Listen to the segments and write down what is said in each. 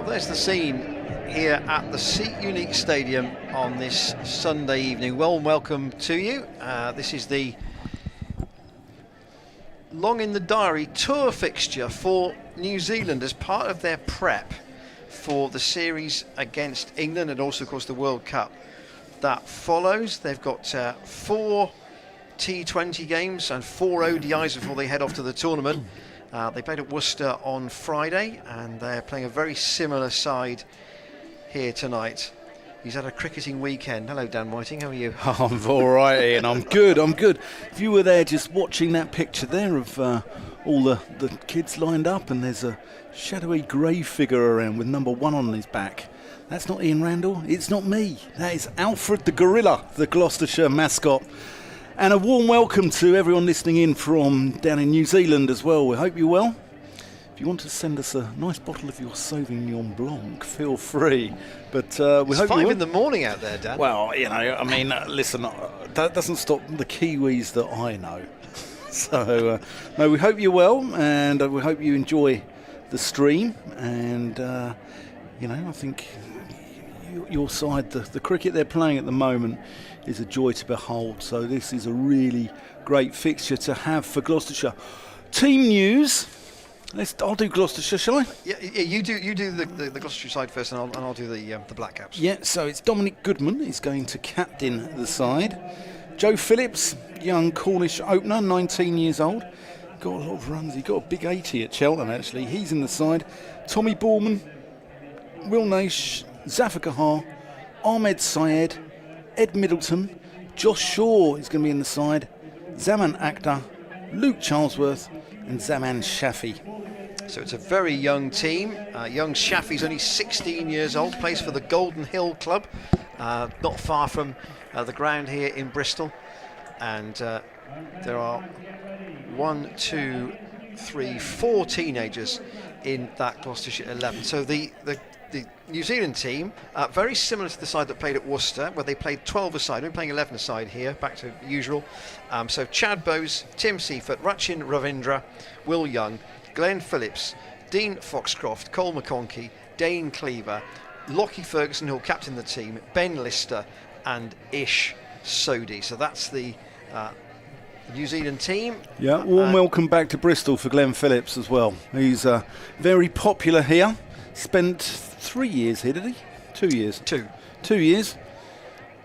there's the scene here at the Seat Unique Stadium on this Sunday evening. Well, welcome to you. This is the long in the diary tour fixture for New Zealand as part of their prep for the series against England and also, of course, the World Cup that follows. They've got 4 T20 games and 4 ODIs before they head off to the tournament. They played at Worcester on Friday and they're playing a very similar side here tonight. He's had a cricketing weekend. Hello, Dan Whiting, how are you? I'm all right, Ian. I'm good. If you were there just watching that picture there of all the kids lined up, and there's a shadowy grey figure around with number 1 on his back. That's not Ian Randall. It's not me. That is Alfred the Gorilla, the Gloucestershire mascot. And a warm welcome to everyone listening in from down in New Zealand as well. We hope you're well. If you want to send us a nice bottle of your Sauvignon Blanc, feel free. But we hope it's 5 in the morning out there, Dan. Well, you know, I mean, listen, that doesn't stop the Kiwis that I know. So, no, we hope you're well, and we hope you enjoy the stream. And, you know, I think your side, the cricket they're playing at the moment, is a joy to behold. So this is a really great fixture to have for Gloucestershire. Team news. I'll do Gloucestershire, shall I? Yeah, you do the Gloucestershire side first, and I'll do the Black Caps. Yeah, so it's Dominic Goodman. He's going to captain the side. Joe Phillips, young Cornish opener, 19 years old. Got a lot of runs. He got a big 80 at Cheltenham, actually. He's in the side. Tommy Borman, Will Naish, Zafar Kahar, Ahmed Syed, Ed Middleton, Josh Shaw is going to be in the side, Zaman Akhtar, Luke Charlesworth and Zaman Shafi. So it's a very young team. Young Shafi's only 16 years old, plays for the Golden Hill Club, not far from the ground here in Bristol. And there are 1, 2, 3, 4 teenagers in that Gloucestershire 11. So the New Zealand team, very similar to the side that played at Worcester, where they played 12 aside. We're playing 11 aside here, back to usual. So Chad Bowes, Tim Seifert, Rachin Ravindra, Will Young, Glenn Phillips, Dean Foxcroft, Cole McConkey, Dane Cleaver, Lockie Ferguson, who'll captain the team, Ben Lister and Ish Sodhi. So that's the New Zealand team. Yeah, warm welcome back to Bristol for Glenn Phillips as well. He's very popular here. Spent 3 years here, did he? 2 years. 2 years.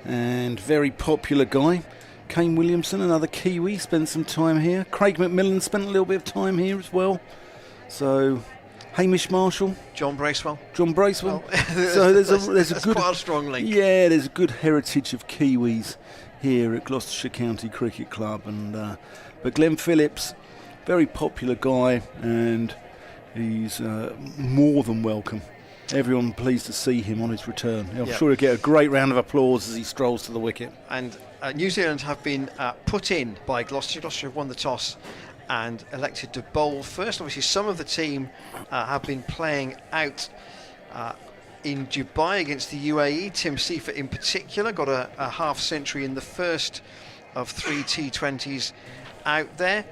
And very popular guy. Kane Williamson, another Kiwi, spent some time here. Craig McMillan spent a little bit of time here as well. So, Hamish Marshall. John Bracewell. Well, so there's a good, quite a strong link. Yeah, there's a good heritage of Kiwis here at Gloucestershire County Cricket Club. And but Glenn Phillips, very popular guy, and he's more than welcome. Everyone pleased to see him on his return. I'm sure he'll get a great round of applause as he strolls to the wicket. And New Zealand have been put in by Gloucestershire. Gloucestershire have won the toss and elected to bowl first. Obviously, some of the team have been playing out in Dubai against the UAE. Tim Seifert in particular got a half century in the first of 3 T20s out there.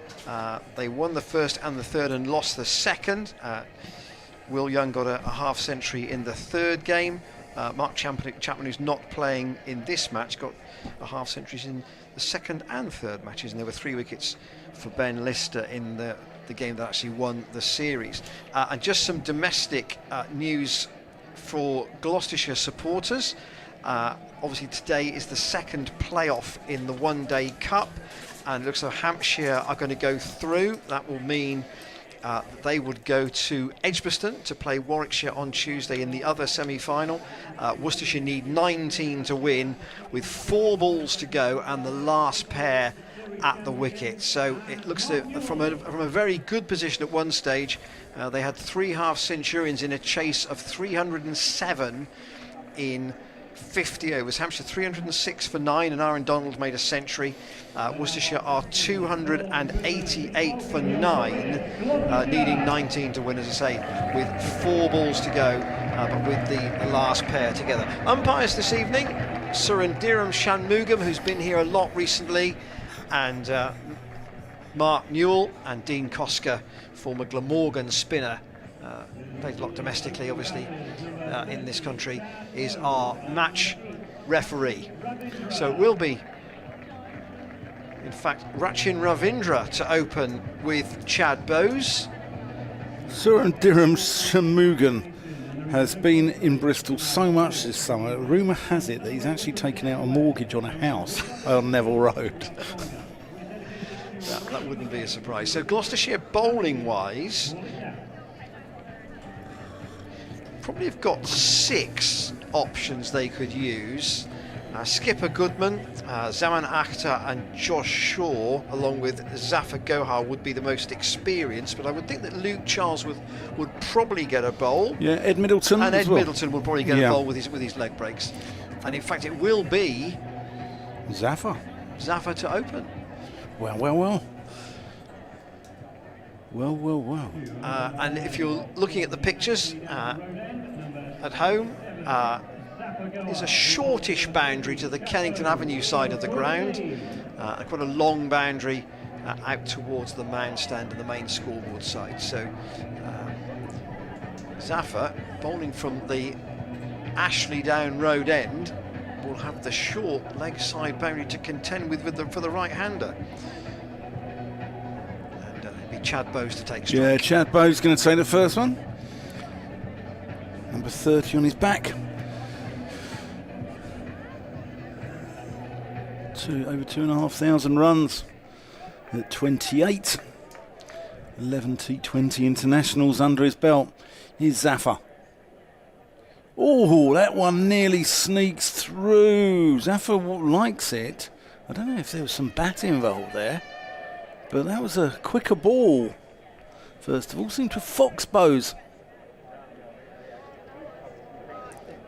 They won the first and the third and lost the second. Will Young got a half century in the third game. Mark Chapman, who's not playing in this match, got a half centuries in the second and third matches, and there were 3 wickets for Ben Lister in the game that actually won the series. And just some domestic news for Gloucestershire supporters. Obviously today is the second playoff in the One-Day Cup, and it looks like Hampshire are going to go through. That will mean they would go to Edgbaston to play Warwickshire on Tuesday in the other semi-final. Worcestershire need 19 to win with 4 balls to go and the last pair at the wicket. So it looks from a very good position at one stage. They had 3 half centurions in a chase of 307 in 50 overs. Hampshire 306 for 9 and Aaron Donald made a century. Worcestershire are 288 for 9, needing 19 to win, as I say, with 4 balls to go, but with the last pair together. Umpires this evening, Surendiram Shanmugam, who's been here a lot recently, and Mark Newell and Dean Koska, former Glamorgan spinner, played a lot domestically, obviously, in this country, is our match referee. So it will be, in fact, Rachin Ravindra to open with Chad Bowes. Surendiram Shanmugan has been in Bristol so much this summer. Rumour has it that he's actually taken out a mortgage on a house on Neville Road. That wouldn't be a surprise. So Gloucestershire bowling-wise, probably have got 6 options they could use. Skipper Goodman, Zaman Akhtar and Josh Shaw, along with Zafar Gohar, would be the most experienced, but I would think that Luke Charles would probably get a bowl. Yeah, Ed Middleton and as Ed well. Middleton would probably get a bowl with his leg breaks. And in fact, it will be Zafar to open. Well. And if you're looking at the pictures at home, there's a shortish boundary to the Kennington Avenue side of the ground, quite a long boundary out towards the mound stand and the main scoreboard side. So Zafar, bowling from the Ashley Down Road end, will have the short leg side boundary to contend with for the right-hander. And it'll be Chad Bowes to take strike. Yeah, Chad Bowes going to take the first one. Number 30 on his back. Over 2,500 runs at 28. 11 T20 internationals under his belt. Here's Zafar. Oh, that one nearly sneaks through. Zafar likes it. I don't know if there was some bat involved there, but that was a quicker ball. First of all, seemed to Fox Bowes.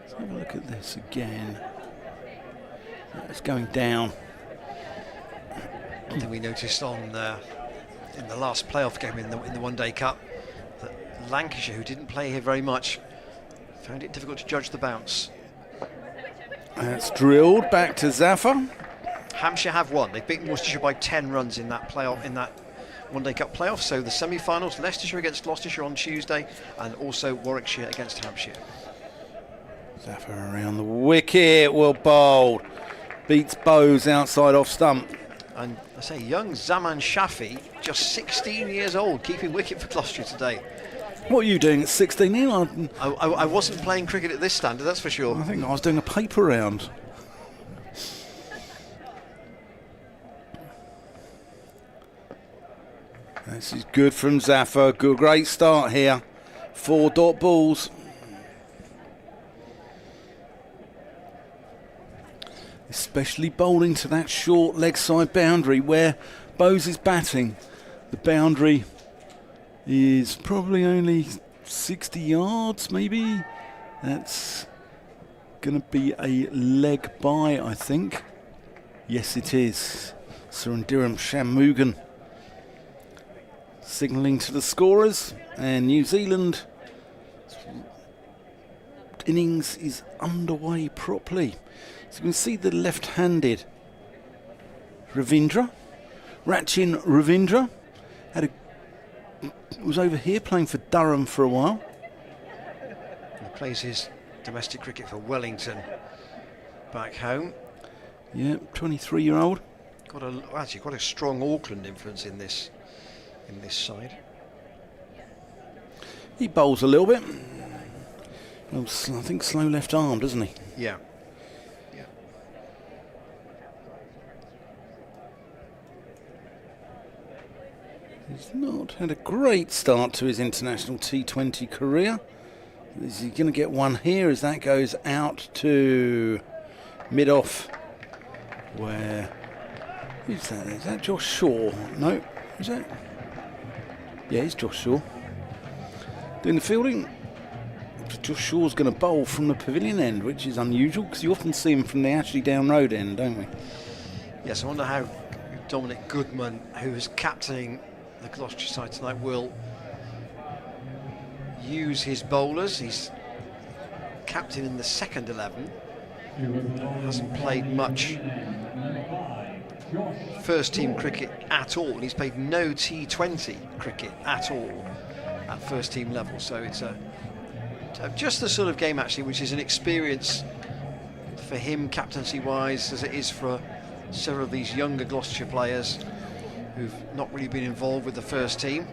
Let's have a look at this again. It's going down. I think we noticed on in the last playoff game in the One Day Cup that Lancashire, who didn't play here very much, found it difficult to judge the bounce. That's drilled back to Zafar. Hampshire have won. They've beaten Worcestershire by 10 runs in that playoff, in that One Day Cup playoff. So the semi-finals: Leicestershire against Gloucestershire on Tuesday, and also Warwickshire against Hampshire. Zafar around the wicket, well bowled. Beats Bowes outside off stump. And I say, young Zaman Shafi, just 16 years old, keeping wicket for Gloucestershire today. What are you doing at 16, Neil? I wasn't playing cricket at this standard, that's for sure. I think I was doing a paper round. This is good from Zafar. Good, great start here. 4 dot balls. Especially bowling to that short leg side boundary where Bowes is batting. The boundary is probably only 60 yards, maybe. That's going to be a leg by, I think. Yes, it is. Surendiram Shanmugan signalling to the scorers, and New Zealand innings is underway properly. So you can see the left-handed Ravindra, Rachin Ravindra, was over here playing for Durham for a while. He plays his domestic cricket for Wellington back home. Yeah, 23-year-old. Actually quite a strong Auckland influence in this side. He bowls a little bit. Well, I think slow left arm, doesn't he? Yeah. He's not had a great start to his international T20 career. Is he going to get one here as that goes out to mid-off? Where? Who's that? Is that Josh Shaw? No. Is that? Yeah, it's Josh Shaw. Doing the fielding. Josh Shaw's going to bowl from the pavilion end, which is unusual because you often see him from the Ashley Down Road end, don't we? Yes, I wonder how Dominic Goodman, who is captaining the Gloucestershire side tonight, will use his bowlers. He's captain in the second 11. Hasn't played much first team cricket at all, and he's played no T20 cricket at all. at first team level. So it's just the sort of game actually which is an experience for him captaincy wise, as it is for several of these younger Gloucestershire players who've not really been involved with the first team.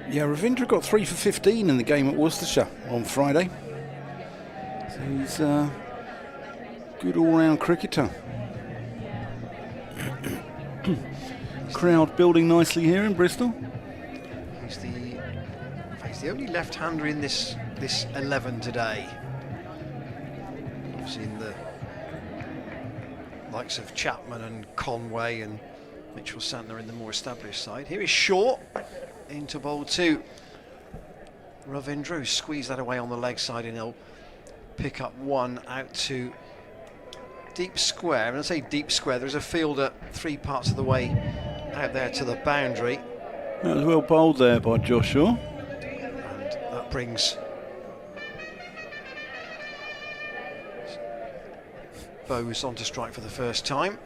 Yeah, Ravindra got 3 for 15 in the game at Worcestershire on Friday. So he's a good all-round cricketer. Crowd building nicely here in Bristol. He's the only left-hander in this 11 today. I've seen the likes of Chapman and Conway and Mitchell Santner in the more established side. Here is Shaw into bowl 2. Ravindra, who squeezed that away on the leg side, and he'll pick up 1 out to deep square. And I say deep square, there's a fielder 3 parts of the way out there to the boundary. That was well bowled there by Josh Shaw. And that brings Bowes on to strike for the first time.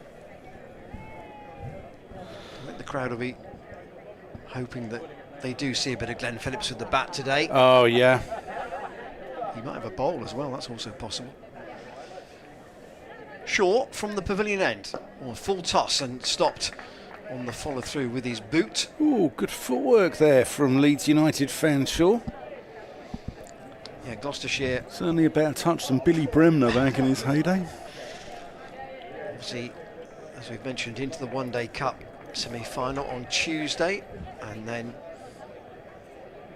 I think the crowd will be hoping that they do see a bit of Glenn Phillips with the bat today. Oh, yeah. He might have a bowl as well, that's also possible. Shaw from the pavilion end, full toss and stopped on the follow through with his boot. Oh, good footwork there from Leeds United fan Shaw. Yeah, Gloucestershire. Certainly about touch than Billy Bremner back in his heyday. Obviously, as we've mentioned, into the One Day Cup semi-final on Tuesday, and then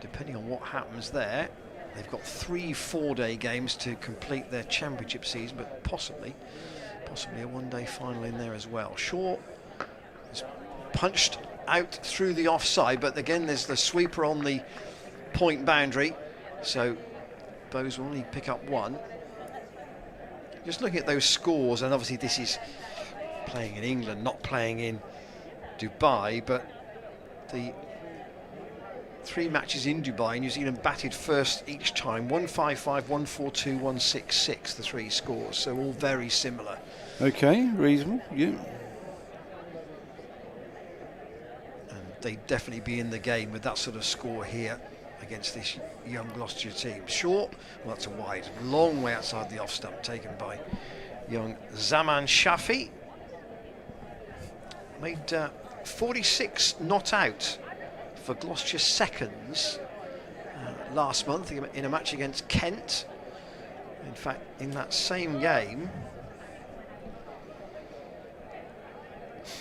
depending on what happens there, they've got 3 4-day games to complete their championship season, but possibly a one-day final in there as well. Shaw is punched out through the offside, but again there's the sweeper on the point boundary, so Bowes will only pick up 1. Just looking at those scores, and obviously this is playing in England, not playing in Dubai, but the 3 matches in Dubai, New Zealand batted first each time. 155, 142, 166, the 3 scores, so all very similar. Okay, reasonable, yeah. And they'd definitely be in the game with that sort of score here against this young Gloucestershire team. Short, well, that's a wide, long way outside the off stump, taken by young Zaman Shafi. Made 46 not out for Gloucestershire seconds last month in a match against Kent. In fact, in that same game,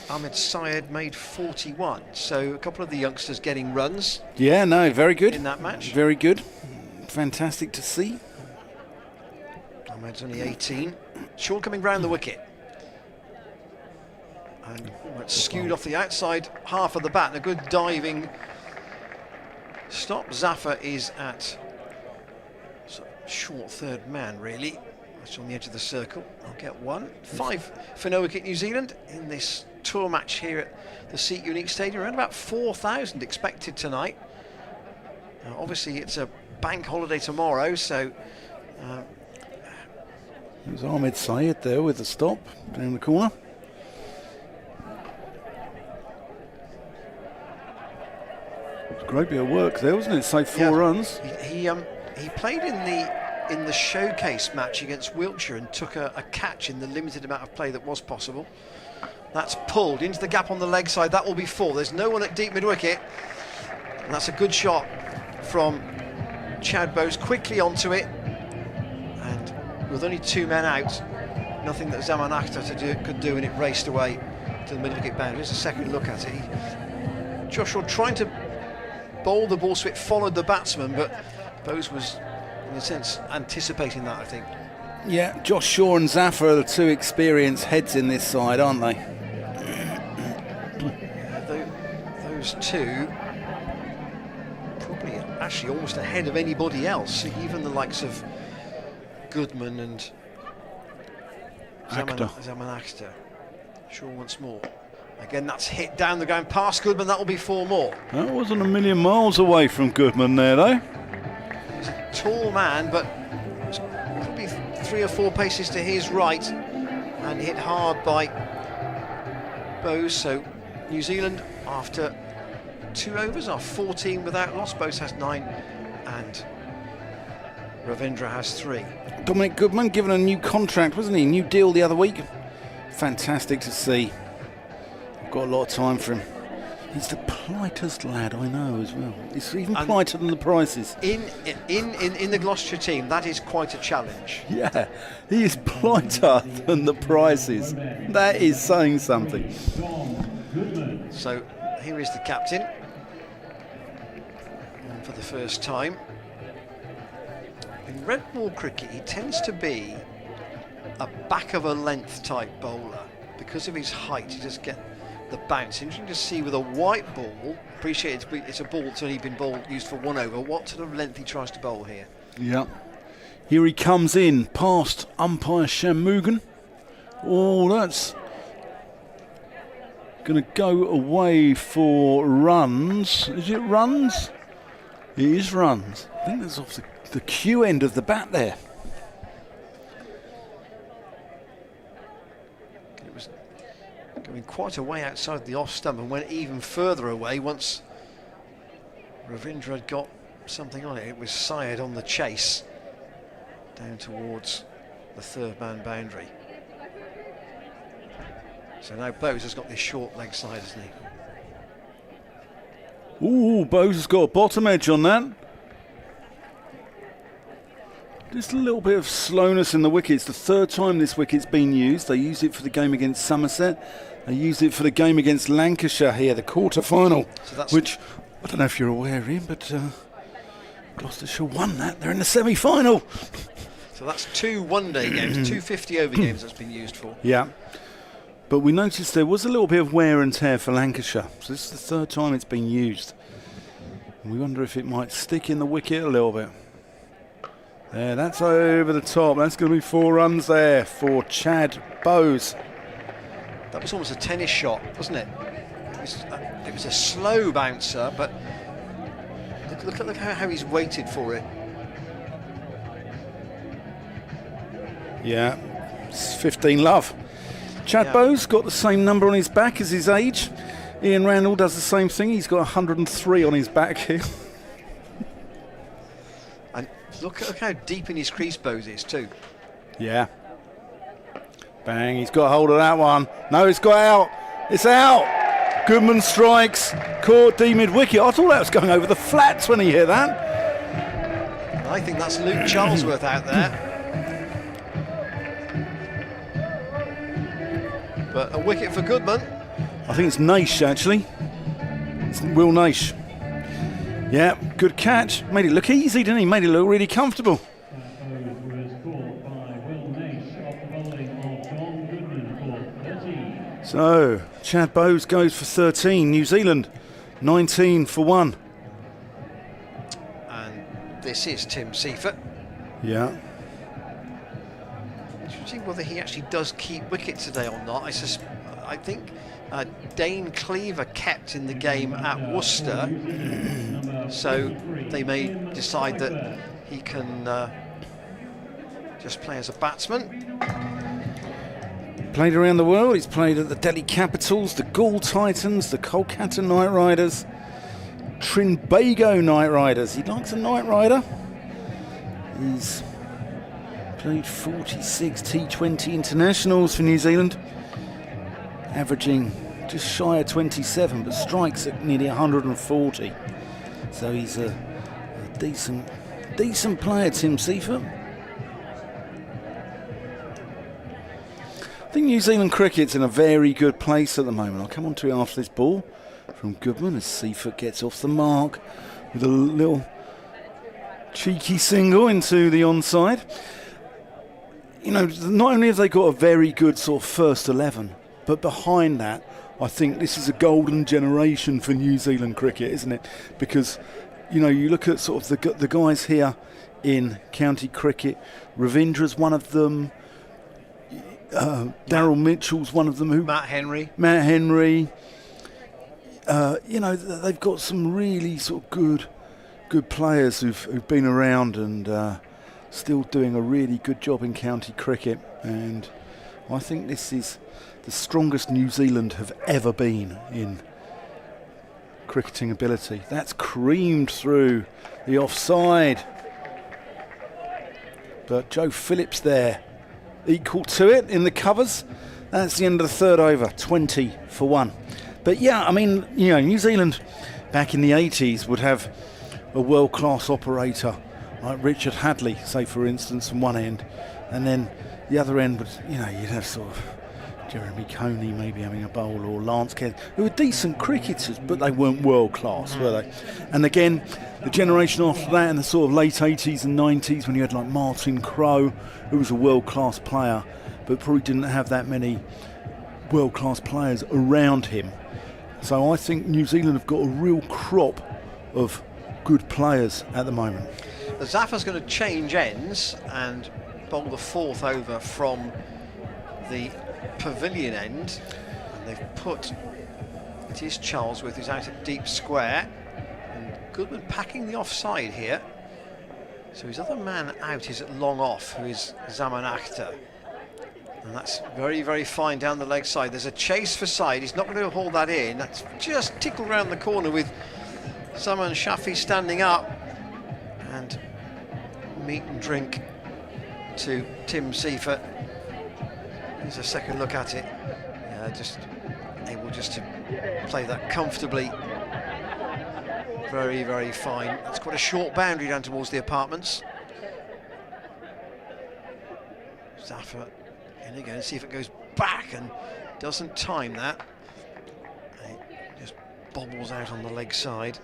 Ahmed Syed made 41, so a couple of the youngsters getting runs. Yeah, no, very good in that match. Very good, fantastic to see. Ahmed's only 18. Shaw coming round the wicket, and it's skewed off the outside half of the bat. And a good diving stop. Zafar is at short third man, really. That's on the edge of the circle. I'll get 1. 5 for no wicket New Zealand in this tour match here at the Seat Unique Stadium. Around about 4,000 expected tonight. Obviously it's a bank holiday tomorrow, so there's Ahmed Syed there with the stop down the corner. It's a great bit of work there, wasn't it? Say 4 runs. He played in the showcase match against Wiltshire and took a catch in the limited amount of play that was possible. That's pulled into the gap on the leg side. That will be 4. There's no one at deep mid-wicket. And that's a good shot from Chad Bowes, quickly onto it. And with only 2 men out, nothing that Zaman Akhtar could do, and it raced away to the mid-wicket boundary. Here's a second look at it. Joshua trying to bowl the ball so it followed the batsman, but Bowes was, in a sense, anticipating that, I think. Yeah, Josh Shaw and Zafar are the 2 experienced heads in this side, aren't they? Those 2 probably actually almost ahead of anybody else, even the likes of Goodman and Zaman Akhtar. Shaw once more. Again, that's hit down the ground past Goodman. That will be 4 more. That wasn't a million miles away from Goodman there, though. He's a tall man, but it's probably 3 or 4 paces to his right, and hit hard by Bowes. So New Zealand, after 2 overs are 14 without loss. Bose has 9 and Ravindra has 3. Dominic Goodman given a new contract, wasn't he? New deal the other week. Fantastic to see. I've got a lot of time for him. He's the politest lad I know as well. He's even politer than the Prices. In the Gloucestershire team, that is quite a challenge. Yeah, he is politer than the Prices. That is saying something. So here is the captain. And for the first time. In red ball cricket, he tends to be a back of a length type bowler. Because of his height, he just get the bounce. Interesting to see with a white ball. Appreciate it's a ball that's only been used for 1 over. What sort of length he tries to bowl here? Yeah. Here he comes in past umpire Shanmugam. Oh, that's going to go away for runs. Is it runs? It is runs. I think that's off the cue end of the bat there. It was going quite a way outside the off stump and went even further away once Ravindra had got something on it. It was sired on the chase down towards the third man boundary. So now Bose has got this short leg side, hasn't he? Ooh, Bose has got a bottom edge on that. Just a little bit of slowness in the wicket. It's the 3rd time this wicket's been used. They used it for the game against Somerset. They used it for the game against Lancashire here, the quarter-final, which, I don't know if you're aware, Ian, but Gloucestershire won that. They're in the semi-final. So that's 2 one-day games, 2 50-over games that's been used for. Yeah. But we noticed there was a little bit of wear and tear for Lancashire. So this is the 3rd time it's been used. And we wonder if it might stick in the wicket a little bit. There, that's over the top. That's going to be 4 runs there for Chad Bose. That was almost a tennis shot, wasn't it? It was a slow bouncer, but look how he's waited for it. Yeah, it's 15 love. Chad Bose got the same number on his back as his age. Ian Randall does the same thing. He's got 103 on his back here. And look how deep in his crease Bose is too. Yeah. Bang, he's got hold of that one. No, it's got out. It's out. Goodman strikes. Caught D mid-wicket. I thought that was going over the flats when he hit that. I think that's Luke Charlesworth out there. But a wicket for Goodman. I think it's Naish, actually. It's Will Naish. Yeah, good catch. Made it look easy, didn't he? Made it look really comfortable. So, Chad Bose goes for 13. New Zealand, 19 for 1. And this is Tim Seifert. Yeah. See whether he actually does keep wicket today or not. I think Dane Cleaver kept in the game at Worcester, so they may decide that he can just play as a batsman. Played around the world. He's played at the Delhi Capitals, the Gaul Titans, the Kolkata Knight Riders, Trinbago Knight Riders. He likes a Knight Rider. He's played 46 T20 internationals for New Zealand, averaging just shy of 27, but strikes at nearly 140. So he's a decent player, Tim Seifert. I think New Zealand cricket's in a very good place at the moment. I'll come on to it after this ball from Goodman as Seifert gets off the mark with a little cheeky single into the onside. You know, not only have they got a very good sort of first 11, but behind that, I think this is a golden generation for New Zealand cricket, isn't it? Because, you know, you look at sort of the guys here in county cricket. Ravindra's one of them. Daryl Mitchell's one of them. Matt Henry. You know, they've got some really sort of good players who've been around and still doing a really good job in county cricket. And I think this is the strongest New Zealand have ever been in cricketing ability. That's creamed through the offside. But Joe Phillips there, equal to it in the covers. That's the end of the third over, 20 for 1. But yeah, I mean, you know, New Zealand back in the 80s would have a world-class operator like Richard Hadley, say for instance, from one end, and then the other end would, you know, you'd have sort of Jeremy Coney maybe having a bowl, or Lance Kent, who were decent cricketers, but they weren't world-class, were they? And again, the generation after that in the sort of late 80s and 90s, when you had like Martin Crowe, who was a world-class player, but probably didn't have that many world-class players around him. So I think New Zealand have got a real crop of good players at the moment. The Zaffer's going to change ends and bowl the fourth over from the pavilion end, and they've put, it is Charlesworth who's out at deep square, and Goodman packing the offside here. So his other man out is at long off, who is Zaman Akhtar, and that's very, very fine down the leg side. There's a chase for side, he's not going to haul that in. That's just tickled round the corner with Zaman Shafi standing up, and meat and drink to Tim Seifert. Here's a second look at it. Just able just to play that comfortably. Very, very fine. It's quite a short boundary down towards the apartments. Zaffer in again, see if it goes back, and doesn't time that. It just bobbles out on the leg side.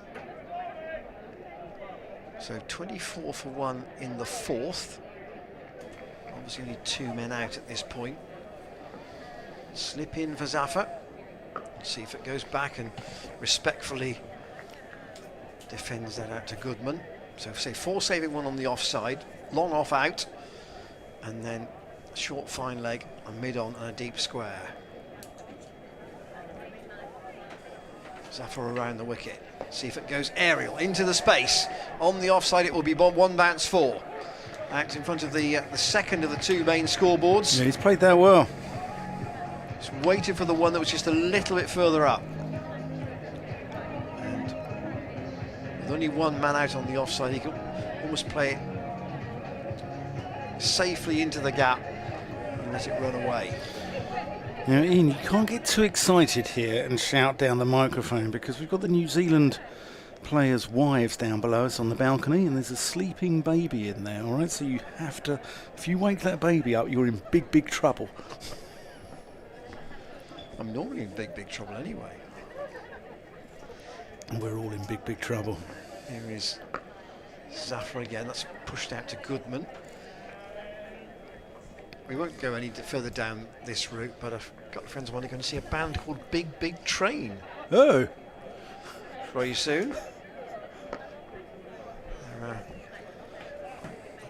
So 24 for 1 in the fourth. Obviously only 2 men out at this point. Slip in for Zaffer. See if it goes back, and respectfully defends that out to Goodman. So say 4 saving 1 on the offside, long off out, and then a short fine leg, a mid on and a deep square. Zaffer around the wicket. See if it goes aerial into the space. On the offside it will be 1 bounce 4. Out in front of the second of the 2 main scoreboards. Yeah, he's played that well. Just waited for the one that was just a little bit further up. And with only 1 man out on the offside, he can almost play it safely into the gap and let it run away. Now, Ian, you can't get too excited here and shout down the microphone, because we've got the New Zealand players' wives down below us on the balcony, and there's a sleeping baby in there, all right? So you have to, if you wake that baby up, you're in big, big trouble. I'm normally in big, big trouble anyway. And we're all in big, big trouble. Here is Zaffer again, that's pushed out to Goodman. We won't go any further down this route, but I've got friends of mine who are going to see a band called Big Big Train Oh! very soon.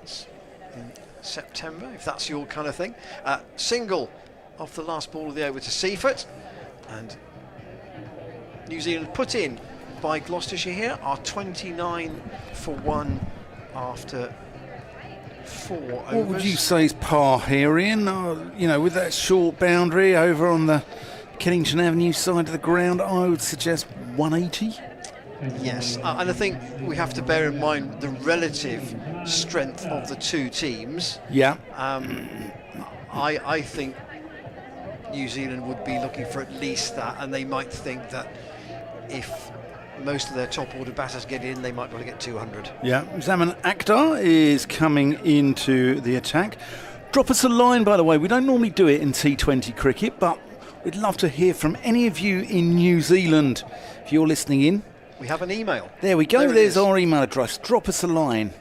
It's in September, if that's your kind of thing. Single off the last ball of the over to Seifert, and New Zealand put in by Gloucestershire here are 29 for 1 after 4 overs. What would you say is par here, Ian? You know, with that short boundary over on the Kennington Avenue side of the ground, I would suggest 180. Yes, and I think we have to bear in mind the relative strength of the 2 teams. Yeah. I think New Zealand would be looking for at least that, and they might think that if most of their top order batters get in, they might be able to get 200. Yeah, Zaman Akhtar is coming into the attack. Drop us a line, by the way. We don't normally do it in T20 cricket, but we'd love to hear from any of you in New Zealand. If you're listening in, we have an email. There we go. There's our email address. Drop us a line.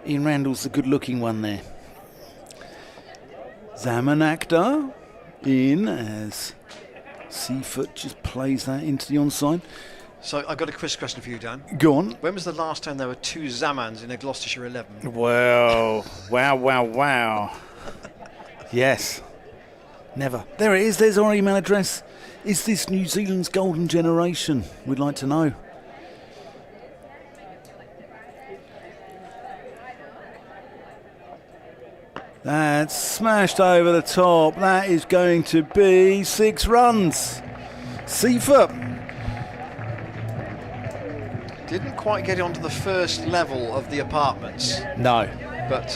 Ian Randall's the good-looking one there. Zaman Akhtar in as Seifert just plays that into the onside. So I've got a quiz question for you, Dan. Go on. When was the last time there were 2 Zamans in a Gloucestershire 11? Well, wow. Yes. Never. There it is. There's our email address. Is this New Zealand's golden generation? We'd like to know. That's smashed over the top. That is going to be 6 runs. Seifert Didn't quite get onto the first level of the apartments, No. but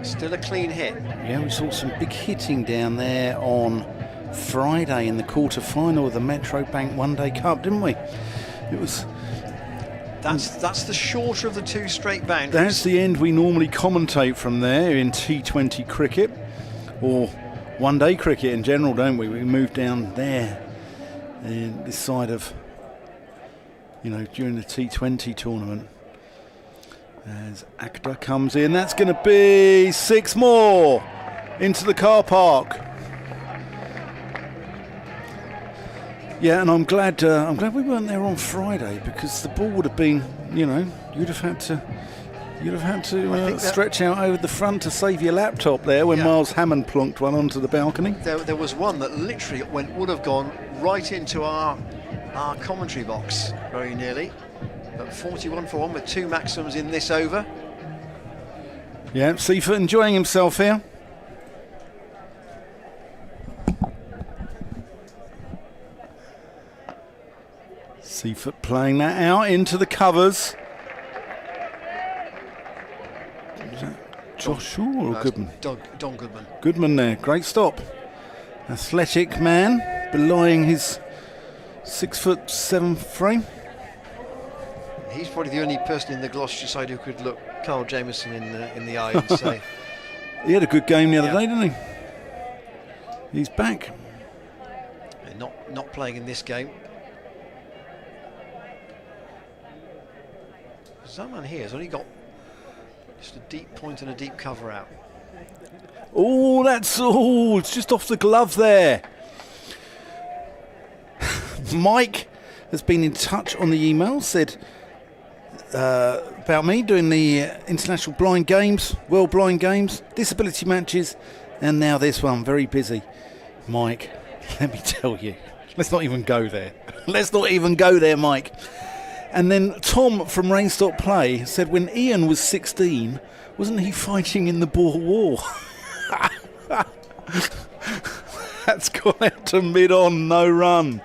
still a clean hit. Yeah, we saw some big hitting down there on Friday in the quarter-final of the Metro Bank One Day Cup, didn't we? It was... That's the shorter of the two straight boundaries. That's the end we normally commentate from there in T20 cricket, or one-day cricket in general, don't we? We move down there, in this side of, during the T20 tournament. As Akda comes in, that's going to be 6 more into the car park. Yeah, and I'm glad we weren't there on Friday, because the ball would have been, you'd have had to stretch out over the front to save your laptop there when Miles Hammond plonked one onto the balcony. There was one that literally would have gone right into our commentary box, very nearly. But 41 for 1 with 2 maximums in this over. Yeah, Seifert enjoying himself here. Seifert playing that out into the covers. Is that Josh Shaw or Goodman? Don Goodman. Goodman there, great stop. Athletic man, belying his 6'7" frame. He's probably the only person in the Gloucestershire side who could look Carl Jameson in the eye and say... He had a good game the other day, didn't he? He's back. And not playing in this game. Zaman here has only got just a deep point and a deep cover out. Oh, it's just off the glove there. Mike has been in touch on the email, said about me doing the International Blind Games, World Blind Games, disability matches, and now this one, very busy. Mike, let me tell you, let's not even go there. Let's not even go there, Mike. And then Tom from Rainstock Play said when Ian was 16, wasn't he fighting in the Boer War? That's gone out to mid-on, no run.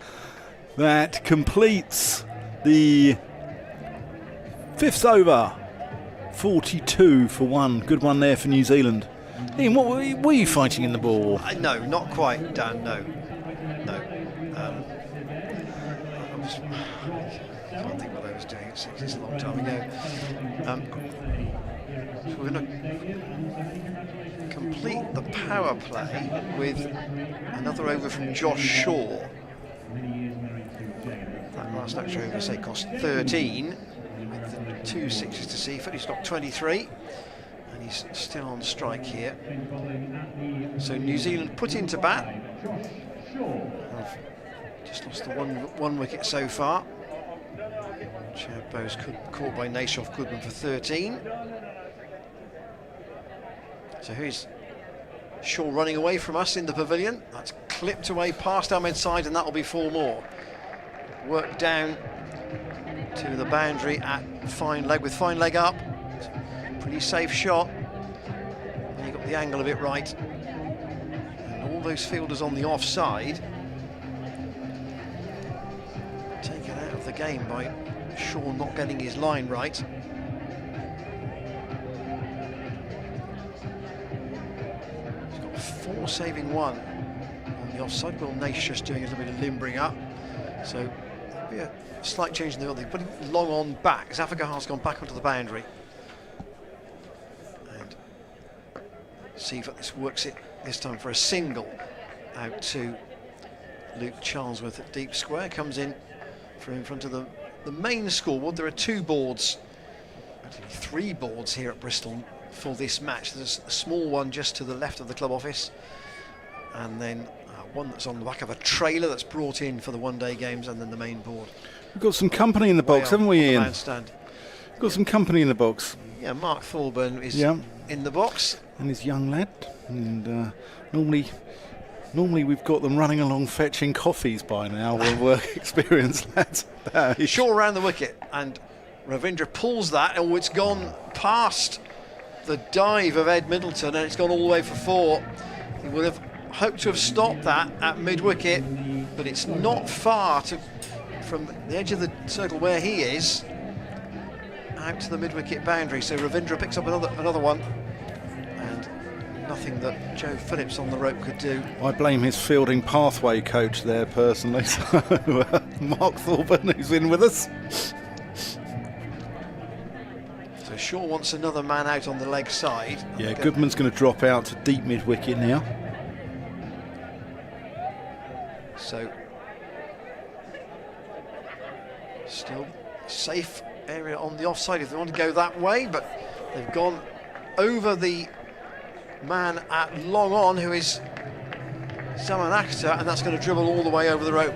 That completes the 5th over. 42 for 1. Good one there for New Zealand. Ian, what were you fighting in the Boer War? No, not quite, Dan, no. I can't think what I was doing. It's a long time ago. So we're going to complete the power play with another over from Josh Shaw. That last extra over, say, cost 13 with the 2 sixes to Seifert. He's got 23 and he's still on strike here. So New Zealand put into bat. Just lost the one wicket so far. Cherbo's caught by Nashoff Goodman for 13. So here's Shaw running away from us in the pavilion. That's clipped away past our mid-side, and that'll be 4 more. Work down to the boundary at fine leg with fine leg up. Pretty safe shot. And he got the angle of it right. And all those fielders on the offside taken out of the game by Shaw not getting his line right. He's got 4 saving 1 on the offside. Will Nash just doing a little bit of limbering up. So there'll be a slight change in the order. Putting long on back. Zafaka has gone back onto the boundary. And Seifert this works it this time for a single out to Luke Charlesworth at deep square. Comes in from in front of the main scoreboard. There are 2 boards, actually 3 boards here at Bristol for this match. There's a small one just to the left of the club office, and then one that's on the back of a trailer that's brought in for the one-day games, and then the main board. We've got some company in the box, haven't we, Ian? Stand. We've got some company in the box. Yeah, Mark Thorburn is in the box. And his young lad. And normally we've got them running along fetching coffees by now. We're work experienced lads. Shaw around the wicket, and Ravindra pulls that. Oh, it's gone past the dive of Ed Middleton, and it's gone all the way for 4. He would have hoped to have stopped that at mid-wicket, but it's not far from the edge of the circle where he is. out to the mid-wicket boundary. So Ravindra picks up another one, and nothing that Joe Phillips on the rope could do. I blame his fielding pathway coach there personally. So Mark Thorburn, who's in with us. So Shaw wants another man out on the leg side. Yeah, Goodman's going to drop out to deep mid-wicket now. So still safe area on the offside if they want to go that way, but they've gone over the man at long on, who is Zaman Akhtar, and that's going to dribble all the way over the rope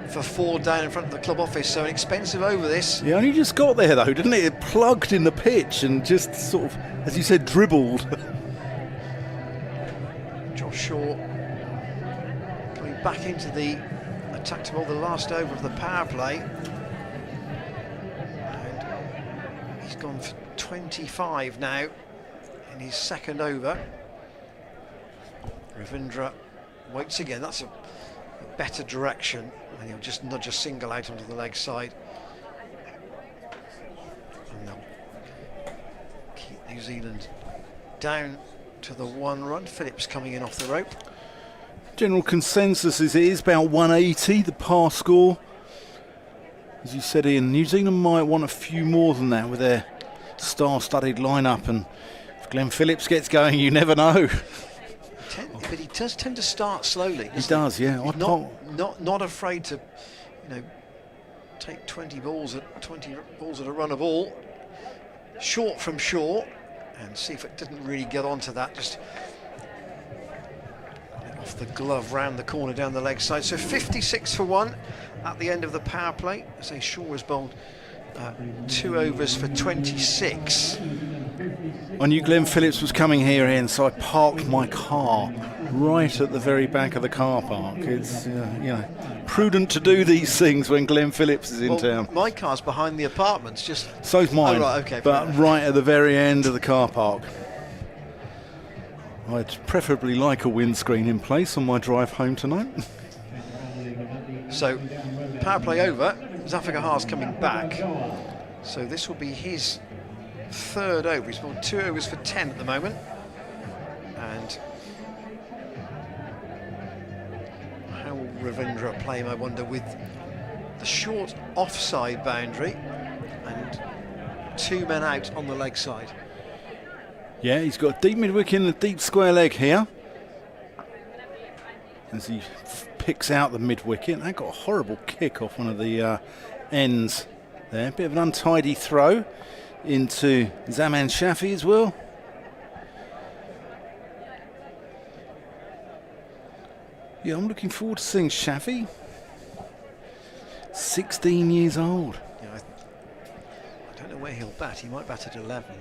for 4 down in front of the club office. So an expensive over this. Yeah, only just got there though, didn't it? It plugged in the pitch and just sort of, as you said, dribbled. Josh Shaw going back into the attack to bowl the last over of the power play. And he's gone for 25 now in his second over. Ravindra waits again. That's a better direction, and he'll just nudge a single out onto the leg side. And they'll keep New Zealand down to the 1 run. Phillips coming in off the rope. General consensus is it is about 180, the par score. As you said, Ian, New Zealand might want a few more than that with their star-studded lineup, and if Glenn Phillips gets going, you never know. But he does tend to start slowly. He does, yeah. He's not afraid to, take 20 balls at a run of ball, short from shore, and see if it didn't really get onto that. Just off the glove, round the corner, down the leg side. So 56 for 1 at the end of the power play. I say Shaw has bowled 2 overs for 26. I knew Glenn Phillips was coming here, Ian, so I parked my car right at the very back of the car park. It's prudent to do these things when Glenn Phillips is in town. My car's behind the apartments, just. So's mine, oh, right, okay, but right at the very end of the car park. I'd preferably like a windscreen in place on my drive home tonight. So, power play over. Zafar Gahar's coming back. So this will be his 3rd over. He's bowled 2 overs for 10 at the moment. And how will Ravindra play him, I wonder, with the short offside boundary and 2 men out on the leg side? Yeah, he's got a deep mid-wicket and a deep square leg here. As he picks out the mid-wicket. That got a horrible kick off one of the ends there. Bit of an untidy throw into Zaman Shafi as well. Yeah, I'm looking forward to seeing Shafi. 16 years old. Yeah, I don't know where he'll bat. He might bat at 11.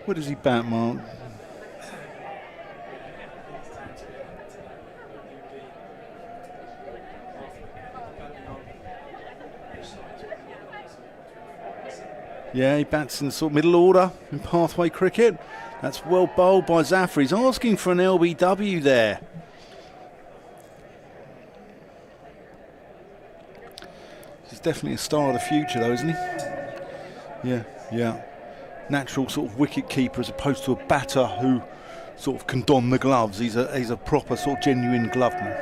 Where does he bat, Mark? Yeah, he bats in the sort of middle order in pathway cricket. That's well bowled by Zafar. He's asking for an LBW there. He's definitely a star of the future, though, isn't he? Yeah. Natural sort of wicket keeper as opposed to a batter who sort of can don the gloves. He's a proper sort of genuine gloveman.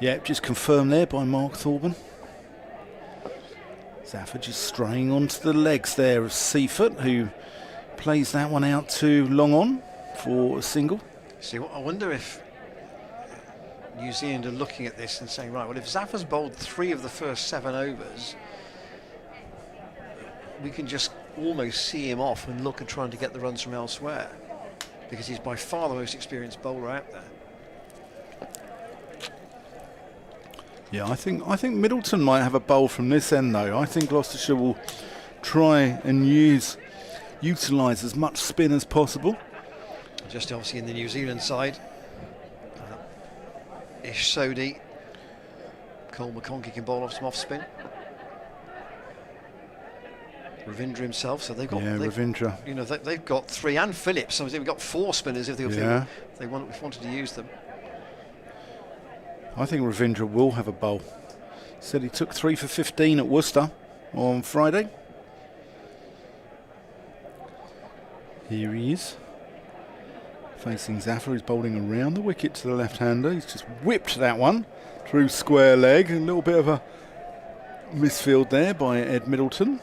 Yeah, just confirmed there by Mark Thorburn. Zafar just straying onto the legs there of Seaford, who plays that one out to long on for a single. See, I wonder if New Zealand are looking at this and saying, right, well, if Zafar's bowled 3 of the first 7 overs, we can just almost see him off and look at trying to get the runs from elsewhere, because he's by far the most experienced bowler out there. Yeah, I think Middleton might have a bowl from this end though. I think Gloucestershire will try and utilise as much spin as possible. Just obviously in the New Zealand side, Ish Sodhi, Cole McConkey can bowl off some off spin. Ravindra himself, so they've got Ravindra. They've got 3, and Phillips. So they've got 4 spinners if they wanted to use them. I think Ravindra will have a bowl. Said he took 3 for 15 at Worcester. on Friday. Here he is, facing Zaffa, who's bowling around the wicket to the left-hander. He's just whipped that one through square leg. A little bit of a misfield there by Ed Middleton.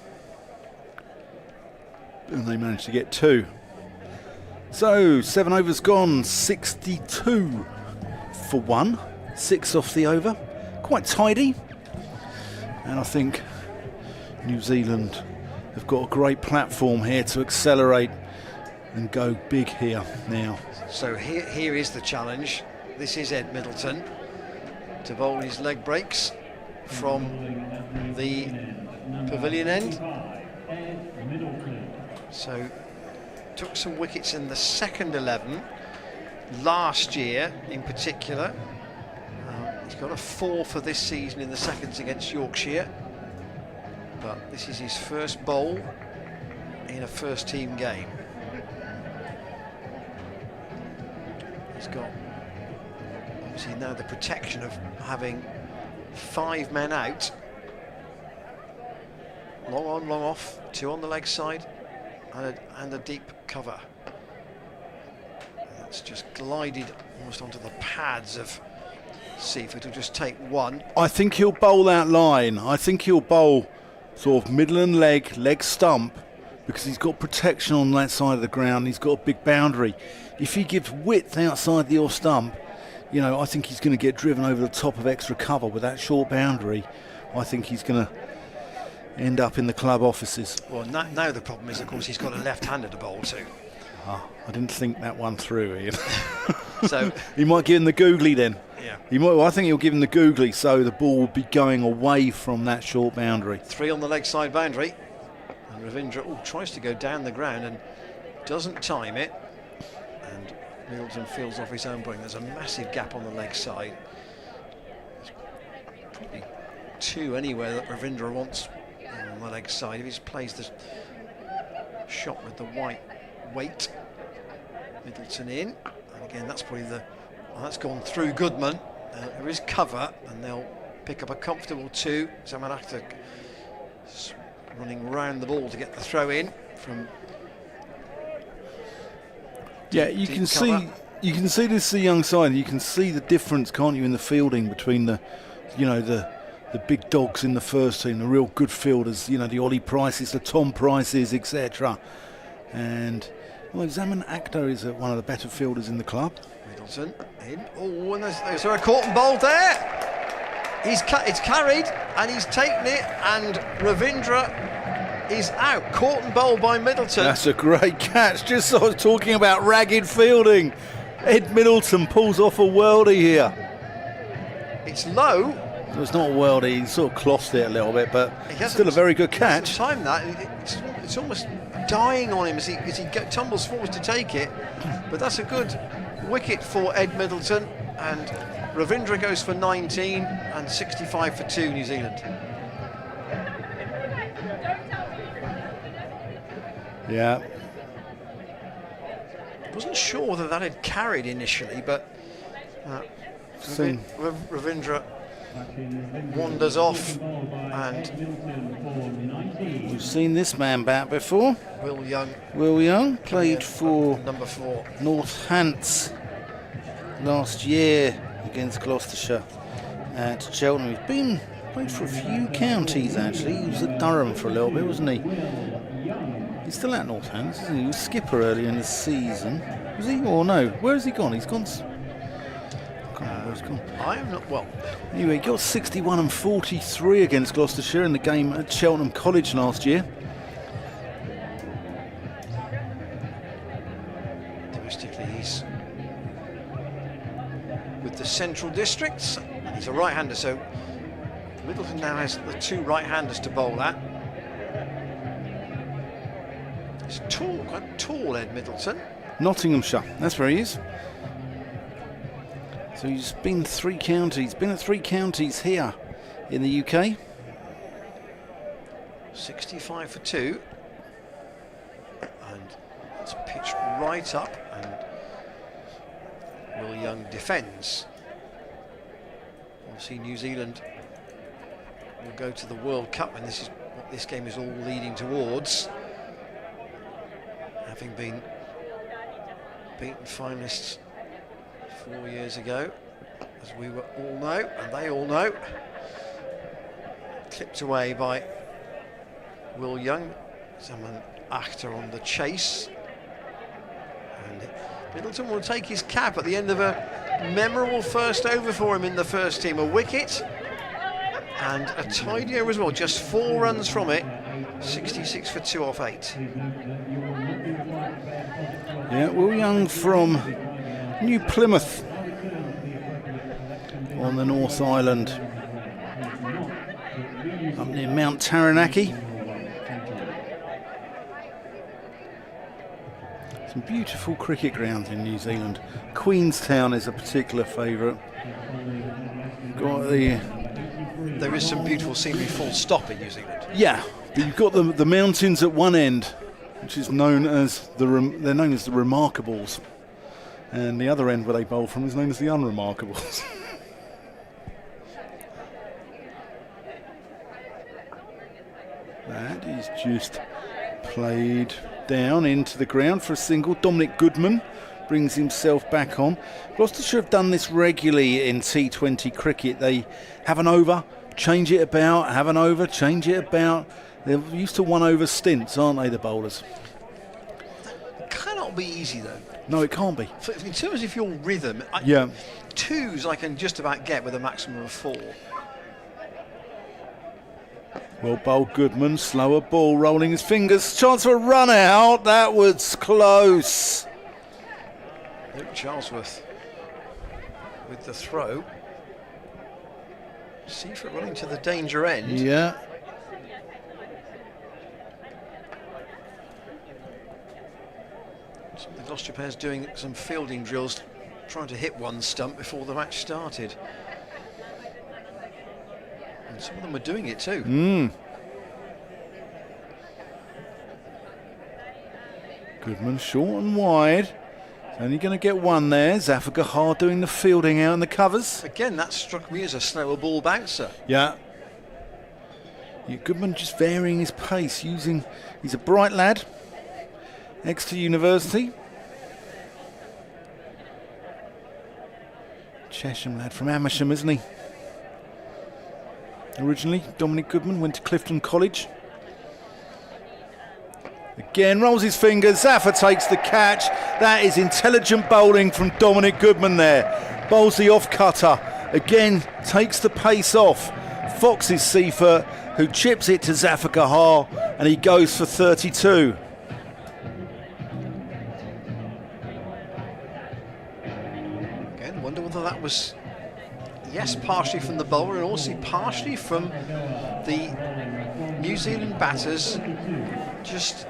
And they managed to get 2. So, 7 overs gone, 62 for 1. 6 off the over. Quite tidy. And I think New Zealand have got a great platform here to accelerate and go big here now. So here is the challenge. This is Ed Middleton to bowl his leg breaks from the pavilion end. So took some wickets in the second 11 last year in particular. He's got a 4 for this season in the seconds against Yorkshire, but this is his first bowl in a first team game. He's got obviously now the protection of having 5 men out. Long on, long off, 2 on the leg side, and a deep cover. That's just glided almost onto the pads of Seaford. Will just take 1. I think he'll bowl that line. I think he'll bowl sort of middle and leg stump, because he's got protection on that side of the ground. He's got a big boundary. If he gives width outside the off stump, you know, I think he's going to get driven over the top of extra cover with that short boundary. I think he's going to end up in the club offices. Well, now the problem is, of course, he's got a left-hander to bowl to. I didn't think that one through, Ian. So he might give him the googly then. Yeah. I think he'll give him the googly, so the ball will be going away from that short boundary. 3 on the leg side boundary. And Ravindra tries to go down the ground and doesn't time it. And Middleton feels off his own bowling. There's a massive gap on the leg side. There's probably 2 anywhere that Ravindra wants on the leg side. If he plays the shot with the white weight, Middleton in. And again, that's probably that's gone through Goodman. There is cover, and they'll pick up a comfortable 2. Zamanakta running round the ball to get the throw in from. Yeah, you can see this is a young side. You can see the difference, can't you, in the fielding between the big dogs in the first team, the real good fielders, you know, the Ollie Prices, the Tom Prices, etc. And well, Zaman Akhtar is one of the better fielders in the club. Middleton in. Oh, and there's a caught and bowled there. It's carried and he's taken it, and Ravindra is out. Caught and bowled by Middleton. That's a great catch. Just as I was talking about ragged fielding, Ed Middleton pulls off a worldie here. It's low. It's not a worldie. He sort of clossed it a little bit, but still a very good catch. Time that it's almost dying on him as he tumbles forward to take it, but that's a good wicket for Ed Middleton, and Ravindra goes for 19 and 65 for 2 New Zealand. Yeah. Wasn't sure whether that had carried initially, but Ravindra wanders off, and we've seen this man bat before. Will Young played for number 4 Northants last year against Gloucestershire at Cheltenham. He's played for a few counties actually. He was at Durham for a little bit, wasn't he? He's still at Northants, isn't he? He was skipper earlier in the season. Was he? Or no? Where has he gone? He's gone. I am not well. Anyway, he got 61 and 43 against Gloucestershire in the game at Cheltenham College last year. Domestically, he's with the Central Districts, and he's a right-hander, so Middleton now has the 2 right-handers to bowl at. He's tall, quite tall, Ed Middleton. Nottinghamshire, that's where he is. So he's been at 3 counties here in the UK. 65 for 2. And it's pitched right up, and Will Young defends. Obviously New Zealand will go to the World Cup, and this is what this game is all leading towards, having been beaten finalists 4 years ago, as we all know, and they all know. Clipped away by Will Young, someone Achter on the chase. And Middleton will take his cap at the end of a memorable first over for him in the first team. A wicket and a tidy over as well, just 4 runs from it. 66 for 2 off 8. Yeah, Will Young from New Plymouth on the North Island, up near Mount Taranaki. Some beautiful cricket grounds in New Zealand. Queenstown is a particular favourite. Got there is some beautiful scenery full stop in New Zealand. Yeah, but you've got the mountains at one end, which is known as they're known as the Remarkables, and the other end where they bowl from is known as the Unremarkables. That is just played down into the ground for a single. Dominic Goodman brings himself back on. Gloucestershire have done this regularly in T20 cricket. They have an over, change it about, have an over, change it about. They're used to 1 over stints, aren't they, the bowlers? It cannot be easy though. No, it can't be. In terms of your rhythm, Yeah. 2s I can just about get with a maximum of 4. Well bowled Goodman, slower ball, rolling his fingers. Chance for a run out. That was close. Luke Charlesworth with the throw. Seaford running to the danger end. Yeah. Some of the Gloucestershire players doing some fielding drills, trying to hit one stump before the match started. And some of them were doing it too. Goodman short and wide. Only going to get 1 there. Zafar Gahar doing the fielding out in the covers. Again, that struck me as a slower ball bouncer. Yeah. Goodman just varying his pace, he's a bright lad. Exeter University. Chesham lad from Amersham, isn't he? Originally, Dominic Goodman went to Clifton College. Again, rolls his fingers. Zafar takes the catch. That is intelligent bowling from Dominic Goodman there. Bowls the off cutter. Again, takes the pace off. Fox's Seifert, who chips it to Zafar Gahar, and he goes for 32. Again, wonder whether that was, yes, partially from the bowler and also partially from the New Zealand batters, just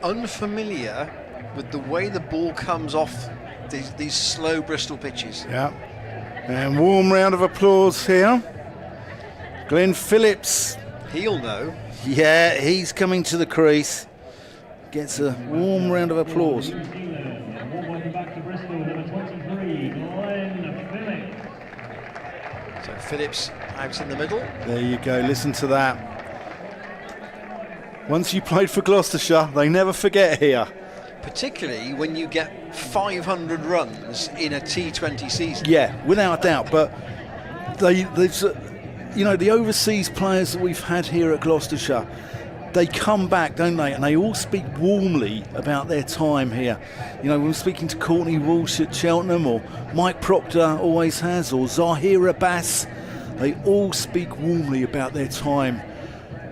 unfamiliar with the way the ball comes off these slow Bristol pitches. Yeah. And warm round of applause here. Glenn Phillips. He'll know. Yeah, he's coming to the crease. Gets a warm round of applause. So Phillips out in the middle. There you go, listen to that. Once you played for Gloucestershire, they never forget here. Particularly when you get 500 runs in a T20 season. Yeah, without a doubt. But they've, you know, the overseas players that we've had here at Gloucestershire, they come back, don't they? And they all speak warmly about their time here. You know, when we're speaking to Courtney Walsh at Cheltenham, or Mike Proctor always has, or Zahir Abbas, they all speak warmly about their time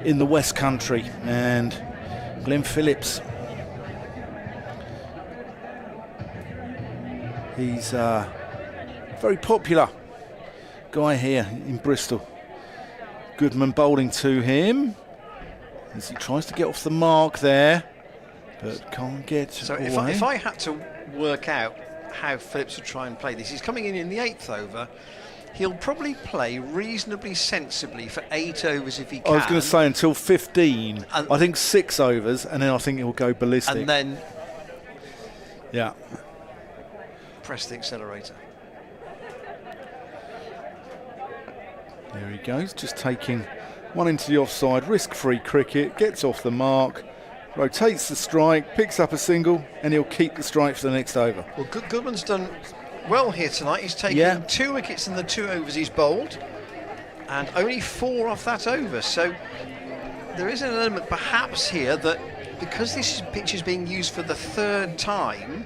in the West Country. And Glenn Phillips, he's a very popular guy here in Bristol. Goodman bowling to him as he tries to get off the mark there, but can't get so away. if I had to work out how Phillips would try and play this, he's coming in the 8th over. He'll probably play reasonably sensibly for 8 overs if he can. I was going to say until 15. I think 6 overs, and then I think he'll go ballistic. And then yeah, press the accelerator. there he goes, just taking One into the offside, risk-free cricket, gets off the mark, rotates the strike, picks up a single, and he'll keep the strike for the next over. Well, Goodman's done well here tonight. He's taken 2 wickets in the 2 overs he's bowled, and only 4 off that over. So there is an element perhaps here that because this pitch is being used for the 3rd time,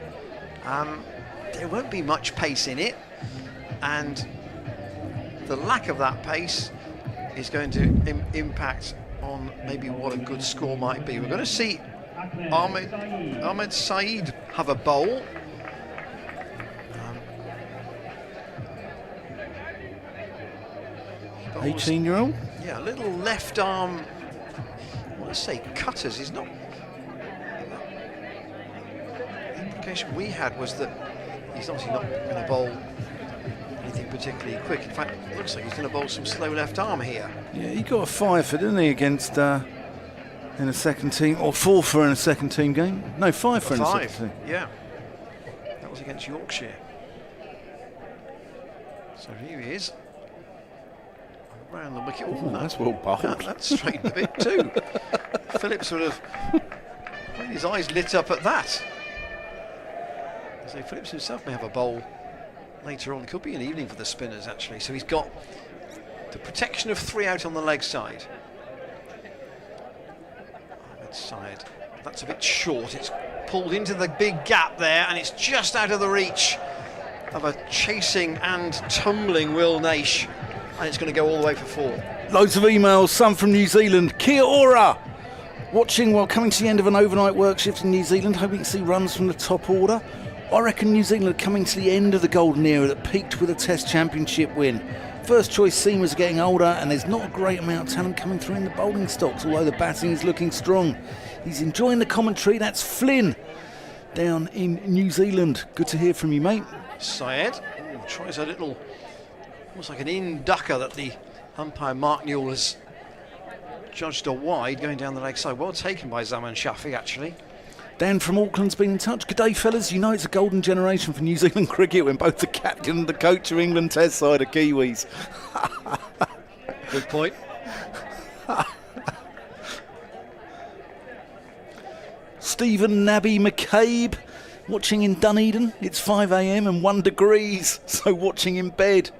there won't be much pace in it, and the lack of that pace is going to impact on maybe what a good score might be. We're going to see Ahmed Saeed have a bowl. 18-year-old? Yeah, a little left arm, I want to say cutters. He's not. The implication we had was that he's obviously not going to bowl anything particularly quick. In fact, it looks like he's going to bowl some slow left arm here. Yeah, he got a 5 for, didn't he, against in a second team, or 4 for in a second team game? No, 5 for in a second team. Yeah. That was against Yorkshire. So here he is. Around the wicket. Oh, that's well bowled. That's straightened a bit too. Phillips would have his eyes lit up at that. So Phillips himself may have a bowl later on. It could be an evening for the spinners actually. So he's got the protection of 3 out on the leg side. Ahmed Saeed. That's a bit short. It's pulled into the big gap there, and it's just out of the reach of a chasing and tumbling Will Naish. And it's going to go all the way for 4. Loads of emails, some from New Zealand. Kia ora! Watching while coming to the end of an overnight work shift in New Zealand, hoping to see runs from the top order. I reckon New Zealand are coming to the end of the golden era that peaked with a Test Championship win. First choice seamers are getting older, and there's not a great amount of talent coming through in the bowling stocks, although the batting is looking strong. He's enjoying the commentary. That's Flynn down in New Zealand. Good to hear from you, mate. Syed tries a little, almost like an in-ducker that the umpire Mark Newell has judged a wide going down the leg side. Well taken by Zaman Shafi, actually. Dan from Auckland's been in touch. Good day, fellas. You know it's a golden generation for New Zealand cricket when both the captain and the coach of England Test side are Kiwis. Good point. Stephen Nabby McCabe watching in Dunedin. It's 5 a.m. and 1 degrees, so watching in bed.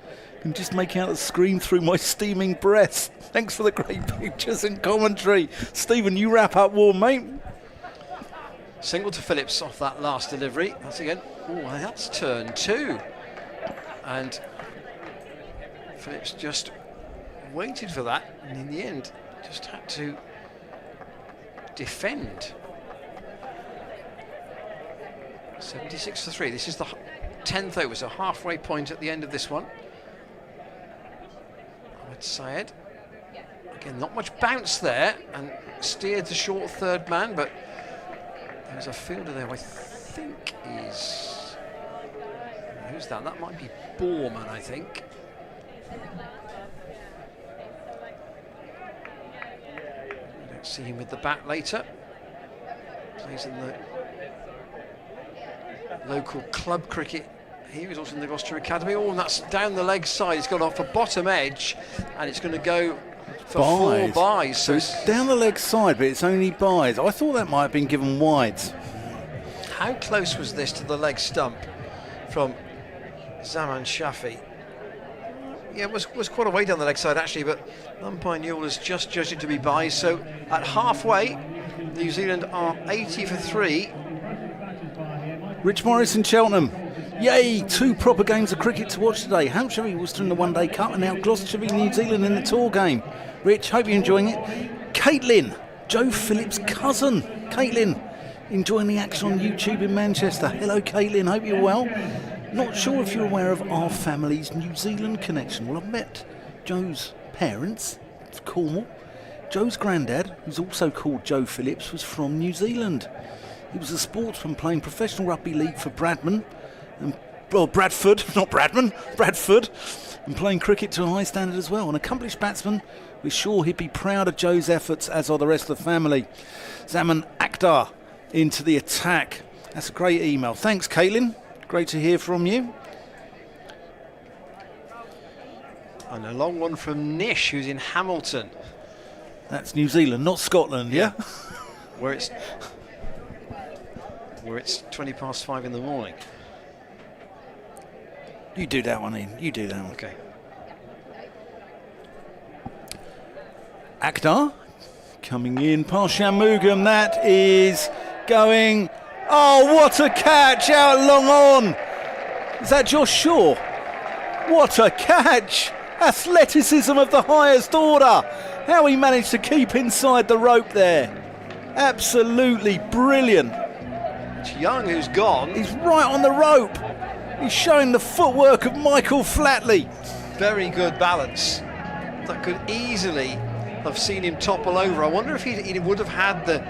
Can just make out the screen through my steaming breath. Thanks for the great pictures and commentary. Stephen, you wrap up warm, mate. Single to Phillips off that last delivery. That's again. Oh, that's turn 2. And Phillips just waited for that, and in the end, just had to defend. 76 for 3. This is the 10th over, so halfway point at the end of this one. Ahmed Saeed. Again, not much bounce there, and steered the short third man, but there's a fielder there I think is... Who's that? That might be Borman, I think. We don't see him with the bat later. Plays in the local club cricket. He was also in the Gloucestershire Academy. Oh, and that's down the leg side. It's gone off the bottom edge, and it's going to go for 4 byes. So it's down the leg side, but it's only byes. I thought that might have been given wides. How close was this to the leg stump from Zaman Shafi? Yeah, it was quite a way down the leg side actually, but umpire Newell has just judged it to be byes. So at halfway, New Zealand are 80 for 3. Rich Morris in Cheltenham. Yay, 2 proper games of cricket to watch today. Hampshire v Worcester in the One Day Cup, and now Gloucestershire v New Zealand in the tour game. Rich, hope you're enjoying it. Caitlin, Joe Phillips' cousin. Caitlin, enjoying the action on YouTube in Manchester. Hello Caitlin, hope you're well. Not sure if you're aware of our family's New Zealand connection. Well, I've met Joe's parents, Cornwall. Joe's granddad, who's also called Joe Phillips, was from New Zealand. He was a sportsman playing professional rugby league for Bradford, and playing cricket to a high standard as well. An accomplished batsman, we're sure he'd be proud of Joe's efforts, as are the rest of the family. Zaman Akhtar into the attack. That's a great email. Thanks, Caitlin. Great to hear from you. And a long one from Nish, who's in Hamilton. That's New Zealand, not Scotland, yeah? Where it's 5:20 in the morning. You do that one, Ian. You do that one. Okay. Akhtar coming in past Shanmugam. That is going. Oh, what a catch out long on. Is that Josh Shaw? What a catch. Athleticism of the highest order. How he managed to keep inside the rope there. Absolutely brilliant. It's Young who's gone. He's right on the rope. He's showing the footwork of Michael Flatley. Very good balance. That could easily have seen him topple over. I wonder if he would have had the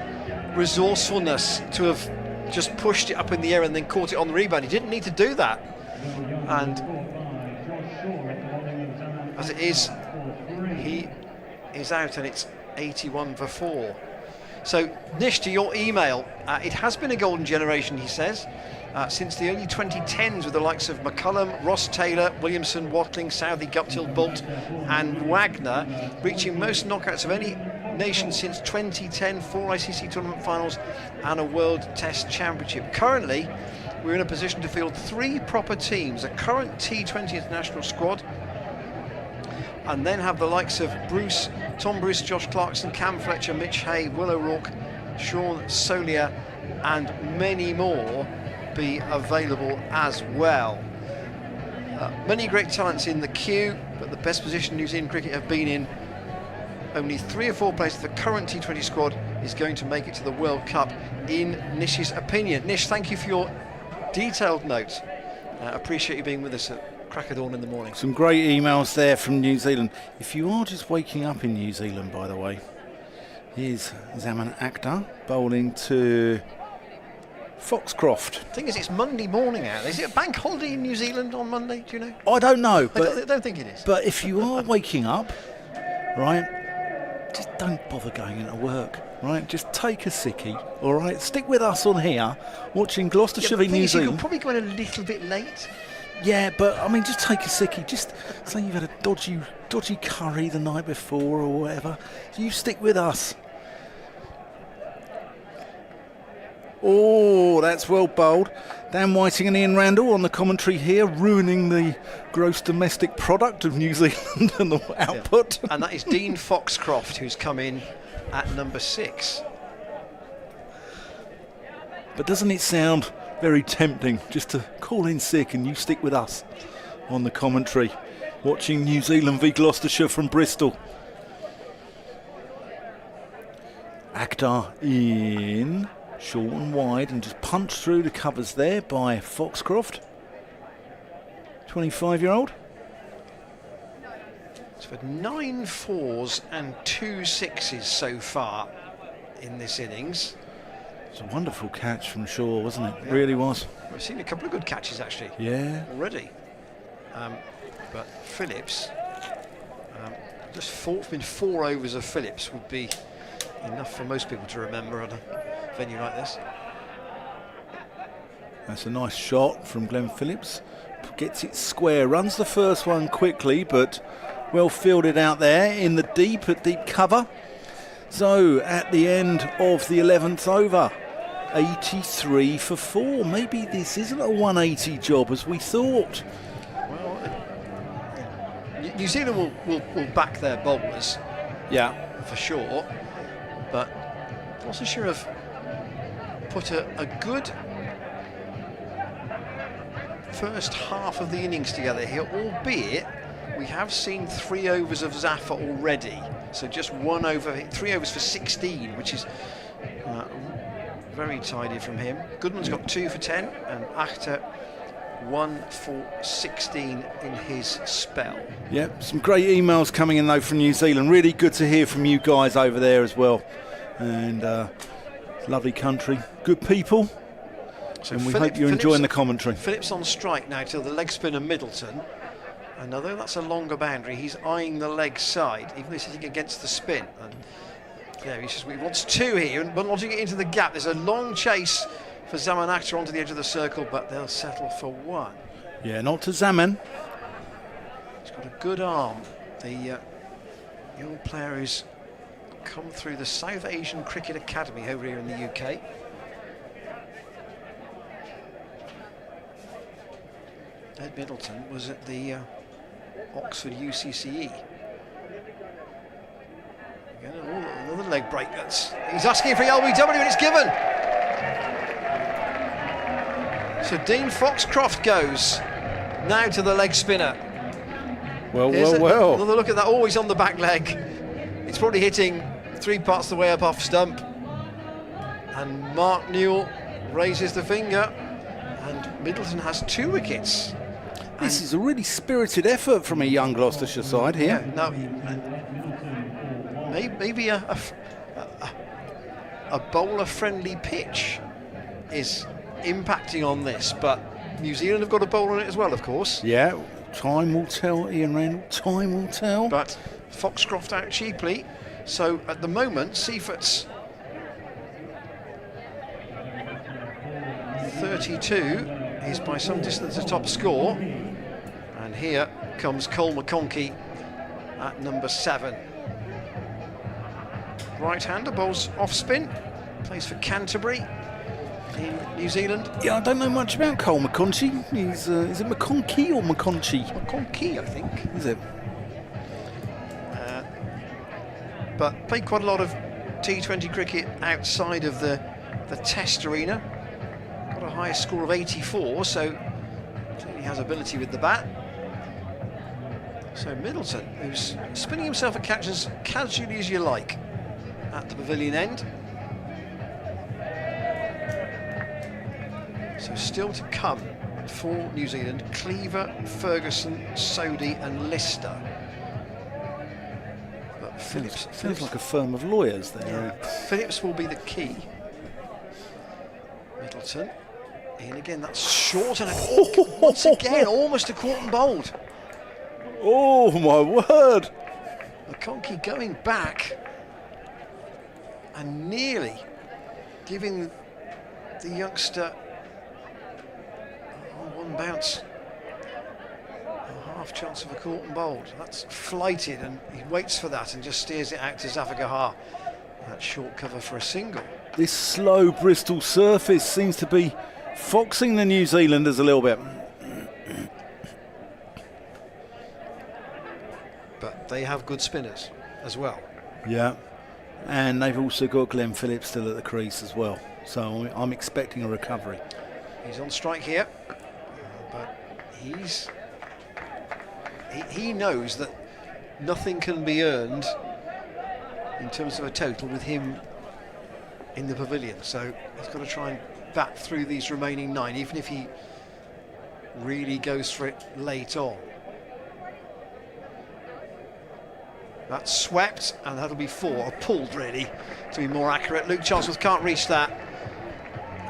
resourcefulness to have just pushed it up in the air and then caught it on the rebound. He didn't need to do that. And as it is, he is out, and it's 81 for 4. So, Nish, to your email, it has been a golden generation, he says, since the early 2010s with the likes of McCullum, Ross Taylor, Williamson, Watling, Southey, Guptill, Bolt and Wagner, reaching most knockouts of any nation since 2010, 4 ICC tournament finals and a World Test Championship. Currently, we're in a position to field 3 proper teams, a current T20 international squad, and then have the likes of Tom Bruce, Josh Clarkson, Cam Fletcher, Mitch Hay, Will O'Rourke, Sean Solier and many more be available as well. Many great talents in the queue, but the best position New Zealand cricket have been in, only 3 or 4 players of the current T20 squad is going to make it to the World Cup, in Nish's opinion. Nish, thank you for your detailed note. Appreciate you being with us at crack of dawn in the morning. Some great emails there from New Zealand. If you are just waking up in New Zealand, by the way, here's Zaman Akhtar bowling to Foxcroft. The thing is, it's Monday morning out. Is it a bank holiday in New Zealand on Monday? Do you know? I don't know, I don't think it is. But if you are waking up, right, just don't bother going into work, right? Just take a sickie, all right? Stick with us on here, watching Gloucestershire v New Zealand. You could probably go in a little bit late. Yeah, but I mean, just take a sickie. Just say you've had a dodgy curry the night before or whatever. You stick with us. Oh, that's well bowled. Dan Whiting and Ian Randall on the commentary here, ruining the gross domestic product of New Zealand and the output. Yeah. And that is Dean Foxcroft, who's come in at number 6. But doesn't it sound very tempting just to call in sick and you stick with us on the commentary, watching New Zealand v Gloucestershire from Bristol? Akhtar in, short and wide, and just punched through the covers there by Foxcroft, 25-year-old. It's had 9 4s and 2 6s so far in this innings. It's a wonderful catch from Shaw, wasn't it? Yeah. Really was. We've seen a couple of good catches actually. Yeah. Already. But Phillips, just been 4 overs of Phillips would be enough for most people to remember on a venue like this. That's a nice shot from Glenn Phillips. Gets it square, runs the first one quickly, but well fielded out there in the deep cover. So at the end of the 11th over, 83 for 4. Maybe this isn't a 180 job as we thought. Well, New Zealand will back their bowlers, yeah, for sure. But Gloucestershire have put a good first half of the innings together here, albeit we have seen 3 overs of Zafar already. So just 1 over, 3 overs for 16, which is very tidy from him. Goodman's got 2 for 10, and Akhtar 1 for 16 in his spell. Yeah, some great emails coming in though from New Zealand. Really good to hear from you guys over there as well. And lovely country, good people. So and we hope you're enjoying the commentary. Phillips on strike now till the leg spinner Middleton. And although that's a longer boundary, he's eyeing the leg side, even though he's sitting against the spin. And yeah, he wants 2 here, but launching it into the gap. There's a long chase for Zaman Akhtar onto the edge of the circle, but they'll settle for 1. Yeah, not to Zaman. He's got a good arm. The young player who's come through the South Asian Cricket Academy over here in the UK. Ed Middleton was at the Oxford UCCE. Again, another leg break. He's asking for the LBW and it's given. So Dean Foxcroft goes now to the leg spinner. Well. Another look at that, always on the back leg. It's probably hitting 3 parts of the way up off stump. And Mark Newell raises the finger, and Middleton has 2 wickets. This is a really spirited effort from a young Gloucestershire side here. Yeah, no, maybe a bowler-friendly pitch is impacting on this, but New Zealand have got a bowler on it as well, of course. Yeah, time will tell, Ian Randall, time will tell. But Foxcroft out cheaply, so at the moment Seifert's 32 is by some distance the top score, and here comes Cole McConkey at number 7. Right-hander, bowls off spin, plays for Canterbury in New Zealand. Yeah, I don't know much about Cole McConkey. Is it McConkey or McConkey? McConkey, I think. Is it? But played quite a lot of T20 cricket outside of the Test arena. Got a highest score of 84, so clearly has ability with the bat. So Middleton, who's spinning himself at catch as casually as you like at the pavilion end. So still to come for New Zealand: Cleaver, Ferguson, Sodhi and Lister. But Phillips Sounds like a firm of lawyers there. Yeah, Phillips will be the key. Middleton in again, that's short, and once again almost a caught and bowled. Oh my word! McConkey going back and nearly giving the youngster one bounce a half chance of a caught and bowled. That's flighted, and he waits for that and just steers it out to Zafar Gahar. That short cover for a single. This slow Bristol surface seems to be foxing the New Zealanders a little bit. But they have good spinners as well. Yeah, and they've also got Glenn Phillips still at the crease as well. So I'm expecting a recovery. He's on strike here, but he knows that nothing can be earned in terms of a total with him in the pavilion. So he's got to try and bat through these remaining 9, even if he really goes for it late on. That's swept, and that'll be 4, or pulled really, to be more accurate. Luke Charlesworth can't reach that,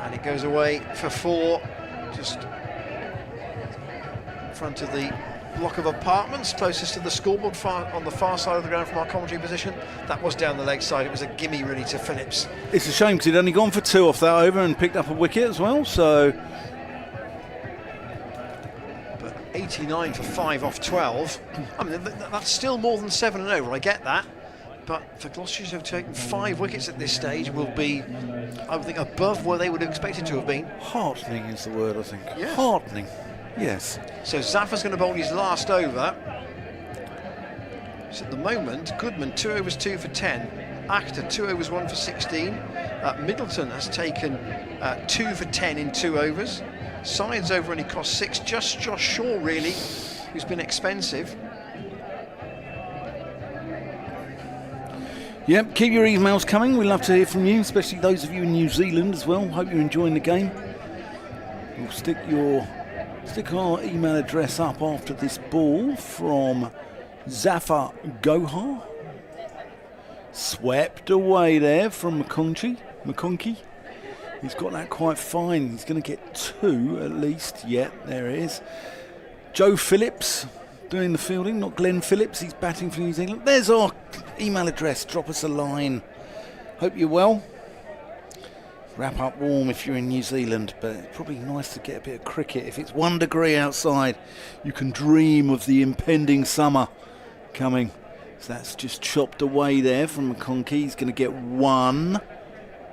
and it goes away for 4, just in front of the block of apartments closest to the scoreboard, on the far side of the ground from our commentary position. That was down the leg side. It was a gimme really to Phillips. It's a shame because he'd only gone for 2 off that over and picked up a wicket as well, so... But 89 for 5 off 12. I mean, that's still more than 7 and over, I get that. But for Gloucestershire to have taken 5 wickets at this stage will be, I would think, above where they would have expected to have been. Heartening is the word, I think. Yeah. Heartening, yes. So Zafar's going to bowl his last over. So at the moment, Goodman 2 overs 2 for 10. Akhtar 2 overs 1 for 16. Middleton has taken 2 for 10 in 2 overs. Sides over only cost 6. Just Josh Shaw really, who's been expensive. Yep, keep your emails coming. We'd love to hear from you, especially those of you in New Zealand as well. Hope you're enjoying the game. We'll stick our email address up after this ball from Zafar Gahar. Swept away there from McConkey. He's got that quite fine. He's going to get 2 at least. Yeah, there it is. Joe Phillips doing the fielding, not Glenn Phillips. He's batting for New Zealand. There's our email address. Drop us a line. Hope you're well. Wrap up warm if you're in New Zealand, but it's probably nice to get a bit of cricket. If it's 1 degree outside, you can dream of the impending summer coming. So that's just chopped away there from McConkey. He's going to get one.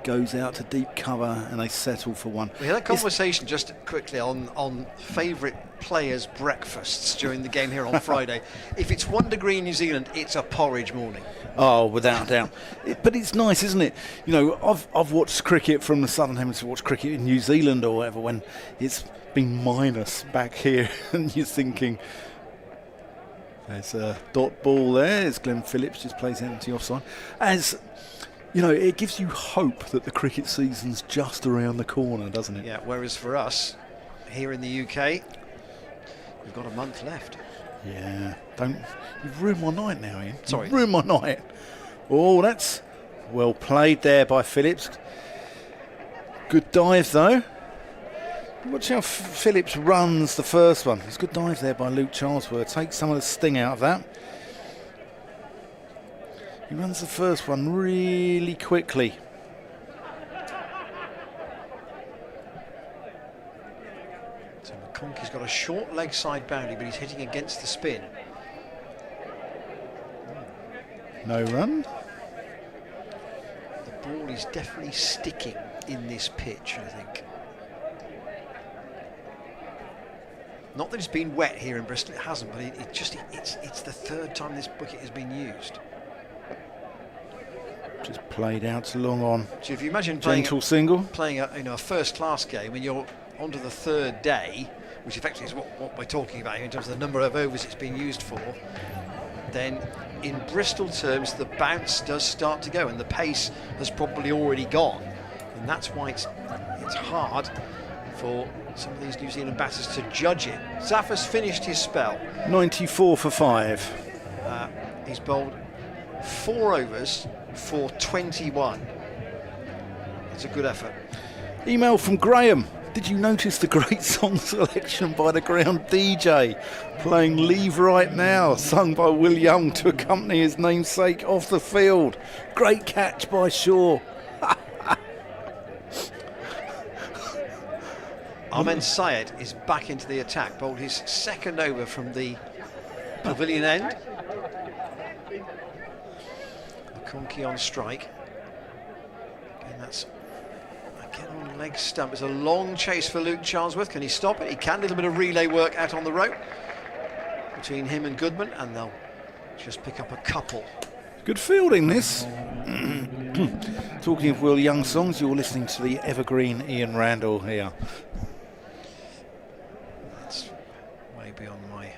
Goes out to deep cover and they settle for one. We had a conversation just quickly on favourite players' breakfasts during the game here on Friday. If it's 1 degree in New Zealand, it's a porridge morning. Oh, without doubt. But it's nice, isn't it? You know, I've watched cricket from the Southern Hemisphere, watched cricket in New Zealand or whatever, when it's been minus back here and you're thinking, there's a dot ball there, as Glenn Phillips just plays empty offside. As you know, it gives you hope that the cricket season's just around the corner, doesn't it? Yeah, whereas for us, here in the UK, we've got a month left. Yeah, you've ruined my night now, Ian. Sorry. You've ruined my night. Oh, that's well played there by Phillips. Good dive, though. Watch how Phillips runs the first one. It's a good dive there by Luke Charlesworth. Takes some of the sting out of that. He runs the first one really quickly. So McConkey's got a short leg side boundary, but he's hitting against the spin. No run. The ball is definitely sticking in this pitch, I think. Not that it's been wet here in Bristol, it hasn't, but it's the third time this wicket has been used. Just played out to long on. So if you imagine playing a first-class game and you're onto the third day, which effectively is what we're talking about here in terms of the number of overs it's been used for, then in Bristol terms the bounce does start to go and the pace has probably already gone, and that's why it's hard for some of these New Zealand batters to judge it. Zaffar's finished his spell. 94 for 5. He's bowled 4 overs for 21. It's a good effort. Email from Graham. Did you notice the great song selection by the ground DJ? Playing Leave Right Now, sung by Will Young to accompany his namesake off the field. Great catch by Shaw. Ahmed Syed is back into the attack, bowled his second over from the pavilion end. McConkey on strike. Again, that's again on leg stump. It's a long chase for Luke Charlesworth. Can he stop it? He can. A little bit of relay work out on the rope between him and Goodman, and they'll just pick up a couple. Good fielding, this. Talking of Will Young songs, you're listening to the evergreen Ian Randall here. That's way beyond my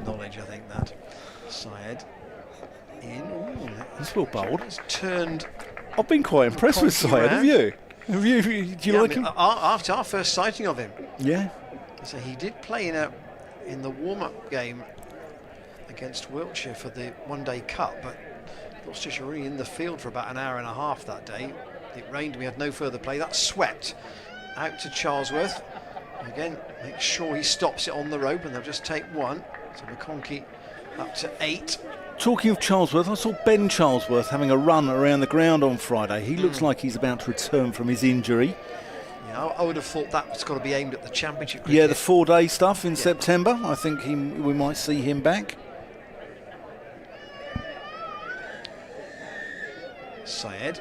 knowledge, I think, that. Syed in. Ooh, that's well bowled. He's turned. I've been quite impressed with Syed, have you? Do you like him? After our first sighting of him. Yeah. So he did play in the warm-up game against Wiltshire for the one-day cup, but Gloucestershire were in the field for about an hour and a half that day. It rained, we had no further play. That swept out to Charlesworth. Again, make sure he stops it on the rope, and they'll just take one. So McConkey up to 8. Talking of Charlesworth, I saw Ben Charlesworth having a run around the ground on Friday. He looks like he's about to return from his injury. Yeah, I would have thought that's got to be aimed at the Championship cricket. Yeah, the 4-day stuff in September. I think we might see him back. Syed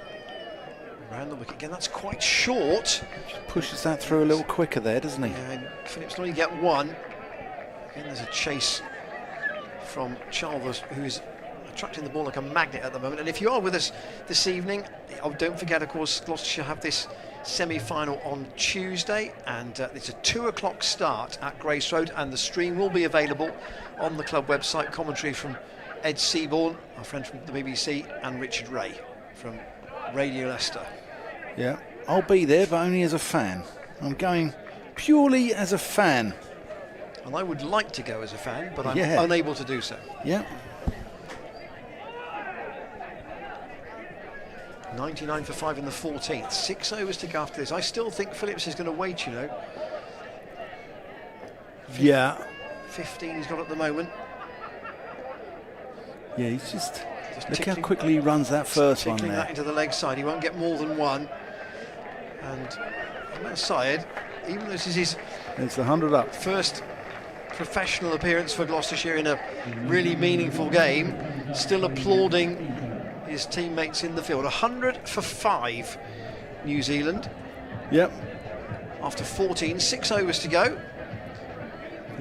around the wicket again. That's quite short. Just pushes that through a little quicker there, doesn't he? And Phillips only get one. Again, there's a chase from Charlesworth, who's attracting the ball like a magnet at the moment. And if you are with us this evening, don't forget, of course, Gloucestershire have this semi-final on Tuesday, and it's a 2 o'clock start at Grace Road, and the stream will be available on the club website. Commentary from Ed Seaborn, our friend from the BBC, and Richard Ray from Radio Leicester. Yeah, I'll be there, but only as a fan. I'm going purely as a fan. And I would like to go as a fan, but I'm Yeah. unable to do so. Yeah. 99 for 5 in the 14th. 6 overs to go after this. I still think Phillips is going to wait, you know. Yeah. 15 he's got at the moment. Yeah, he's just look how tickling- quickly he runs that first one tickling there. that into the leg side. He won't get more than one. And Ahmed Syed, even though this is his It's the 100 up. first professional appearance for Gloucestershire in a really meaningful game. Still applauding his teammates in the field. 100 for 5, New Zealand. Yep. After 14, 6 overs to go.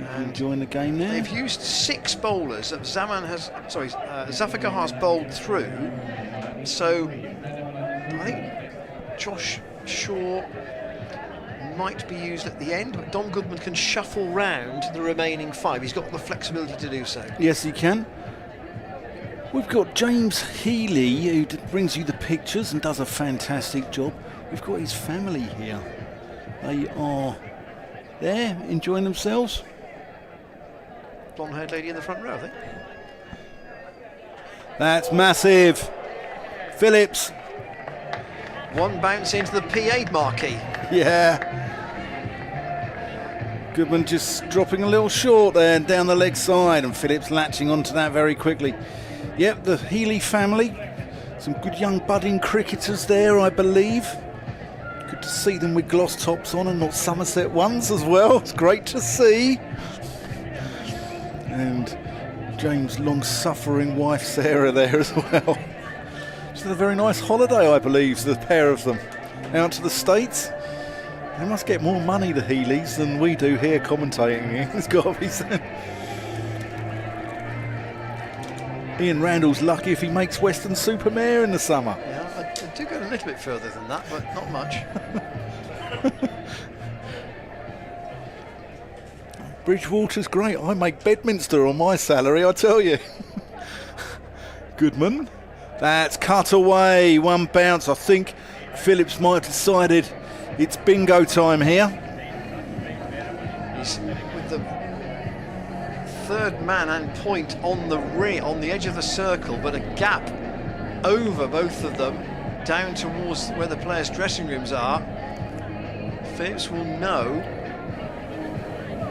And enjoying the game now. They've used 6 bowlers. Zafar has bowled through. So I think Josh Shaw might be used at the end, but Dom Goodman can shuffle round the remaining 5. He's got the flexibility to do so. Yes, he can. We've got James Healy, who brings you the pictures and does a fantastic job. We've got his family here. They are there enjoying themselves. Blonde-haired lady in the front row, I think. That's massive. Phillips. One bounce into the P8 marquee. Yeah. Goodman just dropping a little short there and down the leg side, and Phillips latching onto that very quickly. Yep, the Healy family. Some good young budding cricketers there, I believe. Good to see them with gloss tops on and not Somerset ones as well. It's great to see. And James' long-suffering wife Sarah there as well. Just had a very nice holiday, I believe, the pair of them. Out to the States. They must get more money, the Healys, than we do here commentating. It's got to be said. Ian Randall's lucky if he makes Western-super-Mare in the summer. Yeah, I do go a little bit further than that, but not much. Bridgewater's great. I make Bedminster on my salary, I tell you. Goodman. That's cut away. One bounce. I think Phillips might have decided it's bingo time here. He's with the third man and point on the edge of the circle, but a gap over both of them, down towards where the players' dressing rooms are. Phillips will know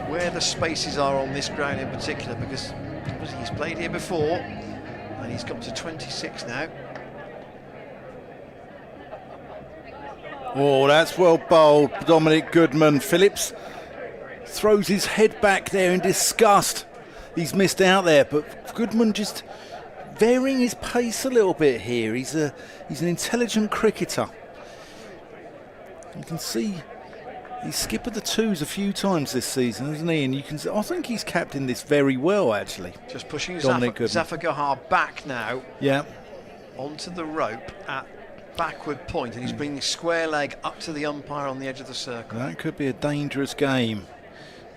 where the spaces are on this ground in particular, because obviously he's played here before and he's got to 26 now. Oh, that's well bowled, Dominic Goodman. Phillips throws his head back there in disgust. He's missed out there, but Goodman just varying his pace a little bit here. He's an intelligent cricketer. You can see he's skippered the 2s a few times this season, hasn't he? And you can see, I think he's captained this very well, actually. Just pushing Zafar Gahar back now. Yeah. Onto the rope at backward point, and he's bringing square leg up to the umpire on the edge of the circle. That could be a dangerous game.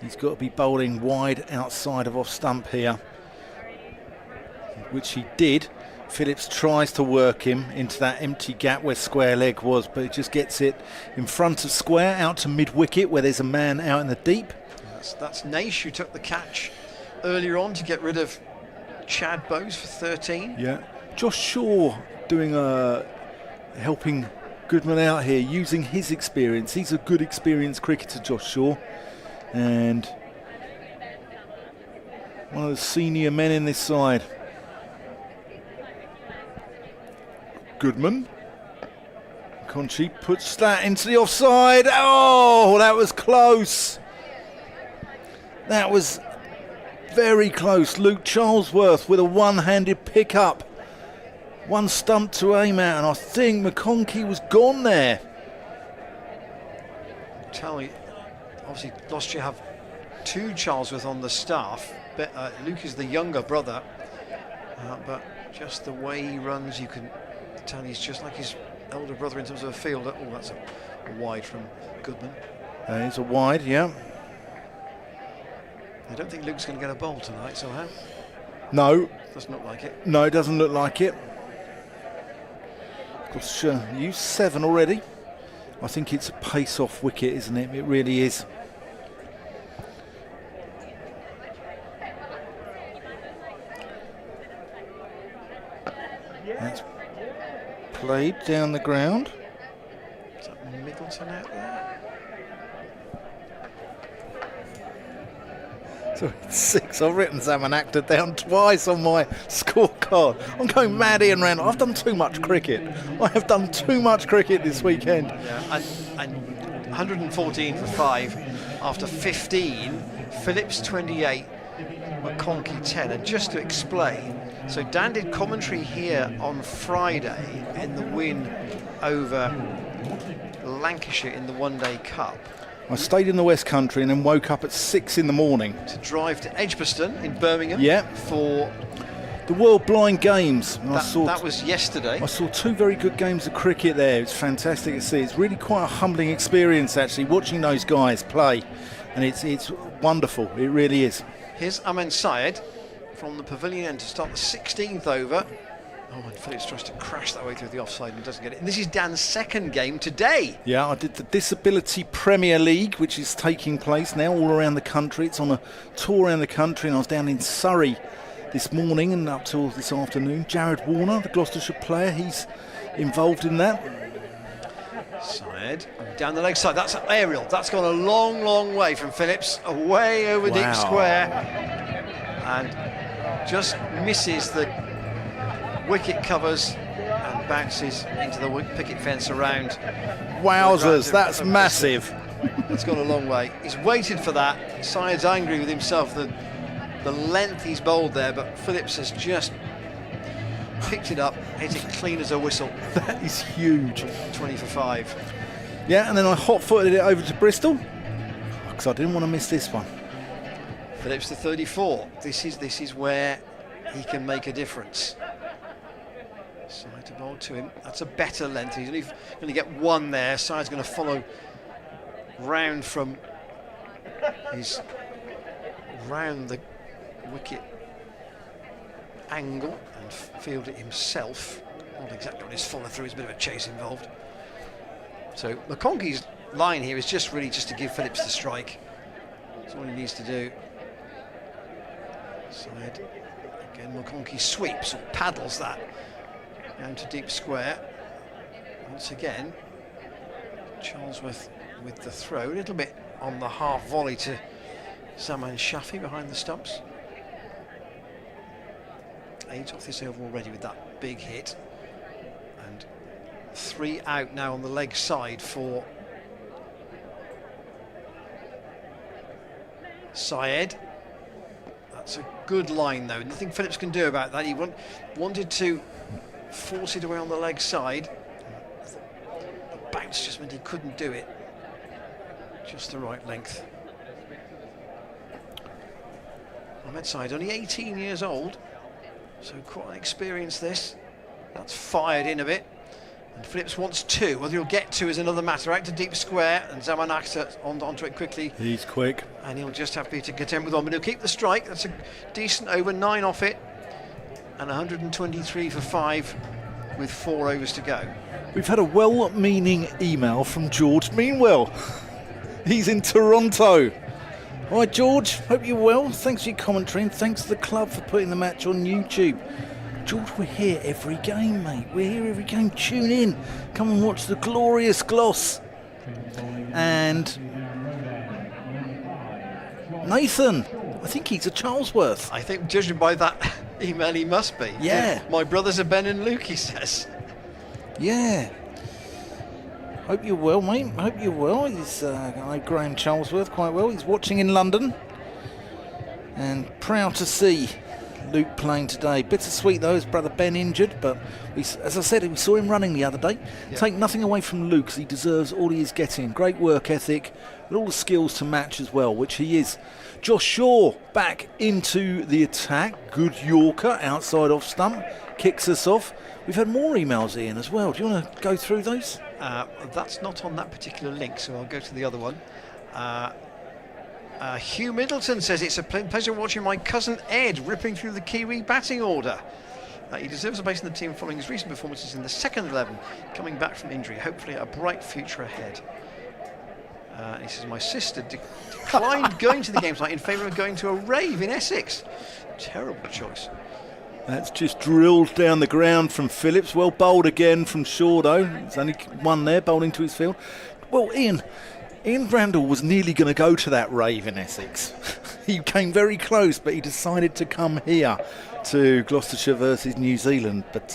He's got to be bowling wide outside of off stump here, which he did. Phillips tries to work him into that empty gap where square leg was, but it just gets it in front of square, out to mid-wicket where there's a man out in the deep. That's Naish who took the catch earlier on to get rid of Chad Bowes for 13. Yeah. Josh Shaw doing helping Goodman out here, using his experience. He's a good experienced cricketer, Josh Shaw, and one of the senior men in this side. Goodman. Conchi puts that into the offside. Oh, that was close. That was very close. Luke Charlesworth with a one-handed pick-up. One stump to aim at, and I think McConkey was gone there. Tell me, obviously Gloucestershire have 2 Charlesworth on the staff. Luke is the younger brother, but just the way he runs, you can tell he's just like his elder brother in terms of a fielder. Oh, that's a wide from Goodman. It's a wide, yeah. I don't think Luke's going to get a bowl tonight somehow. No. Doesn't look like it. No, it doesn't look like it. Gloucestershire used 7 already. I think it's a pace-off wicket, isn't it? It really is. That's played down the ground. Is that Middleton out there? So it's 6. I've written Zaman Actor down twice on my scorecard. I'm going mad, Ian Randall. I've done too much cricket. I have done too much cricket this weekend. Yeah, and 114 for 5 after 15 Phillips 28, McConkey 10. And just to explain, so Dan did commentary here on Friday in the win over Lancashire in the One Day Cup. I stayed in the West Country and then woke up at 6 in the morning to drive to Edgbaston in Birmingham for the World Blind Games. That was yesterday. I saw 2 very good games of cricket there. It's fantastic to see. It's really quite a humbling experience actually watching those guys play, and it's wonderful. It really is. Here's Aman Syed from the pavilion end to start the 16th over. Oh, and Phillips tries to crash that way through the offside and doesn't get it. And this is Dan's second game today. Yeah, I did the Disability Premier League, which is taking place now all around the country. It's on a tour around the country, and I was down in Surrey this morning and up till this afternoon. Jared Warner, the Gloucestershire player, he's involved in that. Syed down the leg side. That's an aerial. That's gone a long, long way from Phillips, away over deep square, and just misses the wicket covers and bounces into the picket fence around. Wowzers, that's massive. That's gone a long way. He's waited for that. Syed's angry with himself, the length he's bowled there, but Phillips has just picked it up, hit it clean as a whistle. That is huge. 20 for 5. Yeah, and then I hot-footed it over to Bristol because I didn't want to miss this one. Phillips to 34. This is where he can make a difference. Side to bowl to him. That's a better length. He's only going to get one there. Side's going to follow round from round the wicket angle and field it himself. Not exactly on his follow through. There's a bit of a chase involved. So McConkey's line here is just to give Phillips the strike. That's all he needs to do. Side again. McConkey sweeps or paddles that down to deep square. Once again, Charlesworth with the throw, a little bit on the half volley to Zaman Shafi behind the stumps. 8 off this over already with that big hit, and 3 out now on the leg side for Syed. That's a good line though, nothing Phillips can do about that. He wanted to force it away on the leg side. The bounce just meant he couldn't do it. Just the right length. Ahmed Syed, only 18 years old, so quite an experience this. That's fired in a bit, and Phillips wants 2. Whether he'll get 2 is another matter. Out to deep square, and Zaman Akhtar onto it quickly. He's quick, and he'll just have to be content with 1, but he'll keep the strike. That's a decent over, 9 off it, and 123 for 5 with 4 overs to go. We've had a well-meaning email from George Meanwell. He's in Toronto. Hi George, hope you're well. Thanks for your commentary and thanks to the club for putting the match on YouTube. George, we're here every game, mate. We're here every game. Tune in. Come and watch the glorious Gloss. And Nathan, I think he's a Charlesworth. I think, judging by that email, he must be. Yeah. My brothers are Ben and Luke, he says. Yeah. Hope you're well, mate. Hope you're well. He's I know Graham Charlesworth quite well. He's watching in London. And proud to see Luke playing today. Bittersweet though, his brother Ben injured, but as I said, we saw him running the other day. Yeah. Take nothing away from Luke, because he deserves all he is getting. Great work ethic and all the skills to match as well, which he is. Josh Shaw back into the attack. Good Yorker outside off stump. Kicks us off. We've had more emails, Ian, as well. Do you want to go through those? That's not on that particular link, so I'll go to the other one. Hugh Middleton says, it's a pleasure watching my cousin Ed ripping through the Kiwi batting order. He deserves a place in the team following his recent performances in the second 11, coming back from injury. Hopefully a bright future ahead. He says, my sister declined going to the game tonight in favour of going to a rave in Essex. Terrible choice. That's just drilled down the ground from Phillips. Well bowled again from Shaw, though. There's only one there, bowled into his field. Well, Ian Brandle was nearly going to go to that rave in Essex. He came very close, but he decided to come here to Gloucestershire versus New Zealand. But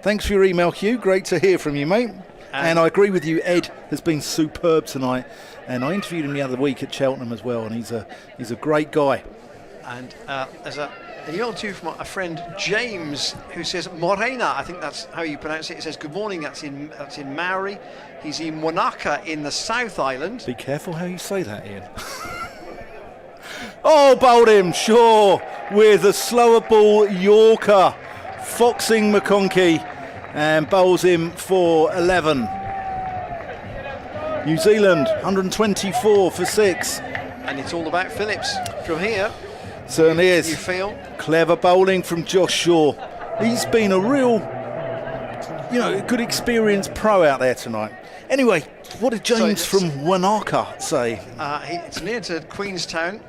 thanks for your email, Hugh. Great to hear from you, mate. And I agree with you, Ed has been superb tonight. And I interviewed him the other week at Cheltenham as well, and he's a great guy. And there's an email too from a friend James, who says Morena. I think that's how you pronounce it. It says good morning. That's in Maori. He's in Wanaka in the South Island. Be careful how you say that, Ian. Oh, bowled him, sure, with a slower ball Yorker, foxing McConkey, and bowls him for 11. New Zealand 124 for 6. And it's all about Phillips from here. Certainly is. You feel? Clever bowling from Josh Shaw. He's been a real, good experienced pro out there tonight. Anyway, what did James from Wanaka say? It's near to Queenstown,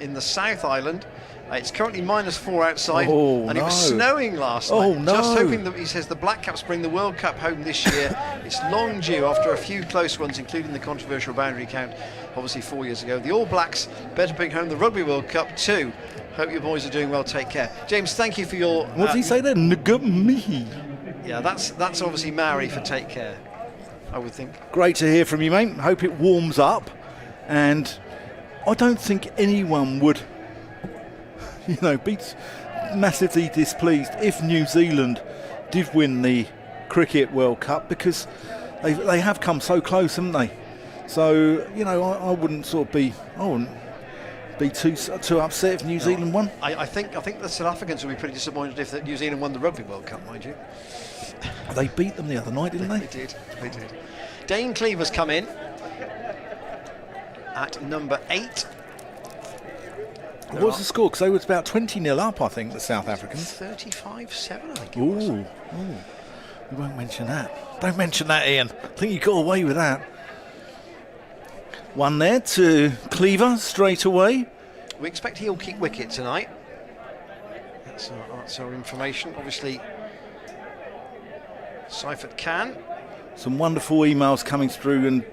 in the South Island. It's currently -4 outside, and it was snowing last night. Oh, no. Just hoping that, he says, the Black Caps bring the World Cup home this year. It's long due after a few close ones, including the controversial boundary count, obviously 4 years ago. The All Blacks better bring home the Rugby World Cup too. Hope your boys are doing well. Take care. James, thank you for your... What did he say there? Ngumi. Yeah, that's obviously Maori for take care, I would think. Great to hear from you, mate. Hope it warms up. And I don't think anyone would... be massively displeased if New Zealand did win the Cricket World Cup, because they have come so close, haven't they? So, I wouldn't be too upset if New Zealand won. I think the South Africans would be pretty disappointed if New Zealand won the Rugby World Cup, mind you. They beat them the other night, didn't they? They did. Dane Cleaver's come in at number 8. What was the score? Because they was about 20-0 up, I think, the South Africans. 35-7, I think it was. Ooh. We won't mention that. Don't mention that, Ian. I think you got away with that. One there to Cleaver straight away. We expect he'll keep wicket tonight. That's our information. Obviously, Seifert can. Some wonderful emails coming through, and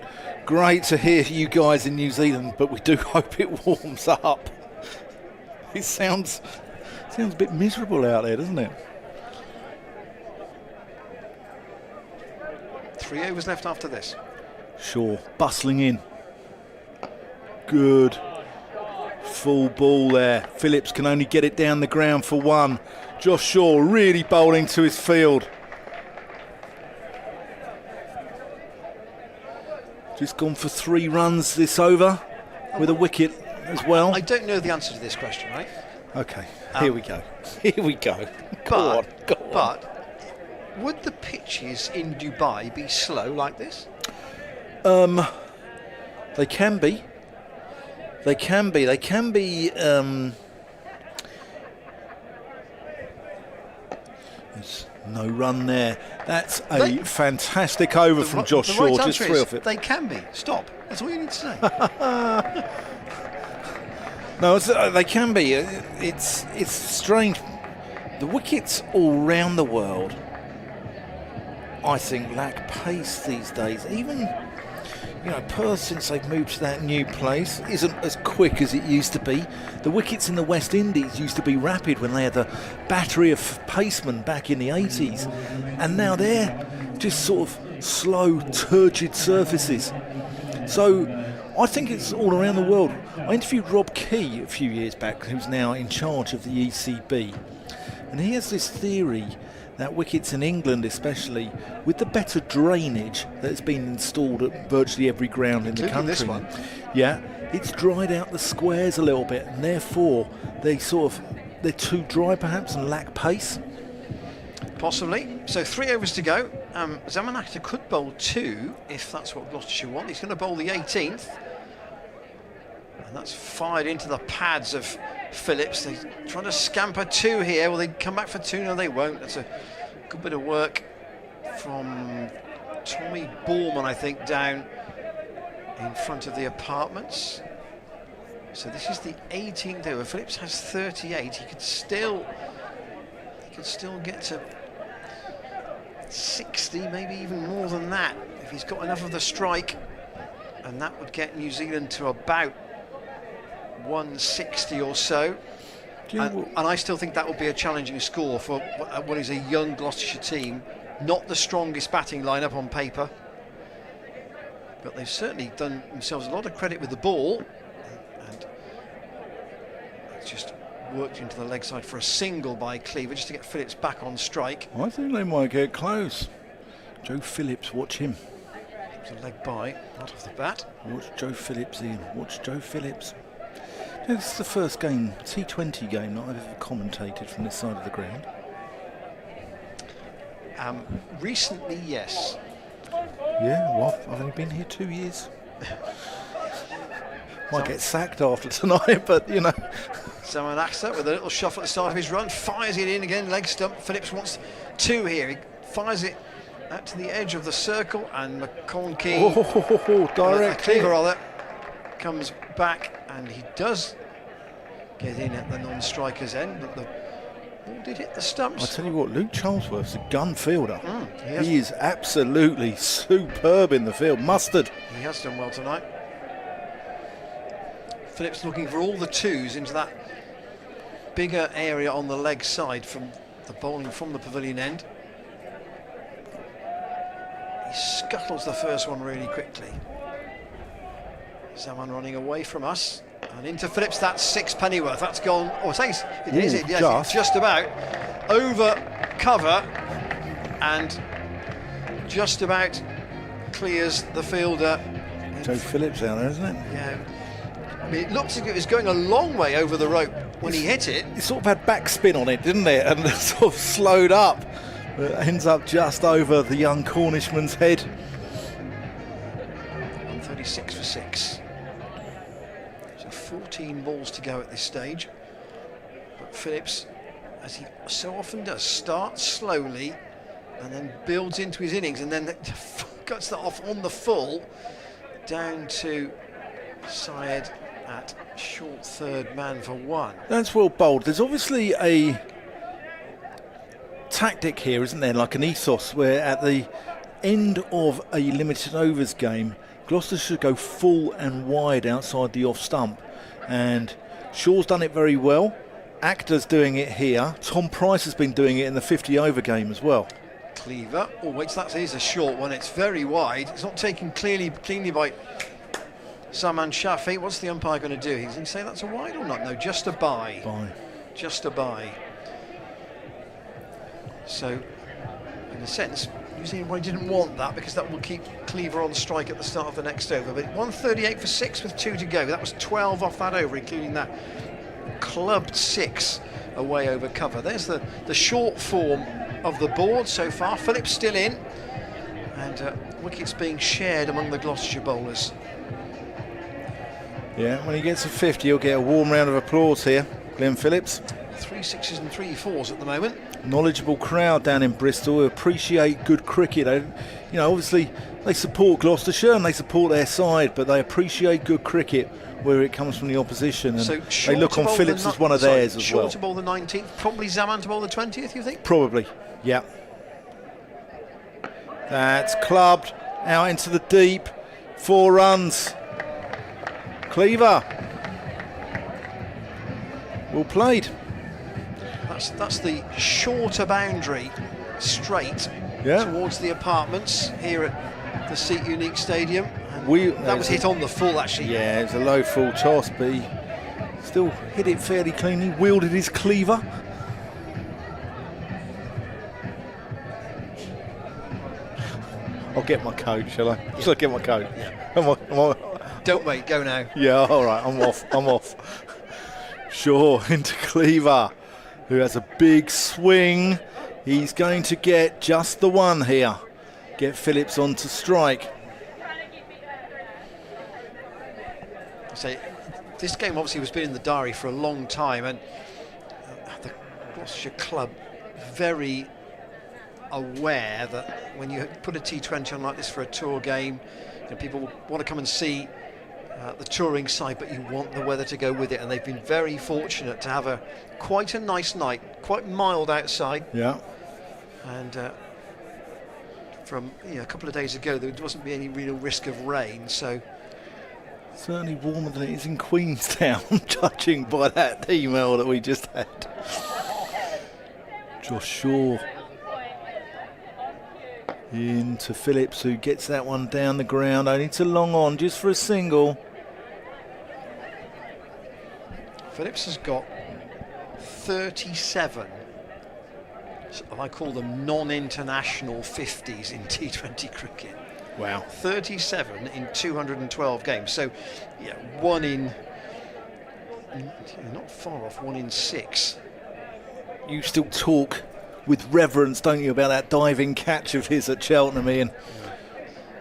great to hear you guys in New Zealand, but we do hope it warms up. It sounds a bit miserable out there, doesn't it? 3 overs left after this. Shaw bustling in. Good. Full ball there. Phillips can only get it down the ground for 1. Josh Shaw really bowling to his field. Just gone for 3 runs this over with a wicket as well. I don't know the answer to this question, right? Okay, here we go. Here we go. Go on. But would the pitches in Dubai be slow like this? They can be. There's no run there. That's a fantastic over from Josh Shaw. Just 3 off it. They can be. Stop. That's all you need to say. No, they can be. It's strange. The wickets all round the world, I think, lack pace these days. Even, Perth, since they've moved to that new place, isn't as quick as it used to be. The wickets in the West Indies used to be rapid when they had the battery of pacemen back in the 80s. And now they're just sort of slow, turgid surfaces. So I think it's all around the world. I interviewed Rob Key a few years back, who's now in charge of the ECB. And he has this theory that wickets in England, especially, with the better drainage that's been installed at virtually every ground in the country. This one. Yeah, it's dried out the squares a little bit, and therefore they're too dry perhaps and lack pace. Possibly. So 3 overs to go. Zaman Akhtar could bowl 2 if that's what Gloucestershire want. He's going to bowl the 18th. And that's fired into the pads of Phillips. They're trying to scamper 2 here. Will they come back for 2? No, they won't. That's a good bit of work from Tommy Borman, I think, down in front of the apartments. So this is the 18th over. Phillips has 38. He could still get to 60, maybe even more than that, if he's got enough of the strike, and that would get New Zealand to about 160 or so. And I still think that would be a challenging score for what is a young Gloucestershire team Not the strongest batting lineup on paper, but they've certainly done themselves a lot of credit with the ball, and it's just worked into the leg side for a single by Cleaver just to get Phillips back on strike. I think they might get close. Joe Phillips, watch him. It's a leg by, not off the bat. Watch Joe Phillips, Ian. Watch Joe Phillips. This is the first game, T20 game, that I've ever commentated from this side of the ground. Recently, yes. Yeah, well, I've only been here 2 years. Might get sacked after tonight, but you know. Zaman Aksa with a little shuffle at the start of his run, fires it in again, leg stump. Phillips wants 2 here. He fires it out to the edge of the circle, and McConkey, direct Cleaver rather, comes back, and he does get in at the non-striker's end, but the ball did hit the stumps. I tell you what, Luke Charlesworth's a gun fielder. He is absolutely superb in the field. Mustard. He has done well tonight. Phillips looking for all the 2s into that bigger area on the leg side from the bowling from the pavilion end. He scuttles the first one really quickly. Zaman running away from us and into Phillips. That's 6 Pennyworth. That's gone. Oh, thanks. Yes, just about over cover and just about clears the fielder. Joe Phillips out there, isn't it? Yeah. I mean, it looks like it was going a long way over the rope when he hit it. It sort of had backspin on it, didn't it? And sort of slowed up. It ends up just over the young Cornishman's head. 136 for 6. So 14 balls to go at this stage. But Phillips, as he so often does, starts slowly and then builds into his innings and then cuts that off on the full down to Syed at short third man for 1. That's well bowled. There's obviously a tactic here, isn't there, like an ethos, where at the end of a limited overs game, Gloucester should go full and wide outside the off stump, and Shaw's done it very well. Actor's doing it here. Tom Price has been doing it in the 50 over game as well. Cleaver, oh wait, that is a short one. It's very wide. It's not taken cleanly by Saman Shafi. What's the umpire going to do? He's going to say that's a wide or not? No, just a bye. Just a bye. So, in a sense, New Zealand didn't want that because that will keep Cleaver on strike at the start of the next over. But 138 for 6 with 2 to go. That was 12 off that over, including that clubbed 6 away over cover. There's the short form of the board so far. Phillips still in, and wickets being shared among the Gloucestershire bowlers. Yeah, when he gets a 50, he'll get a warm round of applause here, Glenn Phillips. 3 6s and 3 4s at the moment. Knowledgeable crowd down in Bristol who appreciate good cricket. You know, obviously they support Gloucestershire and they support their side, but they appreciate good cricket where it comes from the opposition, and so they look on Phillips as one of theirs as well. Short to bowl the 19th, probably Zaman to bowl the 20th, you think? Probably, yeah. That's clubbed out into the deep. 4 runs. Cleaver. Well played. That's the shorter boundary straight towards the apartments here at the Seat Unique Stadium. That was hit on the full, actually. Yeah, it's a low full toss, but he still hit it fairly cleanly, wielded his cleaver. I'll get my coat, shall I? Yeah. Shall I get my coat? Yeah. Don't wait, go now. Yeah, all right, I'm off. Shaw into Cleaver, who has a big swing. He's going to get just the one here. Get Phillips on to strike. So this game obviously has been in the diary for a long time, and the Gloucestershire club very aware that when you put a T20 on like this for a tour game, people want to come and see the touring side, but you want the weather to go with it, and they've been very fortunate to have quite a nice night, quite mild outside. Yeah. And from a couple of days ago, there wasn't any real risk of rain, so. Certainly warmer than it is in Queenstown, judging by that email that we just had. Josh Shaw Into Phillips, who gets that one down the ground, only to long on, just for a single. Phillips has got 37, I call them non-international 50s in T20 cricket. Wow. 37 in 212 games. So, yeah, one in, not far off, 1 in 6. You still talk with reverence, don't you, about that diving catch of his at Cheltenham, Ian?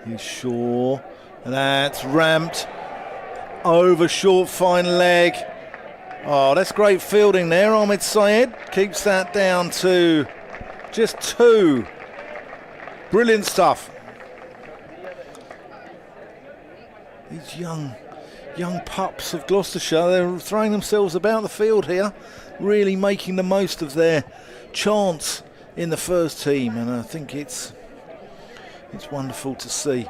He's sure. And that's ramped over short, fine leg. Oh, that's great fielding there. Ahmed Syed keeps that down to just 2. Brilliant stuff. These young pups of Gloucestershire, they're throwing themselves about the field here, really making the most of their chance in the first team, and I think it's wonderful to see.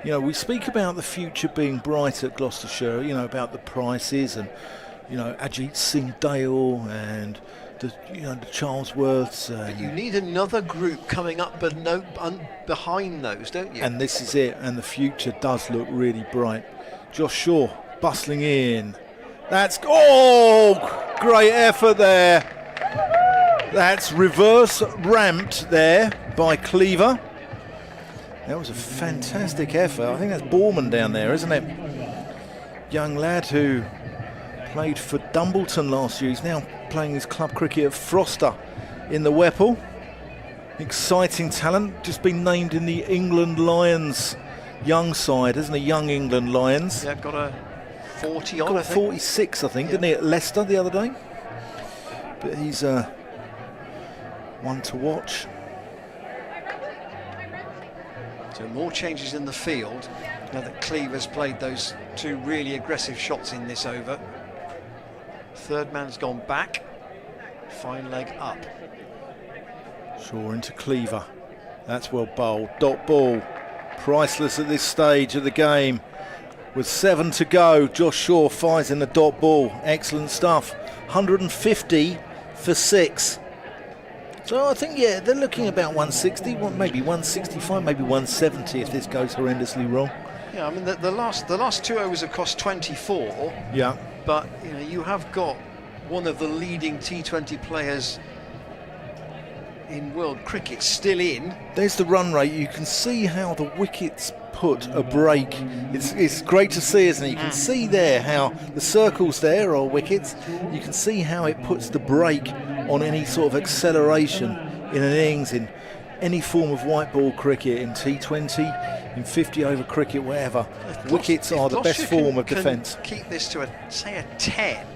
You know, we speak about the future being bright at Gloucestershire, you know, about the prices and, you know, Ajit Singh Dale and the Charlesworths. But you need another group coming up behind those, don't you? And this is it, and the future does look really bright. Josh Shaw bustling in. That's, oh, great effort there. That's reverse ramped there by Cleaver. That was a fantastic effort. I think that's Borman down there, isn't it? Young lad who played for Dumbleton last year. He's now playing his club cricket at Froster in the Whipple. Exciting talent. Just been named in the England Lions young side, isn't he? Young England Lions. Yeah, got a 40 on. Got a 46, I think, didn't he, at Leicester the other day? But he's one to watch. So more changes in the field now that Cleaver's played those 2 really aggressive shots in this over. Third man's gone back. Fine leg up. Shaw into Cleaver. That's well bowled. Dot ball. Priceless at this stage of the game. With 7 to go, Josh Shaw fires in the dot ball. Excellent stuff. 150 for 6. So I think, yeah, they're looking about 160, maybe 165, maybe 170 if this goes horrendously wrong. Yeah, I mean the last 2 overs have cost 24. Yeah. But you know, you have got one of the leading T20 players in world cricket still in. There's the run rate. You can see how the wickets put a break. It's great to see, isn't it? You can see there how the circles there are wickets. You can see how it puts the break on any sort of acceleration in an innings, in any form of white ball cricket, in T20, in 50 over cricket, whatever. Wickets are the best form of defence. Keep this to a 10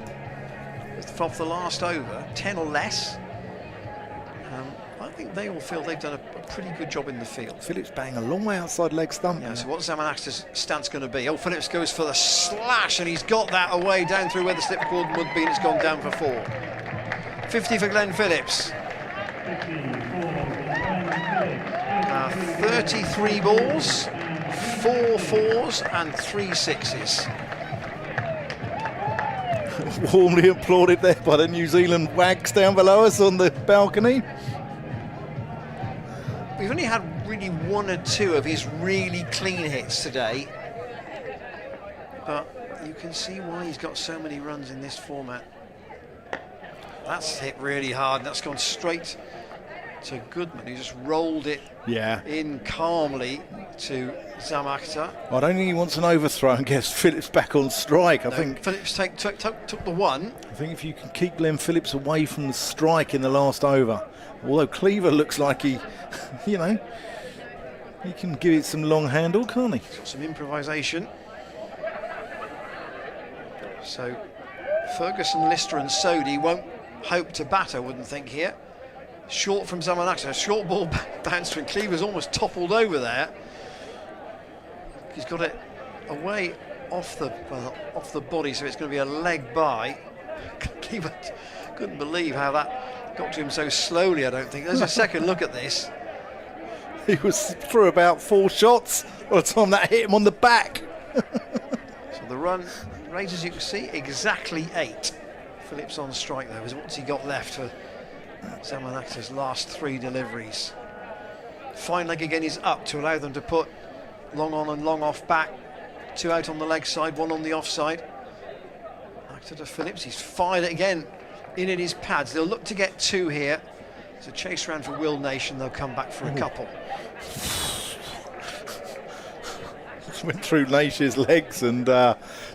from the last over, 10 or less. I think they all feel they've done a pretty good job in the field. Phillips bang a long way outside leg stump. Yeah, so what's Zaman Akhtar's stance going to be? Oh, Phillips goes for the slash, and he's got that away down through where the slip cord would be, and it's gone down for 4. 50 for Glenn Phillips. 33 balls, 4 fours and 3 6s. Warmly applauded there by the New Zealand wags down below us on the balcony. We've only had really 1 or 2 of his really clean hits today, but you can see why he's got so many runs in this format. That's hit really hard, and that's gone straight to Goodman, who just rolled it in calmly to Zam Akhtar. I don't think he wants an overthrow and gets Phillips back on strike. I think Phillips took the 1. I think if you can keep Glenn Phillips away from the strike in the last over, although Cleaver looks like he, you know, he can give it some long handle, can't he? He's got some improvisation. So Ferguson, Lister and Sodhi won't hope to bat, I wouldn't think here. Short from Zaman Akhtar, short ball bounced and Cleaver's almost toppled over there. He's got it away off the body, so it's going to be a leg by. Cleaver couldn't believe how that got to him so slowly, I don't think. There's a second look at this. He was through about 4 shots by the time that hit him on the back. So the run rate, as you can see, exactly 8. Phillips on strike there. What's he got left for Zaman Akhtar's last 3 deliveries? fine leg again is up to allow them to put long on and long off back. 2 out on the leg side, 1 on the offside. Back to Phillips, he's fired it again in his pads. They'll look to get 2 here. It's a chase round for Will Nation, they'll come back for a couple. Went through Naish's legs, and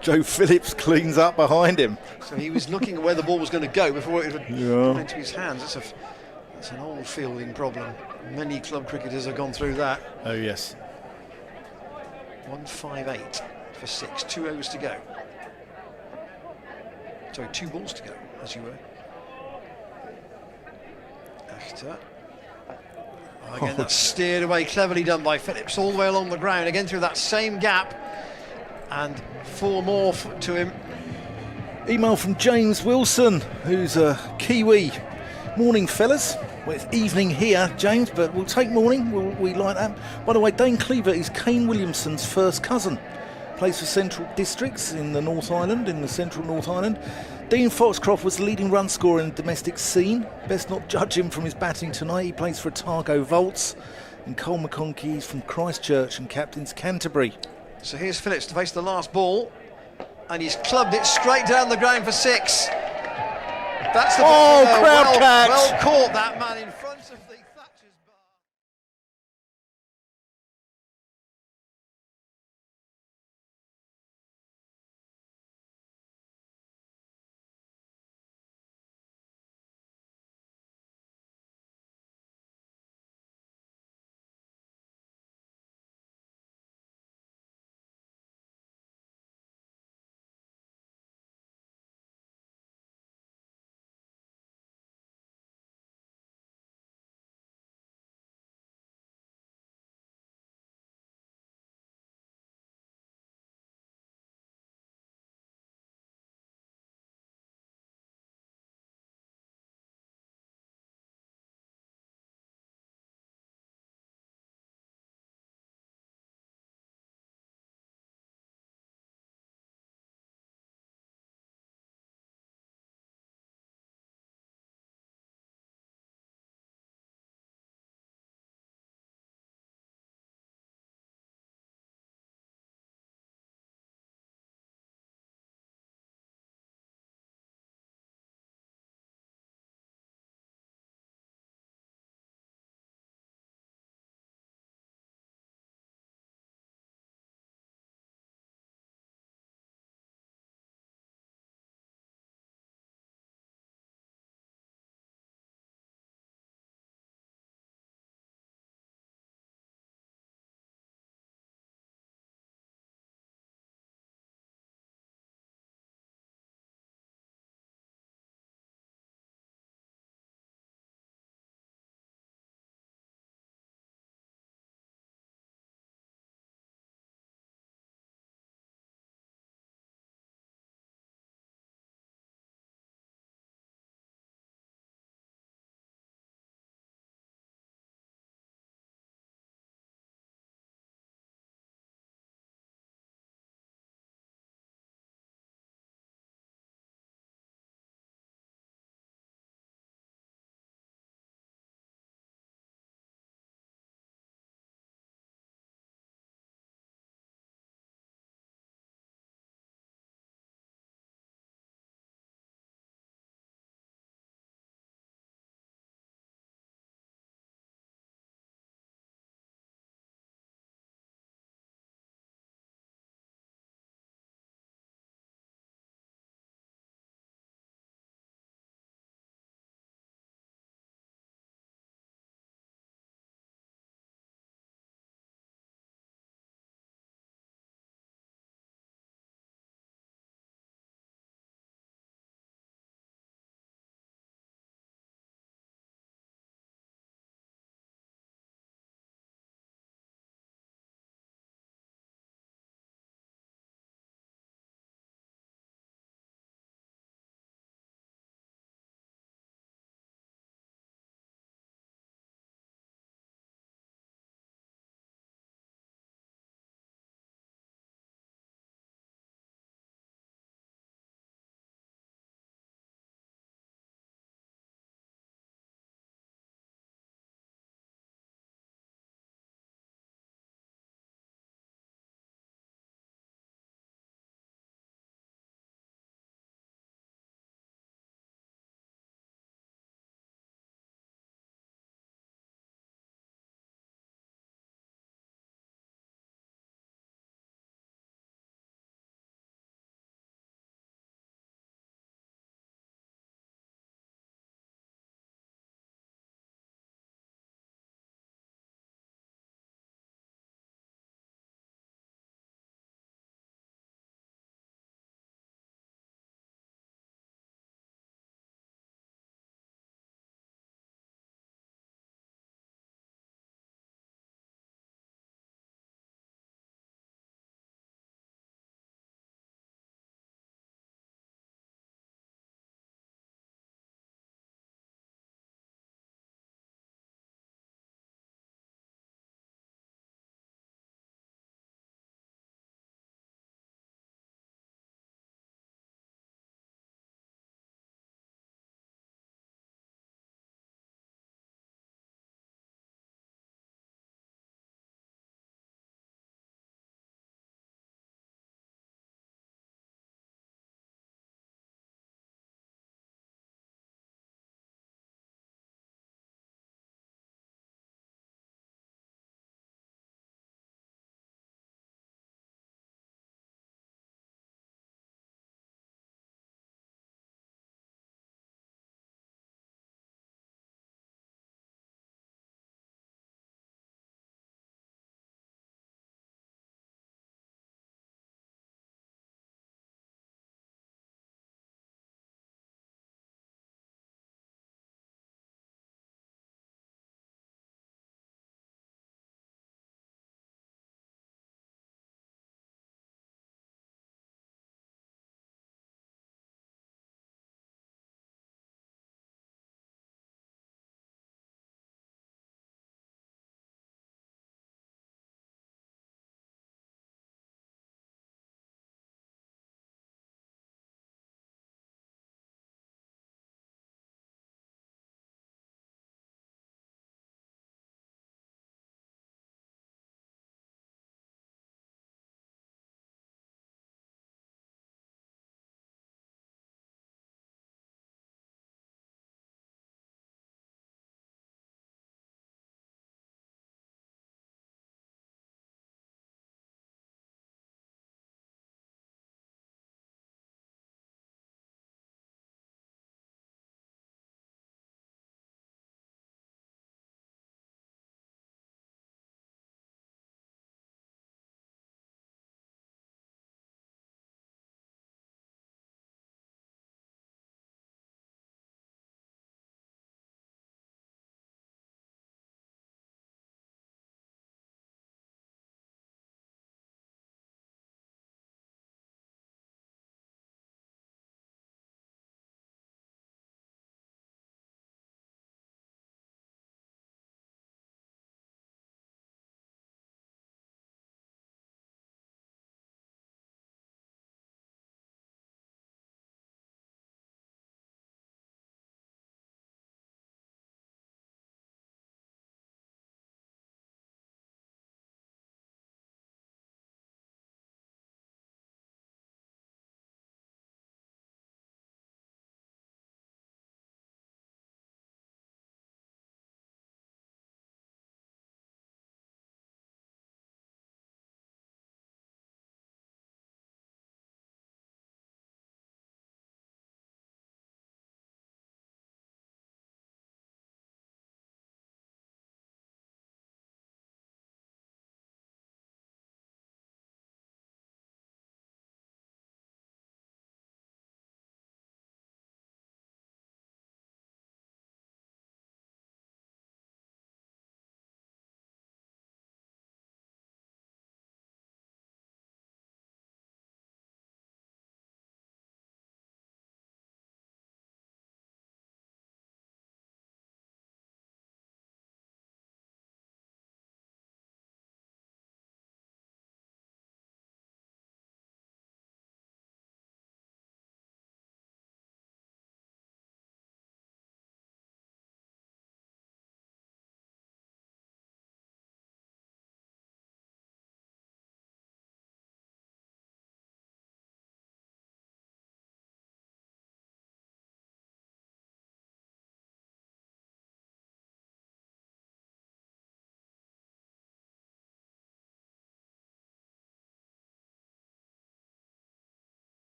Joe Phillips cleans up behind him. So he was looking at where the ball was going to go before it would come into his hands. That's an old fielding problem. Many club cricketers have gone through that. Oh yes. 158 for 6, 2 overs to go. Sorry, 2 balls to go, as you were. After. Again, that's steered away, cleverly done by Phillips, all the way along the ground, again through that same gap. And 4 more to him. Email from James Wilson, who's a Kiwi. Morning, fellas. Well, it's evening here, James, but we'll take morning. We like that. By the way, Dane Cleaver is Kane Williamson's first cousin. Plays for Central Districts in the North Island, in the central North Island. Dean Foxcroft was the leading run scorer in the domestic scene. Best not judge him from his batting tonight. He plays for Otago Volts. And Cole McConkie is from Christchurch and captains Canterbury. So here's Phillips to face the last ball. And he's clubbed it straight down the ground for 6. That's the crowd catch. Well caught, that man in front of the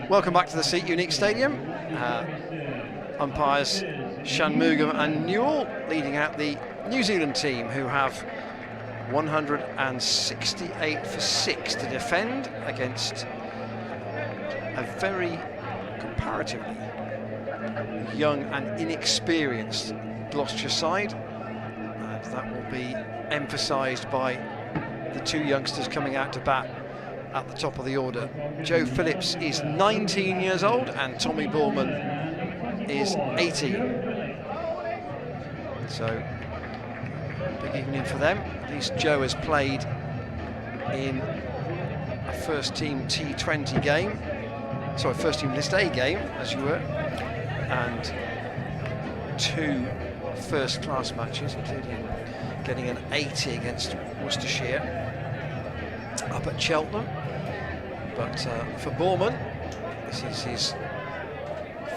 Welcome back to the Seat Unique Stadium. Umpires Shanmugam and Newell leading out the New Zealand team, who have 168 for 6 to defend against a very comparatively young and inexperienced Gloucestershire side. And that will be emphasised by the two youngsters coming out to bat at the top of the order. Joe Phillips is 19 years old and Tommy Borman is 18. So, big evening for them. At least Joe has played in a first team T20 game, sorry, first team List A game, as you were, and 2 first class matches, including getting an 80 against Worcestershire up at Cheltenham. But for Borman, this is his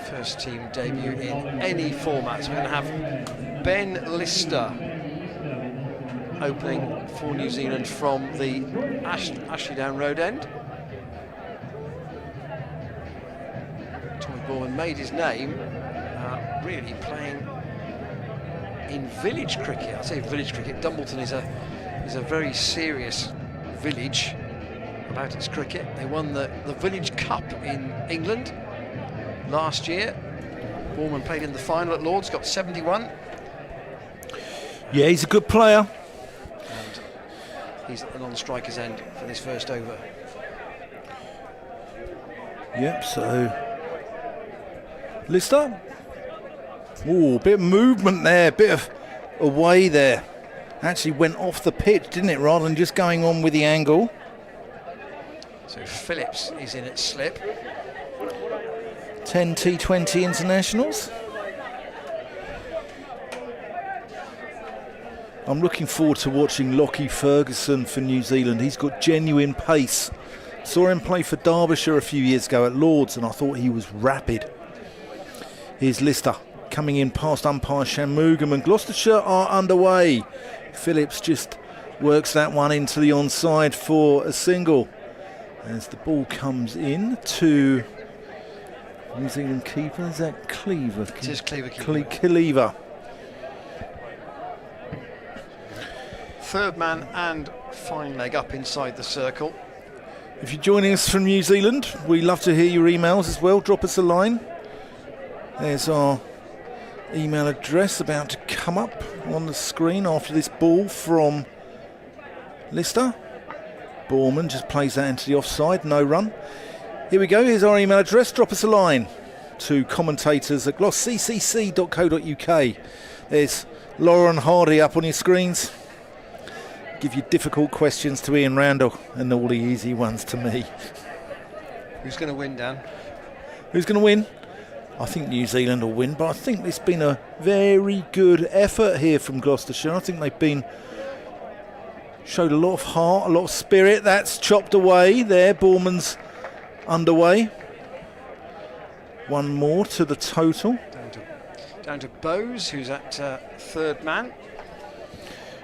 first team debut in any format. So we're going to have Ben Lister opening for New Zealand from the Ashley Down Road end. Tommy Borman made his name really playing in village cricket. I say village cricket. Dumbleton is a very serious village about its cricket. They won the Village Cup in England last year. Borman played in the final at Lord's, got 71. Yeah, he's a good player. And he's at the non-striker's end for this first over. Yep, so Lister. Oh, bit of movement there, bit of away there. Actually went off the pitch, didn't it, rather than just going on with the angle. So Phillips is in at slip. 10 T20 internationals. I'm looking forward to watching Lockie Ferguson for New Zealand. He's got genuine pace. Saw him play for Derbyshire a few years ago at Lord's and I thought he was rapid. Here's Lister coming in past umpire Shanmugam, and Gloucestershire are underway. Phillips just works that one into the onside for a single. As the ball comes in to New Zealand keeper, is that Cleaver? It is Cleaver. Cleaver. Third man and fine leg up inside the circle. If you're joining us from New Zealand, we love to hear your emails as well. Drop us a line. There's our email address about to come up on the screen after this ball from Lister. Borman just plays that into the offside, no run. Here we go, here's our email address. Drop us a line to commentators at glossccc.co.uk. There's Lauren Hardy up on your screens. Give you difficult questions to Ian Randall and all the easy ones to me. Who's going to win, Dan? Who's going to win? I think New Zealand will win, but I think it's been a very good effort here from Gloucestershire. I think they've showed a lot of heart, a lot of spirit. That's chopped away there. Borman's underway. One more to the total. Down to Bowes, who's at third man.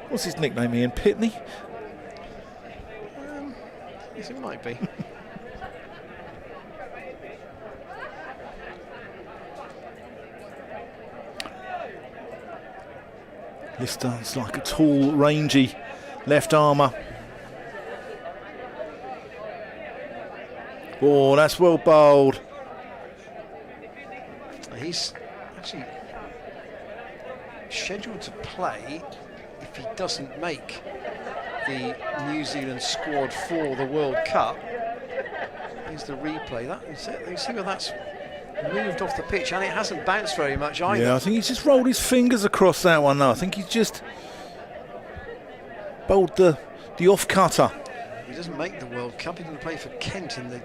What's his nickname, Ian? Pitney? Yes, it might be. Lister is like a tall, rangy left armour. Oh, that's well bowled. He's actually scheduled to play if he doesn't make the New Zealand squad for the World Cup. Here's the replay. You see where that's moved off the pitch, and it hasn't bounced very much either. Yeah, I think he's just rolled his fingers across that one now. I think he's just bowled the off cutter. If he doesn't make the World Cup, he's going to play for Kent in the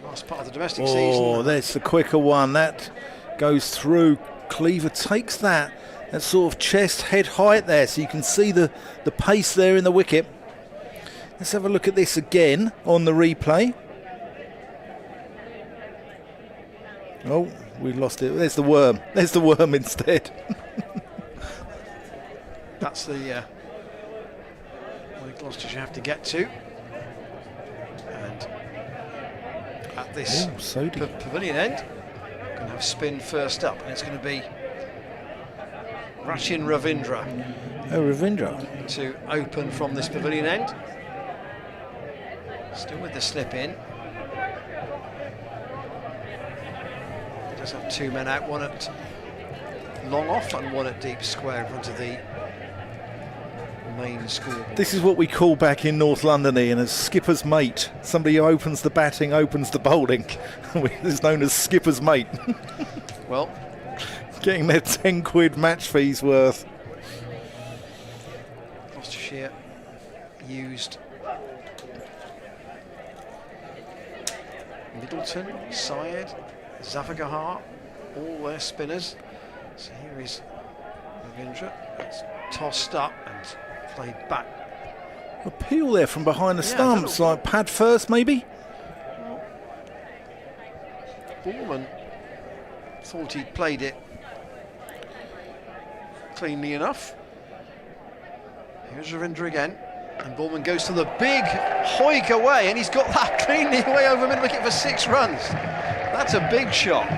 last part of the domestic season. Oh, that's the quicker one. That goes through. Cleaver takes that sort of chest head height there, so you can see the pace there in the wicket. Let's have a look at this again on the replay. Oh, we lost it. There's the worm. There's the worm instead. That's the where Gloucestershire have to get to. And this pavilion end. Going to have spin first up, and it's going to be Rachin Ravindra. Ravindra. To open from this pavilion end. Still with the slip in. He does have two men out, one at long off and one at deep square in front of the main school. This is what we call back in North London, Ian, as skipper's mate. Somebody who opens the batting, opens the bowling. It's known as skipper's mate. Well, getting their 10 quid match fees worth. Gloucestershire used Middleton, Syed, Zavagahar, all their spinners. So here is Ravindra. It's tossed up and played back. A peel there from behind the stumps, like pad first maybe? Borman thought he'd played it cleanly enough. Here's Ravindra again, and Borman goes to the big hoik away, and he's got that cleanly away over mid-wicket for 6 runs. That's a big shot.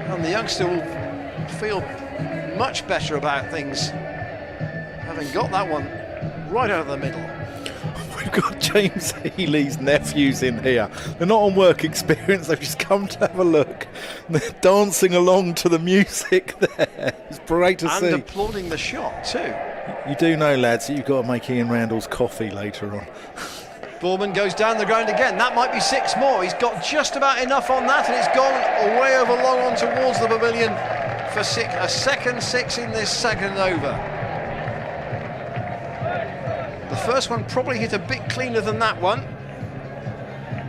And the youngster will feel much better about things, having got that one right out of the middle. We've got James Healy's nephews in here. They're not on work experience, they've just come to have a look. They're dancing along to the music there. It's great to see. And applauding the shot too. You do know, lads, that you've got to make Ian Randall's coffee later on. Borman goes down the ground again. That might be 6 more. He's got just about enough on that, and it's gone away over long on towards the pavilion for a second 6 in this second over. The first one probably hit a bit cleaner than that one,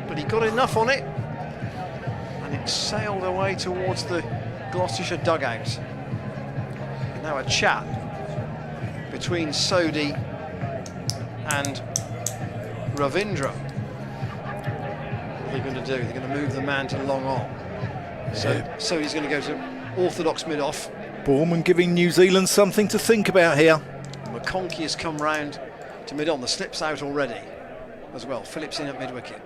but he got enough on it, and it sailed away towards the Gloucestershire dugout. And now a chat between Sodhi and Ravindra. What are they going to do? They're going to move the man to long on. So he's going to go to orthodox mid-off. Borman giving New Zealand something to think about here. McConkey has come round to mid-on. The slip's out already as well. Phillips in at mid-wicket.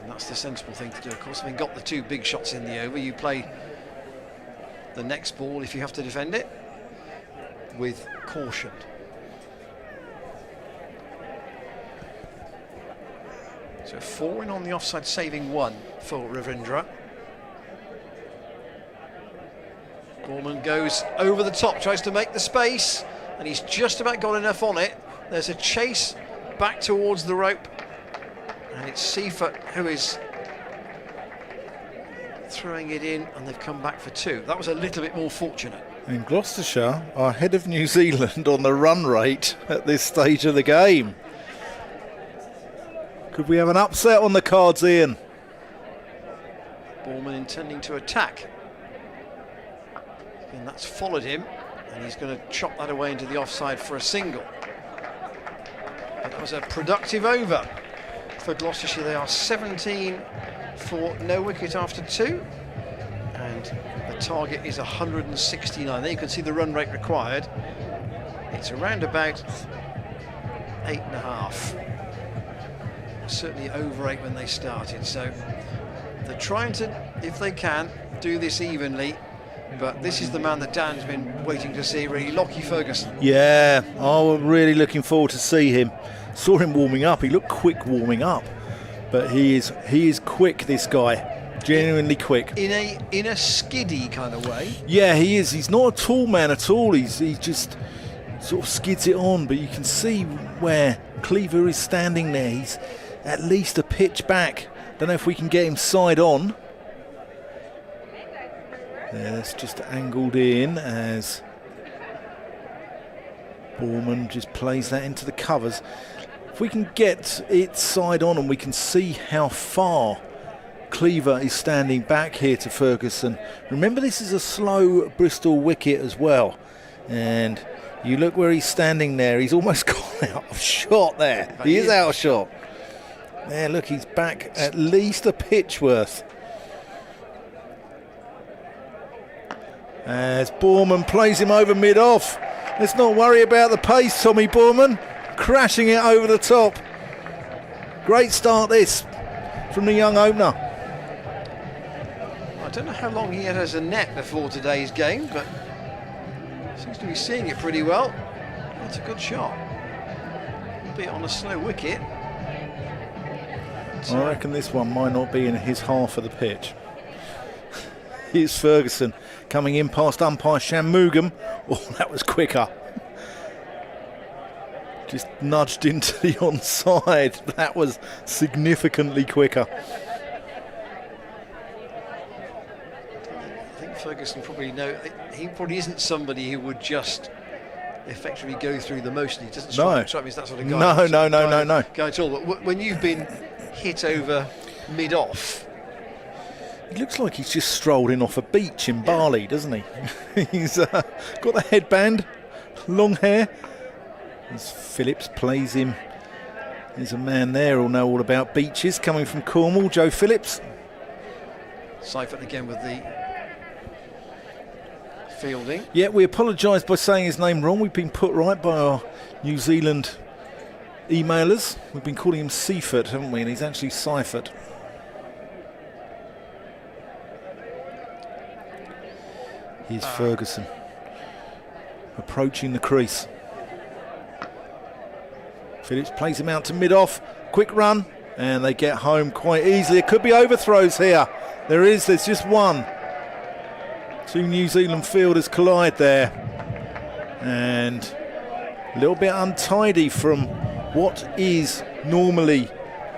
And that's the sensible thing to do, of course. Having got the 2 big shots in the over, you play the next ball, if you have to defend it, with caution. So 4 in on the offside, saving 1 for Ravindra. Borman goes over the top, tries to make the space, and he's just about got enough on it. There's a chase back towards the rope, and it's Seifert who is throwing it in, and they've come back for 2. That was a little bit more fortunate. And Gloucestershire are ahead of New Zealand on the run rate at this stage of the game. Could we have an upset on the cards, Ian? Borman intending to attack. And that's followed him, and he's going to chop that away into the offside for a single. But that was a productive over for Gloucestershire. They are 17 for no wicket after 2, and the target is 169. There you can see the run rate required. It's around about 8.5. Certainly over 8 when they started, so they're trying to, if they can, do this evenly. But this is the man that Dan's been waiting to see, really, Lockie Ferguson. Yeah, I'm really looking forward to see him. Saw him warming up. He looked quick warming up, but he is quick. This guy, genuinely quick. In a skiddy kind of way. Yeah, he is. He's not a tall man at all. He just sort of skids it on. But you can see where Cleaver is standing there. He's at least a pitch back. Don't know if we can get him side on. That's just angled in as Borman just plays that into the covers. If we can get it side on and we can see how far Cleaver is standing back here to Ferguson. Remember, this is a slow Bristol wicket as well. And you look where he's standing there. He's almost gone out of shot there. He is out of shot. There, look, he's back at least a pitch worth. As Borman plays him over mid-off. Let's not worry about the pace, Tommy Borman. crashing it over the top. Great start this from the young opener. I don't know how long he had as a net before today's game, but seems to be seeing it pretty well. That's a good shot. Albeit on a slow wicket. I reckon this one might not be in his half of the pitch. Here's Ferguson coming in past umpire Shanmugam. Oh, that was quicker. Just nudged into the onside. That was significantly quicker. I think Ferguson he probably isn't somebody who would just effectively go through the motion. He doesn't strike me as that sort of guy. No. Guy at all. But when you've been hit over mid-off, He looks like he's just strolled in off a beach in Bali, doesn't he? He's got the headband, long hair. As Phillips plays him, there's a man there who'll know all about beaches, coming from Cornwall, Joe Phillips. Seifert again with the fielding. Yeah, we apologise by saying his name wrong. We've been put right by our New Zealand emailers. We've been calling him Seifert, haven't we? And he's actually Seifert. Here's Ferguson approaching the crease. Phillips plays him out to mid-off. Quick run, and they get home quite easily. It could be overthrows here. There's just one. Two New Zealand fielders collide there. And a little bit untidy from what is normally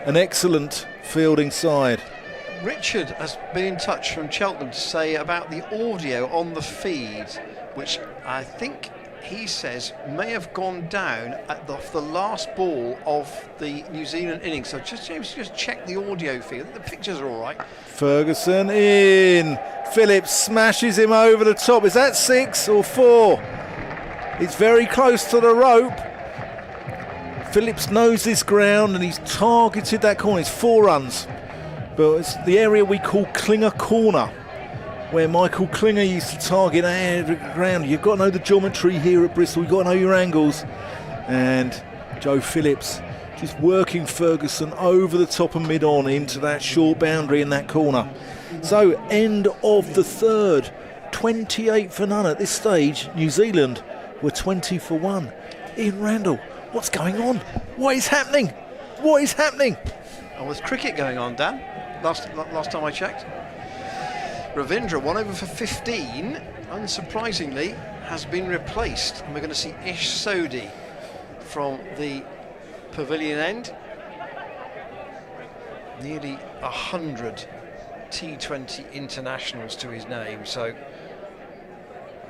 an excellent fielding side. Richard has been in touch from Cheltenham to say about the audio on the feed, which I think he says may have gone down at the last ball of the New Zealand innings. So James, just check the audio feed. I think the pictures are all right. Ferguson in. Phillips smashes him over the top. Is that 6 or 4? It's very close to the rope. Phillips knows this ground and he's targeted that corner. It's 4 runs. But it's the area we call Klinger Corner, where Michael Klinger used to target that ground. You've got to know the geometry here at Bristol. You've got to know your angles. And Joe Phillips just working Ferguson over the top and mid-on into that short boundary in that corner. So, end of the third. 28 for none at this stage. New Zealand were 20 for 1. Ian Randall, what's going on? What is happening? What is happening? And with cricket going on, Dan, last time I checked, Ravindra, 1 over for 15, unsurprisingly, has been replaced. And we're going to see Ish Sodhi from the pavilion end. Nearly 100 T20 internationals to his name, so,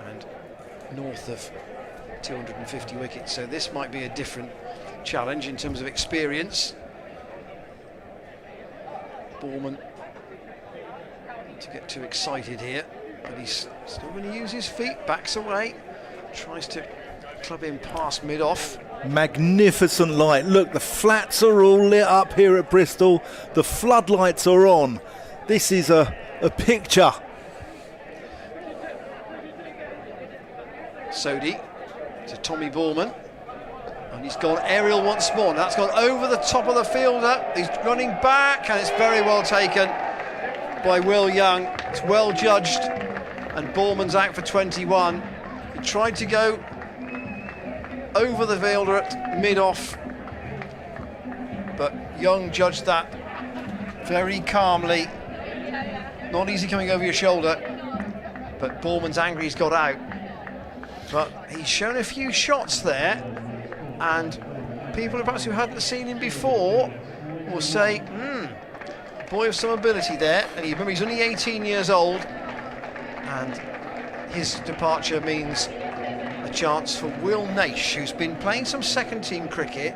and north of 250 wickets. So this might be a different challenge in terms of experience. Borman to get too excited here, but he's still going to use his feet, backs away, tries to club him past mid-off. Magnificent light. Look, the flats are all lit up here at Bristol. The floodlights are on. This is a picture. Sodhi to Tommy Borman. And he's gone aerial once more. Now that's gone over the top of the fielder. He's running back, and it's very well taken by Will Young. It's well judged, and Borman's out for 21. He tried to go over the fielder at mid-off, but Young judged that very calmly. Not easy coming over your shoulder, but Borman's angry he's got out. But he's shown a few shots there, and people perhaps who hadn't seen him before will say, boy of some ability there. And remember, he's only 18 years old, and his departure means a chance for Will Naish, who's been playing some second-team cricket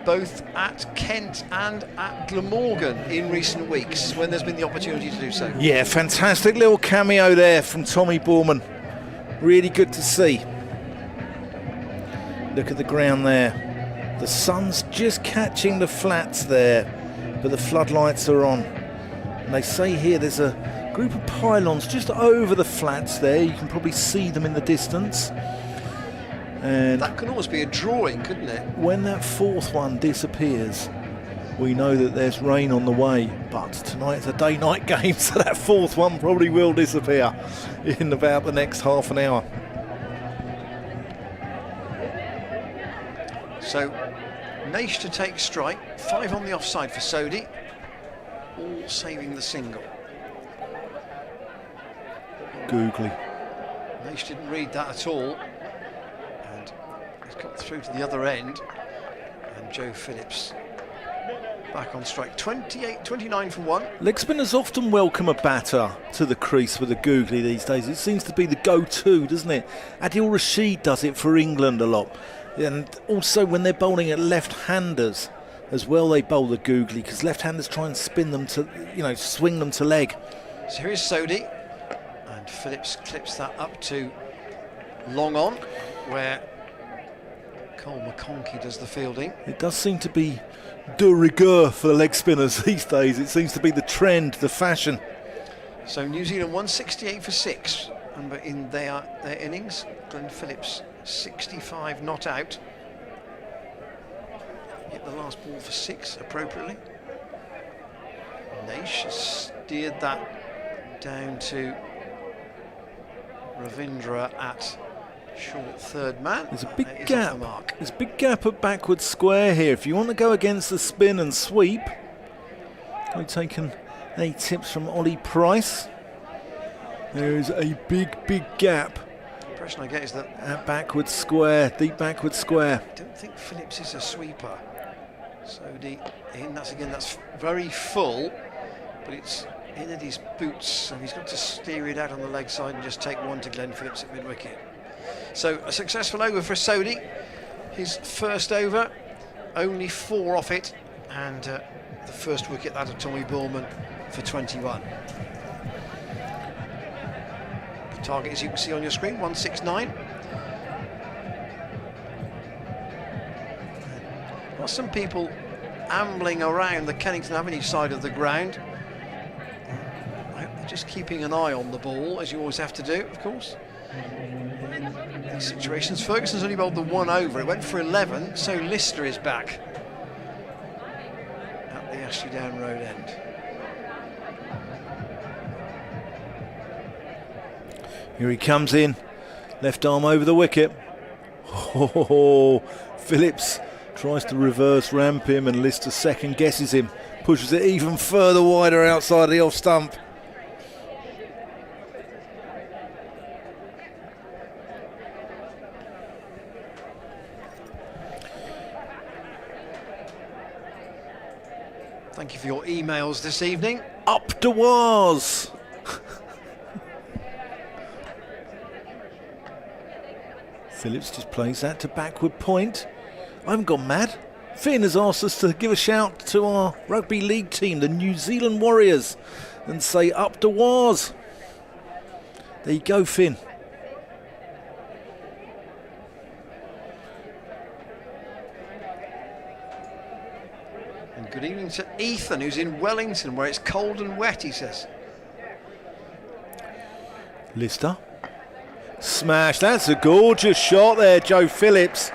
both at Kent and at Glamorgan in recent weeks when there's been the opportunity to do so. Yeah, fantastic little cameo there from Tommy Borman. Really good to see. Look at the ground there. The sun's just catching the flats there, but the floodlights are on. And they say here there's a group of pylons just over the flats there. You can probably see them in the distance. And that could almost be a drawing, couldn't it? when that fourth one disappears, we know that there's rain on the way. But tonight's a day-night game, so that fourth one probably will disappear in about the next half an hour. So, Naish to take strike, 5 on the offside for Sodi, all saving the single. Googly. Naish didn't read that at all, and he's got through to the other end, and Joe Phillips back on strike. 29 for 1. Leg spinners often welcome a batter to the crease with a googly these days. It seems to be the go-to, doesn't it? Adil Rashid does it for England a lot. And also when they're bowling at left-handers as well, they bowl the googly, because left-handers try and spin them to, swing them to leg. So here's Sodi, and Phillips clips that up to long on, where Cole McConkey does the fielding. It does seem to be de rigueur for the leg spinners these days. It seems to be the trend, the fashion. So New Zealand 168 for 6, and in their innings, Glenn Phillips 65 not out. Hit the last ball for 6 appropriately. Naish has steered that down to Ravindra at short third man. There's a big Off gap. the mark. There's a big gap at backward square here. If you want to go against the spin and sweep, we've taken 8 tips from Ollie Price. There is a big gap The impression I get is that at backward square, deep backward square. I don't think Phillips is a sweeper. So that's very full, but it's in at his boots, so he's got to steer it out on the leg side and just take one to Glenn Phillips at mid-wicket. So a successful over for Sodi. His first over, only 4 off it, and the first wicket that of Tommy Bullman for 21. The target, as you can see on your screen, 169. There are some people ambling around the Kennington Avenue side of the ground. They're just keeping an eye on the ball, as you always have to do, of course. In these situations, Ferguson's only bowled the 1 over. It went for 11, so Lister is back at the Ashley Down Road end. Here he comes in, left arm over the wicket. Oh, Phillips tries to reverse ramp him, and Lister second guesses him, pushes it even further wider outside the off stump. Thank you for your emails this evening. Up the wars. Phillips just plays that to backward point. I haven't gone mad. Finn has asked us to give a shout to our rugby league team, the New Zealand Warriors, and say up the wars. There you go, Finn. And good evening to Ethan, who's in Wellington, where it's cold and wet, he says. Lister. Smash. That's a gorgeous shot there, Joe Phillips.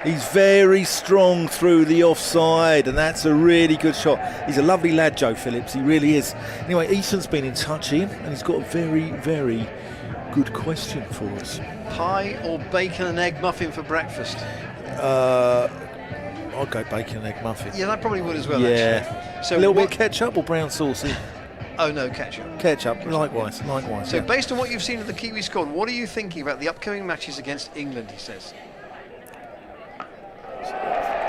He's very strong through the offside, and that's a really good shot. He's a lovely lad, Joe Phillips. He really is. Anyway, Ethan's been in touch, Ian, and he's got a very good question for us. Pie or bacon and egg muffin for breakfast? I'll go bacon and egg muffin. Yeah, that probably would as well, Yeah. actually. So a little bit of ketchup or brown sauce? Oh, no, ketchup. Ketchup, likewise. So Yeah. based on what you've seen of the Kiwi squad, what are you thinking about the upcoming matches against England, he says?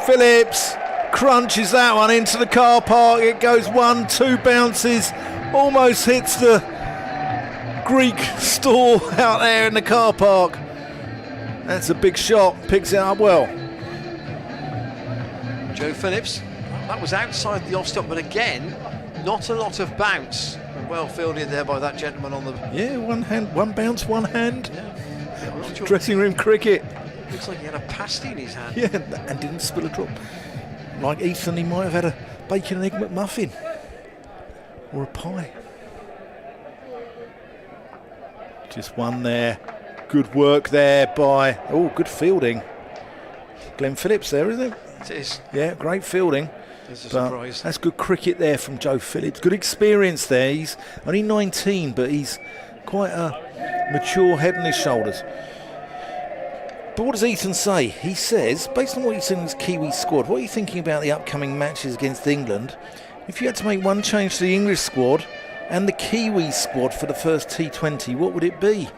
Phillips crunches that one into the car park. It goes 1-2 bounces, almost hits the Greek stall out there in the car park. That's a big shot, picks it up well. Joe Phillips, that was outside the off stump, but again, not a lot of bounce. Well fielded there by that gentleman on the... Yeah, one hand, one bounce, one hand. Yeah, I'm not sure. Dressing room cricket. Looks like he had a pasty in his hand. Yeah, and didn't spill a drop. Like Ethan, he might have had a bacon and egg McMuffin. Or a pie. Just one there. Good work there by, good fielding. Glenn Phillips there, isn't it? It is. Yeah, great fielding. It's a surprise. That's good cricket there from Joe Phillips. Good experience there. He's only 19, but he's quite a mature head on his shoulders. But what does Ethan say? He says, based on what he's seen in his Kiwi squad, what are you thinking about the upcoming matches against England? If you had to make one change to the English squad and the Kiwi squad for the first T20, what would it be?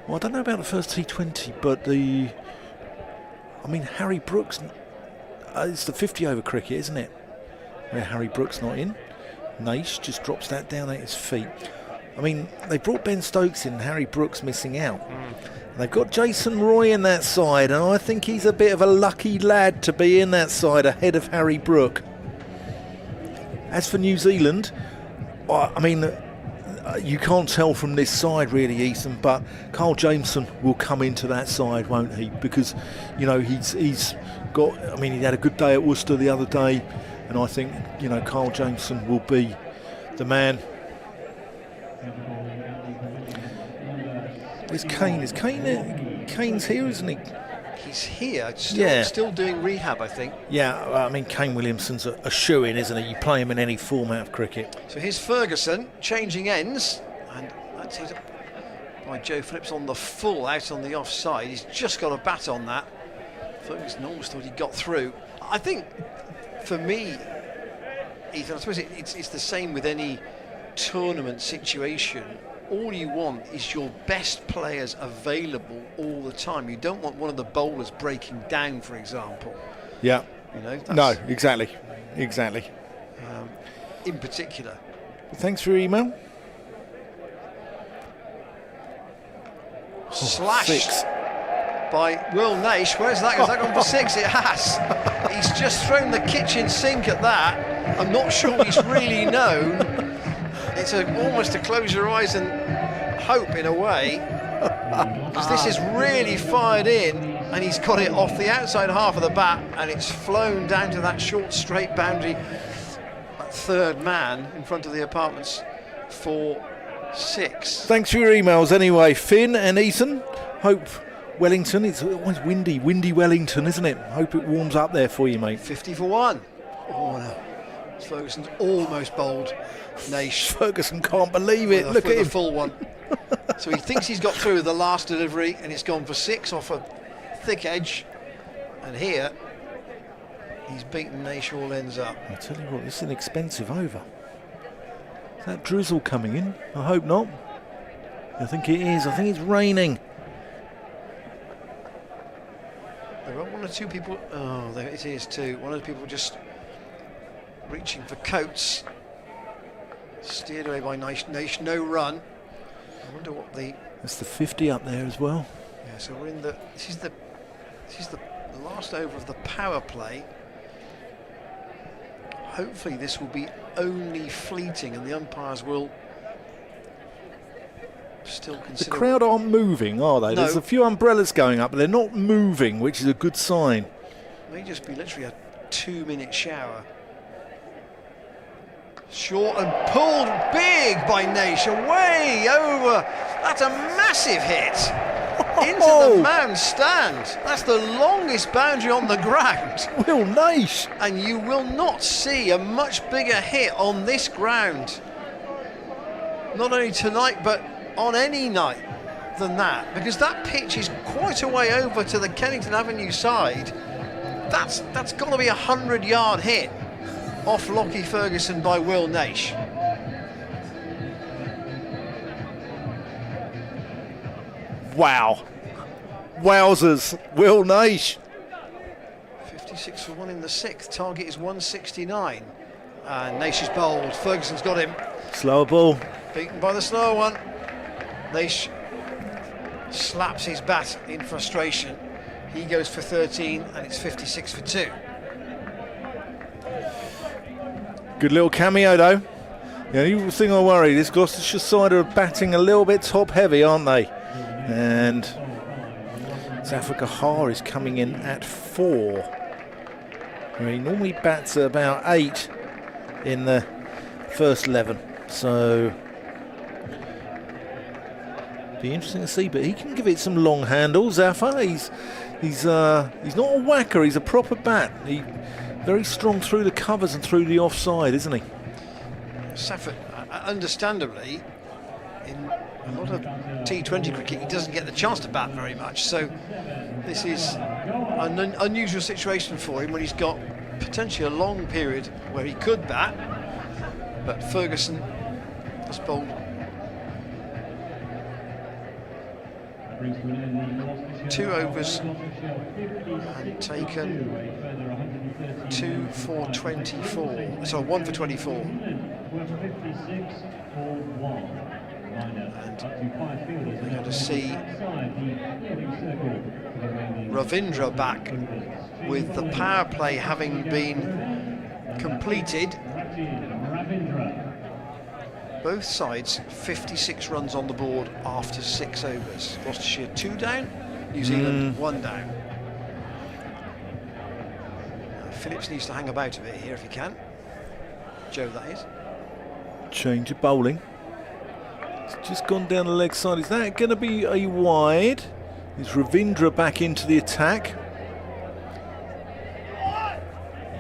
Well, I don't know about the first T20, but Harry Brooks, it's the 50 over cricket, isn't it? Where Harry Brooks not in. Naish just drops that down at his feet. I mean, they brought Ben Stokes in, Harry Brooks missing out. They've got Jason Roy in that side, and I think he's a bit of a lucky lad to be in that side ahead of Harry Brook. As for New Zealand, you can't tell from this side really, Ethan, but Carl Jameson will come into that side, won't he? Because, he's got, he had a good day at Worcester the other day, and I think, Carl Jameson will be the man. Where's Kane? Kane's here, isn't he? He's here, still doing rehab, I think. Yeah, Kane Williamson's a shoo-in, isn't he? You play him in any format of cricket. So here's Ferguson changing ends, and that's it by Joe Phillips on the full, out on the offside. He's just got a bat on that. Ferguson almost thought he got through. I think, for me, Ethan, I suppose it's the same with any tournament situation. All you want is your best players available all the time. You don't want one of the bowlers breaking down, for example. Yeah. No, exactly. In particular. Thanks for your email. Slashed 6 by Will Naish. Where's that? Has that gone for 6? It has. He's just thrown the kitchen sink at that. I'm not sure he's really known. It's almost to close your eyes and hope in a way, because this is really fired in, and he's got it off the outside half of the bat, and it's flown down to that short straight boundary. That third man in front of the apartments for 6. Thanks for your emails anyway, Finn and Ethan. Hope Wellington, it's always windy Wellington, isn't it? Hope it warms up there for you, mate. 50 for 1. Oh no. Ferguson's almost bowled Naish. Ferguson can't believe it. Look at him. The full one. So he thinks he's got through the last delivery, and it's gone for 6 off a thick edge. And here, he's beaten Naish all ends up. I tell you what, this is an expensive over. Is that drizzle coming in? I hope not. I think it is. I think it's raining. There are one or two people. Oh, there it is too. One of the people just reaching for Coates. Steered away by Naish. No run. I wonder what the. That's the 50 up there as well. Yeah. So we're in the. This is the last over of the power play. Hopefully this will be only fleeting, and the umpires will still consider. The crowd aren't moving, are they? No. There's a few umbrellas going up, but they're not moving, which is a good sign. It may just be literally a 2-minute shower. Short and pulled big by Naish, away over. That's a massive hit into the mound stand. That's the longest boundary on the ground. Will Naish. And you will not see a much bigger hit on this ground. Not only tonight, but on any night than that, because that pitch is quite a way over to the Kennington Avenue side. That's got to be a 100-yard hit off Lockie Ferguson by Will Naish. Wow. Wowzers. Will Naish. 56 for 1 in the 6th. Target is 169. And Naish is bowled. Ferguson's got him. Slower ball. Beaten by the slower one. Naish slaps his bat in frustration. He goes for 13, and it's 56 for 2. Good little cameo though. The only thing I worry, this Gloucestershire side are batting a little bit top heavy, aren't they? And Zafar Gahar is coming in at 4. He normally bats at about 8 in the first 11. So Be interesting to see, but he can give it some long handles. Zafar, he's not a whacker. He's a proper bat. He very strong through the covers and through the offside, isn't he? Zafar, understandably, in a lot of T20 cricket, he doesn't get the chance to bat very much. So this is an unusual situation for him when he's got potentially a long period where he could bat. But Ferguson has bowled 2 overs and taken 2 for 24. Sorry, 1 for 24. And we're going to see Ravindra back with the power play having been completed. Both sides 56 runs on the board after 6 overs. Gloucestershire 2 down, New Zealand 1 down. Phillips needs to hang about a bit here if he can. Joe, that is. Change of bowling. It's just gone down the leg side. Is that going to be a wide? Is Ravindra back into the attack?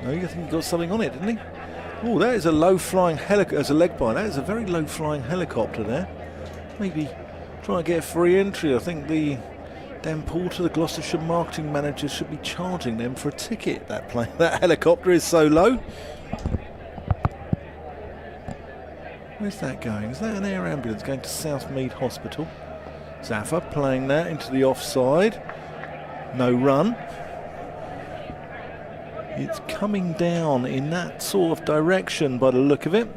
No, I think he got something on it, didn't he? Oh, that is a low-flying helicopter as a leg by. That is a very low-flying helicopter there. Maybe try and get a free entry. I think the Dan Porter, the Gloucestershire marketing manager, should be charging them for a ticket. That plane, that helicopter is so low. Where's that going? Is that an air ambulance going to Southmead Hospital? Zafar playing that into the offside. No run. It's coming down in that sort of direction by the look of it.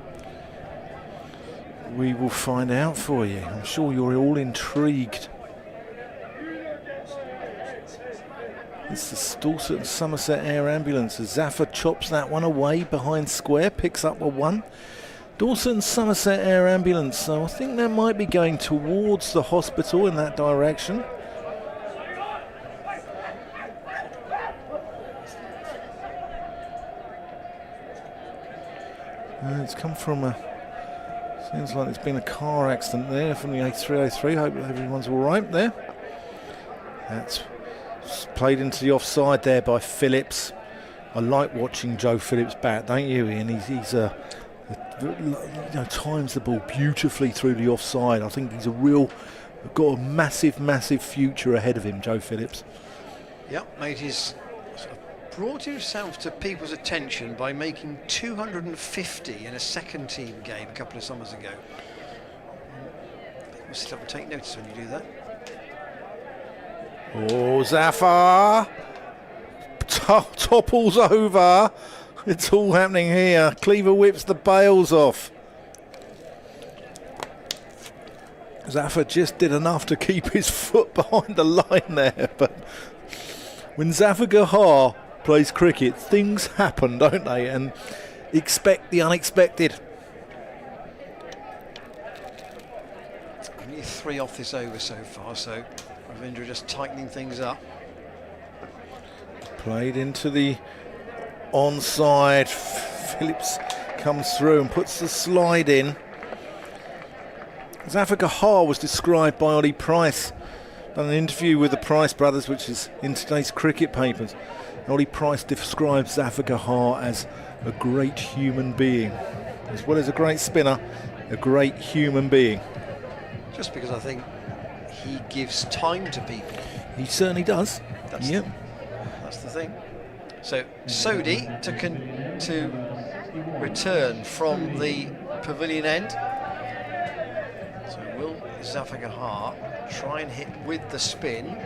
We will find out for you. I'm sure you're all intrigued. It's the Dorset and Somerset Air Ambulance. Zafar chops that one away behind square, picks up a 1. Dorset and Somerset Air Ambulance. So I think that might be going towards the hospital in that direction. It's come from a... Seems like there's been a car accident there from the A303. Hope everyone's all right there. That's played into the offside there by Phillips. I like watching Joe Phillips bat, don't you, Ian? He's times the ball beautifully through the offside. I think he's got a massive future ahead of him, Joe Phillips. Yep, brought himself to people's attention by making 250 in a second team game a couple of summers ago. People sit up and take notice when you do that. Oh, Zafar topples over. It's all happening here. Cleaver whips the bails off. Zafar just did enough to keep his foot behind the line there, but when Zafar Gahar plays cricket, things happen, don't they? And expect the unexpected. Only 3 off this over so far, so Ravindra just tightening things up. Played into the onside. Phillips comes through and puts the slide in. Zafar Gahar was described by Ollie Price. Done an interview with the Price brothers, which is in today's cricket papers. Ollie Price describes Zafar Gahar as a great human being. As well as a great spinner, a great human being. Just because I think he gives time to people. He certainly does. That's the thing. So Sodhi to return from the pavilion end. So will Zafar Gahar try and hit with the spin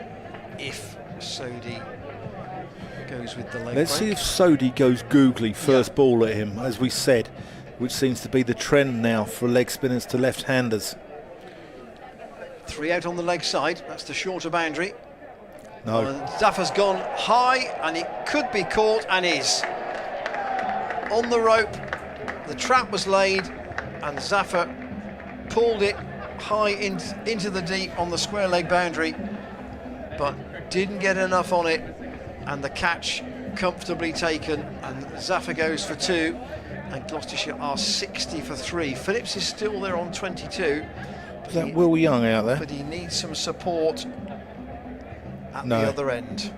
if Sodhi goes with the leg Let's break. see if Sodhi goes googly first ball at him, as we said, which seems to be the trend now for leg spinners to left-handers. 3 out on the leg side. That's the shorter boundary. No. Zafar's gone high and it could be caught and is. On the rope, the trap was laid and Zafar pulled it high into the deep on the square leg boundary, but didn't get enough on it, and the catch comfortably taken, and Zafar goes for 2 and Gloucestershire are 60 for 3. Phillips is still there on 22, Is that Will Young out there? But he needs some support at No. the other end.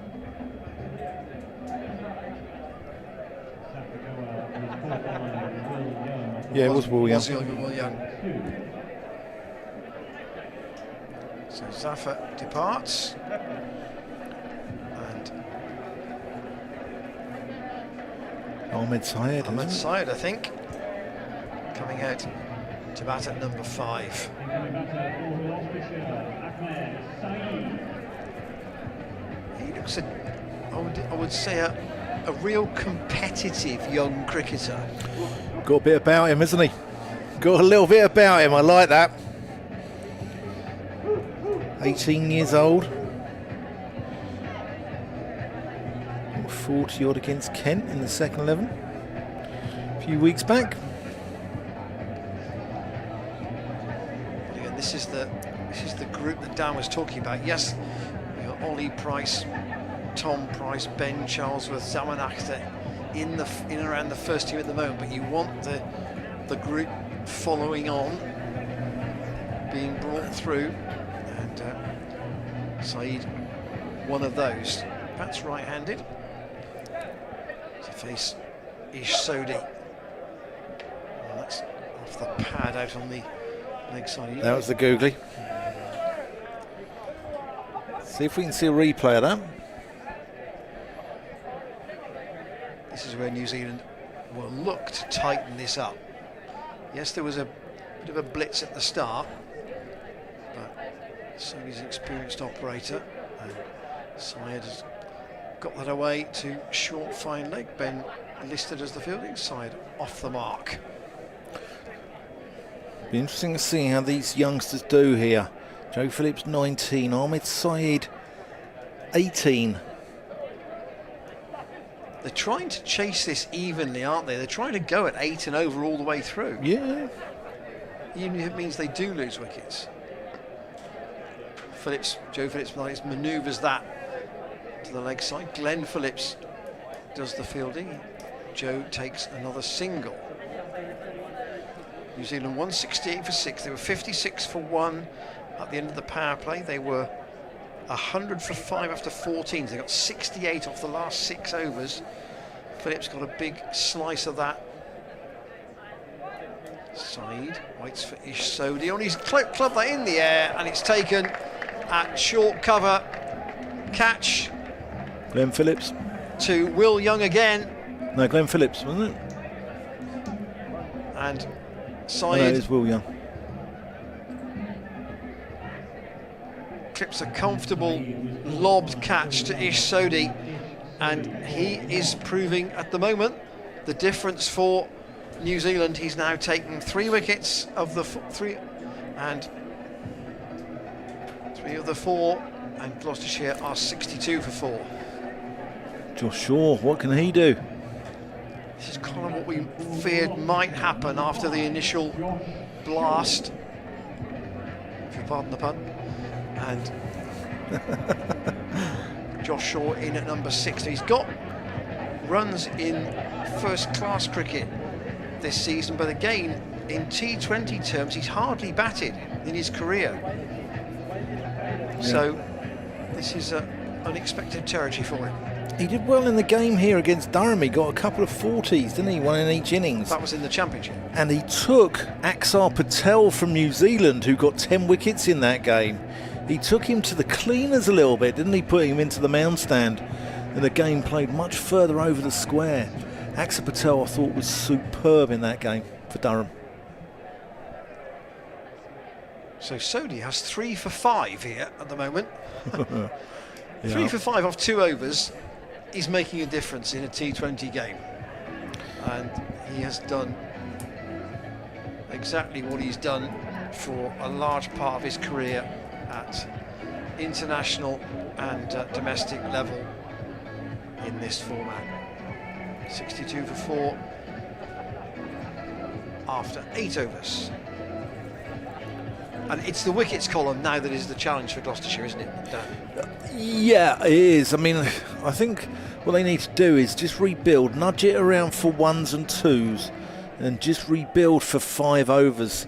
Yeah, it was Will Young. Will Young. So Zafar departs. And Ahmed Syed. Ahmed isn't it? Syed, I think, coming out to bat at number 5. He looks I would say a real competitive young cricketer. Got a bit about him, isn't he? Got a little bit about him. I like that. 18 years old. 40 odd against Kent in the second 11 a few weeks back. But again, this is the group that Dan was talking about. Yes, you got Ollie Price, Tom Price, Ben Charlesworth, Zaman Akhtar in and around the first team at the moment, but you want the group following on, being brought through, and Saeed, one of those. That's right-handed to face Ish Sodhi. And that's off the pad out on the leg side. That was the googly. See if we can see a replay of that. This is where New Zealand will look to tighten this up. Yes, there was a bit of a blitz at the start, but Sodhi's an experienced operator, and Syed has got that away to short fine leg. Ben listed as the fielding side, off the mark. Be interesting to see how these youngsters do here. Joe Phillips 19, Ahmed Syed 18. They're trying to chase this evenly, aren't they? They're trying to go at 8 and over all the way through. Yeah. Even if it means they do lose wickets. Joe Phillips manoeuvres that to the leg side. Glenn Phillips does the fielding. Joe takes another single. New Zealand 168 for 6. They were 56 for 1 at the end of the power play. They were 100 for 5 after 14. They got 68 off the last 6 overs. Phillips got a big slice of that. Saeed waits for Ish Sodhi. On his club that in the air, and it's taken at short cover. Catch Glenn Phillips. to Will Young again. No, Glenn Phillips, wasn't it? And Oh, no, it Saeed is Will Young. clips a comfortable lobbed catch to Ish Sodhi, and he is proving at the moment the difference for New Zealand. He's now taken 3 wickets of the 3 of the 4, and Gloucestershire are 62 for 4. Josh Shaw, what can he do? This is kind of what we feared might happen after the initial blast, if you pardon the pun. And Josh Shaw in at number 6. He's got runs in first-class cricket this season, but again, in T20 terms, he's hardly batted in his career. Yeah. So this is unexpected territory for him. He did well in the game here against Durham. He got a couple of 40s, didn't he? One in each innings. That was in the championship. And he took Axar Patel from New Zealand, who got 10 wickets in that game. He took him to the cleaners a little bit, didn't he? Put him into the mound stand. And the game played much further over the square. Axar Patel, I thought, was superb in that game for Durham. So Sodhi has 3 for 5 here at the moment. Yeah. 3 for 5 off 2 overs. He's making a difference in a T20 game. And he has done exactly what he's done for a large part of his career at international and domestic level in this format. 62 for 4 after 8 overs. And it's the wickets column now that is the challenge for Gloucestershire, isn't it, Dan? Yeah, it is. I mean, I think what they need to do is just rebuild, nudge it around for 1s and 2s, and just rebuild for 5 overs.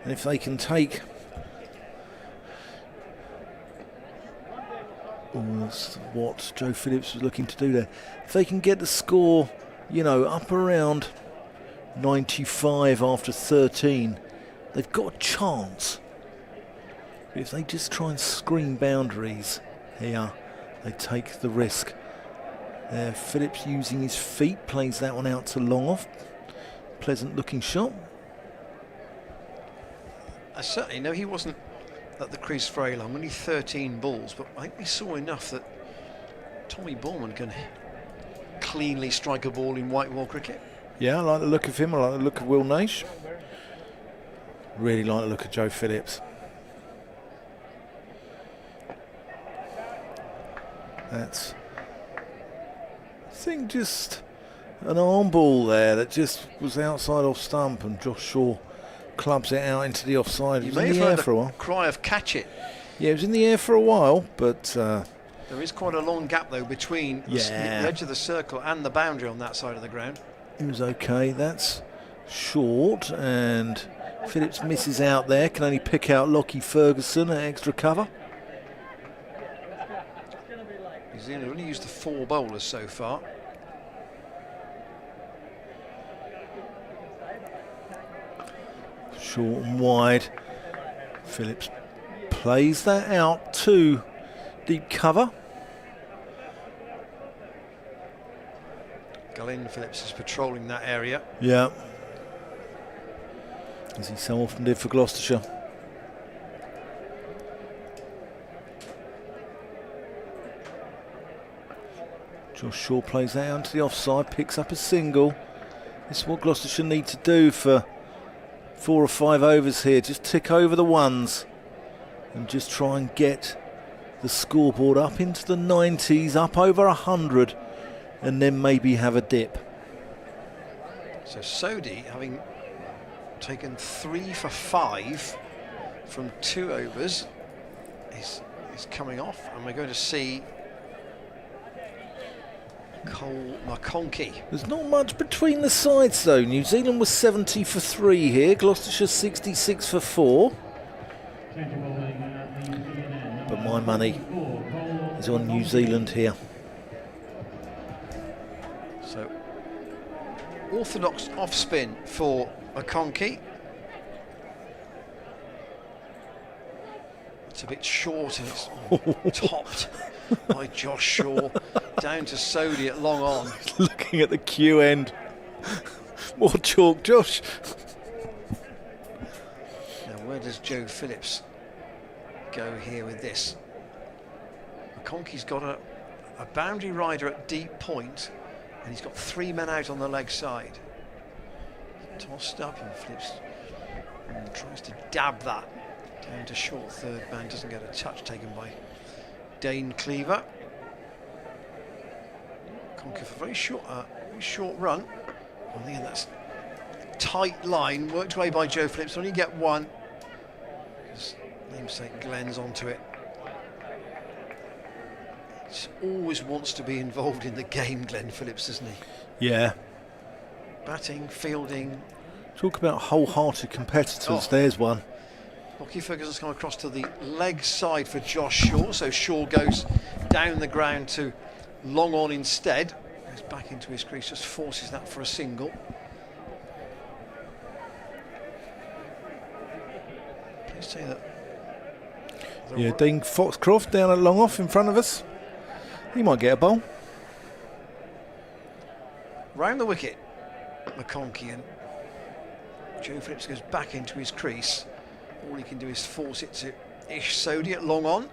And if they can take That's what Joe Phillips was looking to do there. If they can get the score, up around 95 after 13, they've got a chance. But if they just try and screen boundaries here, they take the risk. Phillips using his feet, plays that one out to long off. Pleasant looking shot. I certainly know he wasn't at the crease very long, only 13 balls, but I think we saw enough that Tommy Bourman can cleanly strike a ball in white ball cricket. Yeah, I like the look of him. I like the look of Will Naish. Really like the look of Joe Phillips. That's, I think, just an arm ball there that just was outside off stump, and Josh Shaw clubs it out into the offside. It was in the air for a while. Cry of catch it. Yeah, it was in the air for a while, but there is quite a long gap though between the edge of the circle and the boundary on that side of the ground. It was okay. That's short, and Phillips misses out there. Can only pick out Lockie Ferguson at extra cover. New Zealand only used the 4 bowlers so far. Short and wide. Phillips plays that out to deep cover. Glenn Phillips is patrolling that area. Yeah, as he so often did for Gloucestershire. Josh Shaw plays that out to the offside, picks up a single. This is what Gloucestershire need to do for 4 or 5 overs here. Just tick over the ones and just try and get the scoreboard up into the 90s, up over 100, and then maybe have a dip. So Sodhi, having taken 3 for 5 from 2 overs, is coming off, and we're going to see Cole McConkey. There's not much between the sides though. New Zealand was 70 for 3 here, Gloucestershire 66 for 4. But my money is on New Zealand here. So orthodox off spin for McConkey. It's a bit short and it's topped by Josh Shaw. Down to Sodhi at long on. Looking at the queue end. More chalk, Josh. Now where does Joe Phillips go here with this? McConkey's got a boundary rider at deep point, and he's got 3 men out on the leg side. Tossed up, and Phillips tries to dab that down to short third man. Doesn't get a touch taken by Dane Cleaver. McConkey for a very short run. I think that's tight line, worked away by Joe Phillips. Only get 1. His namesake Glenn's onto it. He always wants to be involved in the game, Glenn Phillips, doesn't he? Yeah. Batting, fielding. Talk about wholehearted competitors. Oh. There's one. Lockie Ferguson's come across to the leg side for Josh Shaw, so Shaw goes down the ground to long on instead. Goes back into his crease, just forces that for a single. Please say that. Yeah, Dean Foxcroft down at long off in front of us. He might get a bowl. Round the wicket, McConkey, and Joe Phillips goes back into his crease. All he can do is force it to Ish Sodhi at long on.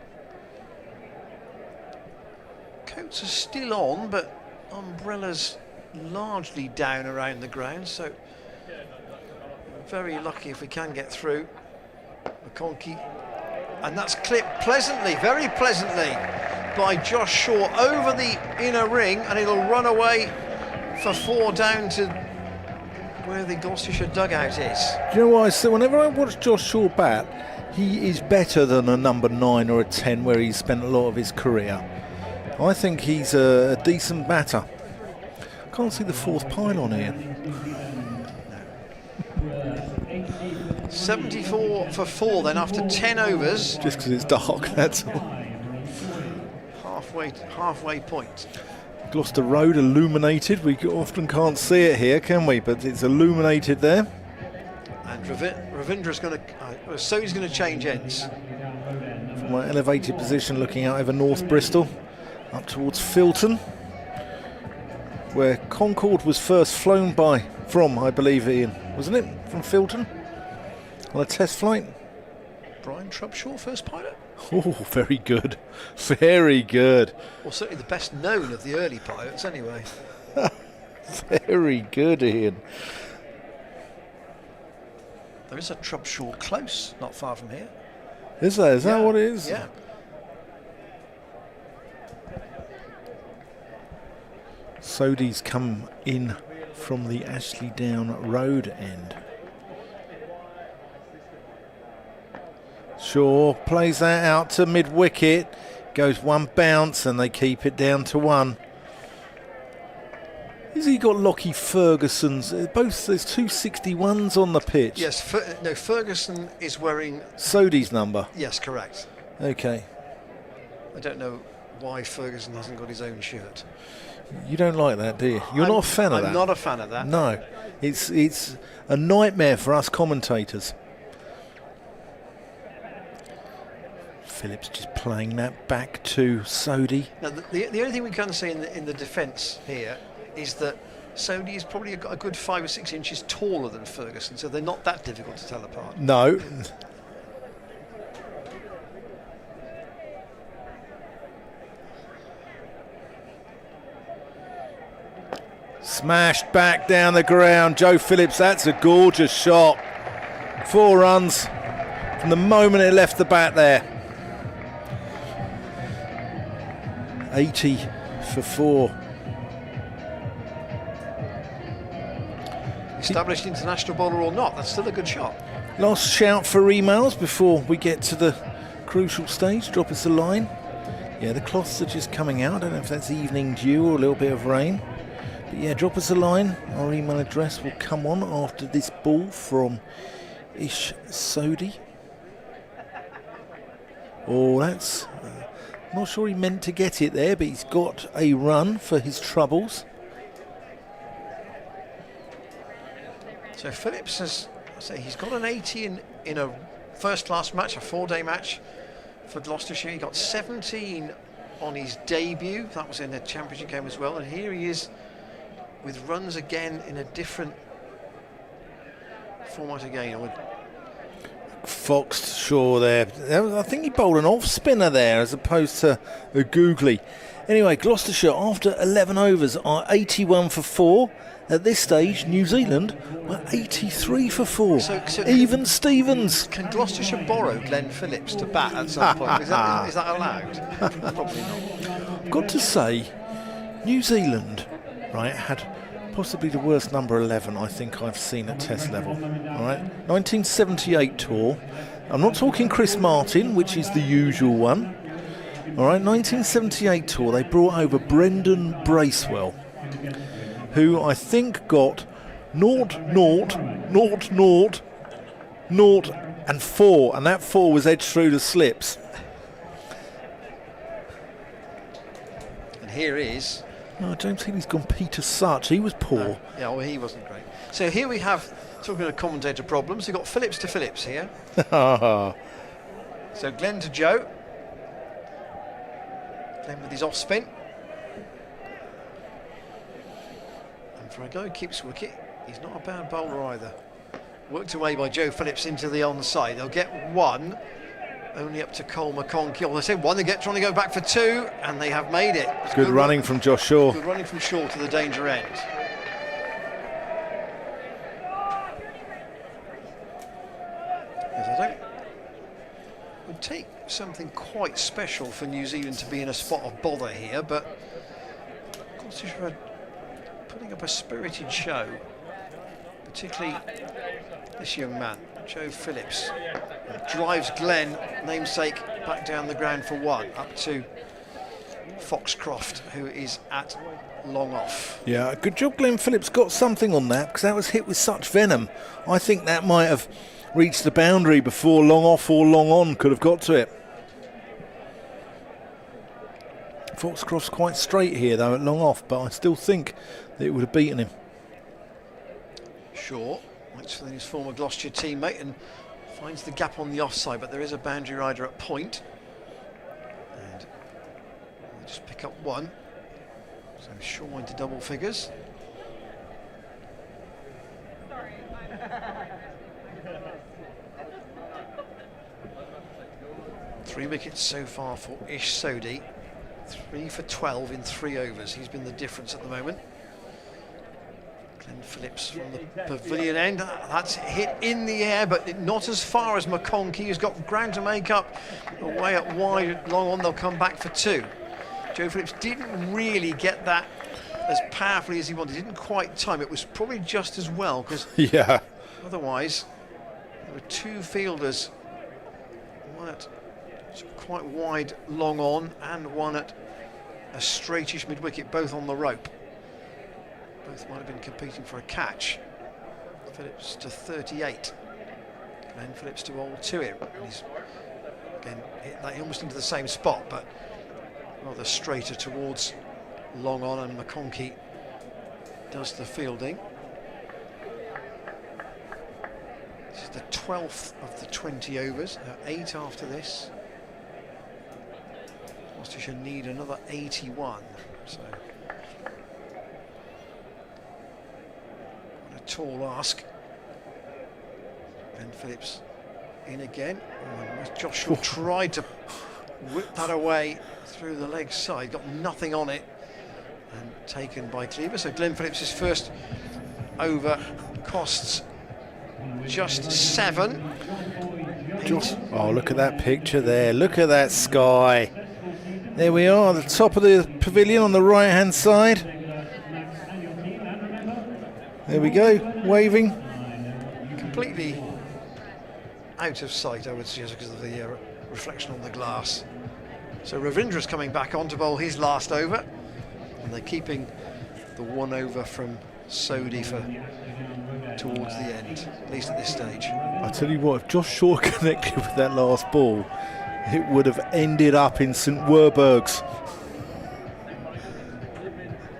Coats are still on, but umbrellas largely down around the ground, so very lucky if we can get through. McConkey, and that's clipped pleasantly, very pleasantly, by Josh Shaw over the inner ring, and it'll run away for 4 down to where the Gloucestershire dugout is. Do you know what I say? Whenever I watch Josh Shaw bat, he is better than a number 9 or a 10 where he's spent a lot of his career. I think he's a decent batter. Can't see the 4th pylon here. 74 for 4 then after 10 overs. Just because it's dark, that's all. halfway point. Gloucester Road illuminated. We often can't see it here, can we? But it's illuminated there. And Ravindra's going to, Sodi's going to change ends. From my elevated position, looking out over North Bristol, up towards Filton, where Concorde was first flown from, I believe, Ian, wasn't it? From Filton on a test flight. Brian Trubshaw, first pilot. Oh, very good, very good. Well, certainly the best known of the early pilots, anyway. Very good, Ian. There is a Trubshaw close, not far from here. Is there? Is that what it is? Yeah. Sodi's come in from the Ashley Down Road end. Shaw plays that out to mid-wicket, goes one bounce and they keep it down to one. Has he got Lockie Ferguson's? Both, there's two 61s on the pitch. Yes, Ferguson is wearing Sodi's number. Yes, correct. Okay. I don't know why Ferguson hasn't got his own shirt. You don't like that, do you? You're not a fan of that? I'm not a fan of that. No. It's a nightmare for us commentators. Phillips just playing that back to Sodi. Now, the only thing we can say in the defence here is that Sodi is probably a good 5 or 6 inches taller than Ferguson, so they're not that difficult to tell apart. No. Smashed back down the ground. Joe Phillips, that's a gorgeous shot. 4 runs from the moment it left the bat there. 80 for 4. Established international bowler or not, that's still a good shot. Last shout for emails before we get to the crucial stage. Drop us a line. Yeah, the cloths are just coming out. I don't know if that's evening dew or a little bit of rain. But yeah, drop us a line. Our email address will come on after this ball from Ish Sodi. Oh, that's... not sure he meant to get it there, but he's got a run for his troubles. So Phillips has, he's got an 80 in a first-class match, a 4-day match for Gloucestershire. He got 17 on his debut. That was in a championship game as well. And here he is with runs again in a different format again. Foxed Shaw there. I think he bowled an off spinner there as opposed to a googly. Anyway, Gloucestershire after 11 overs are 81 for 4. At this stage, New Zealand were 83 for 4. So even Stevens. Can Gloucestershire borrow Glenn Phillips to bat at some point? Is that allowed? Probably not. I've got to say, New Zealand, right, had possibly the worst number 11 I think I've seen at Test level. All right, 1978 tour. I'm not talking Chris Martin, which is the usual one. All right, 1978 tour. They brought over Brendan Bracewell, who I think got 0, 0, 0, 0, 0 and 4, and that 4 was edged through the slips. And here is... No, I don't think he's gone Peter Such. He was poor. No. Yeah, well, he wasn't great. So here we have, talking of commentator problems, we've got Phillips to Phillips here. So Glenn to Joe. Glenn with his off spin. And for a go, keeps wicket. He's not a bad bowler either. Worked away by Joe Phillips into the onside. They'll get 1. Only up to Cole McConkie. Well, they say 1, they get trying to go back for 2, and they have made it. Good running from Josh Shaw. Good running from Shaw to the danger end. Yes, I don't. It would take something quite special for New Zealand to be in a spot of bother here, but Gloucestershire are putting up a spirited show, particularly this young man, Joe Phillips. Drives Glenn, namesake, back down the ground for 1, up to Foxcroft, who is at long off. Yeah, good job Glenn Phillips got something on that, because that was hit with such venom. I think that might have reached the boundary before long off or long on could have got to it. Foxcroft's quite straight here though at long off, but I still think that it would have beaten him. Shaw waits for his former Gloucestershire teammate and finds the gap on the offside, but there is a boundary rider at point. And we'll just pick up one. So Shaw into double figures. Three wickets so far for Ish Sodhi. 3 for 12 in 3 overs. He's been the difference at the moment. Glenn Phillips from the pavilion end. That's hit in the air, but not as far as McConkey, who's got ground to make up. Away at wide, long on, they'll come back for 2. Joe Phillips didn't really get that as powerfully as he wanted. Didn't quite time. It was probably just as well, because otherwise there were 2 fielders. One at quite wide, long on, and one at a straightish mid-wicket, both on the rope. Both might have been competing for a catch. Phillips to 38. Glenn Phillips to all to him. And he's again hit that almost into the same spot, but rather straighter towards long on, and McConkey does the fielding. This is the 12th of the 20 overs. 8 after this. Gloucestershire need another 81. So what a tall ask. Ben Phillips in again. Oh, Joshua tried to whip that away through the leg side, got nothing on it, and taken by Cleaver. So Glenn Phillips' first over costs just 7. Oh, look at that picture there. Look at that sky. There we are, the top of the pavilion on the right hand side. There we go, waving. Completely out of sight, I would suggest, because of the reflection on the glass. So Ravindra's coming back on to bowl his last over, and they're keeping the 1 over from Sodhi for towards the end, at least at this stage. I tell you what, if Josh Shaw connected with that last ball, it would have ended up in St Werburgh's.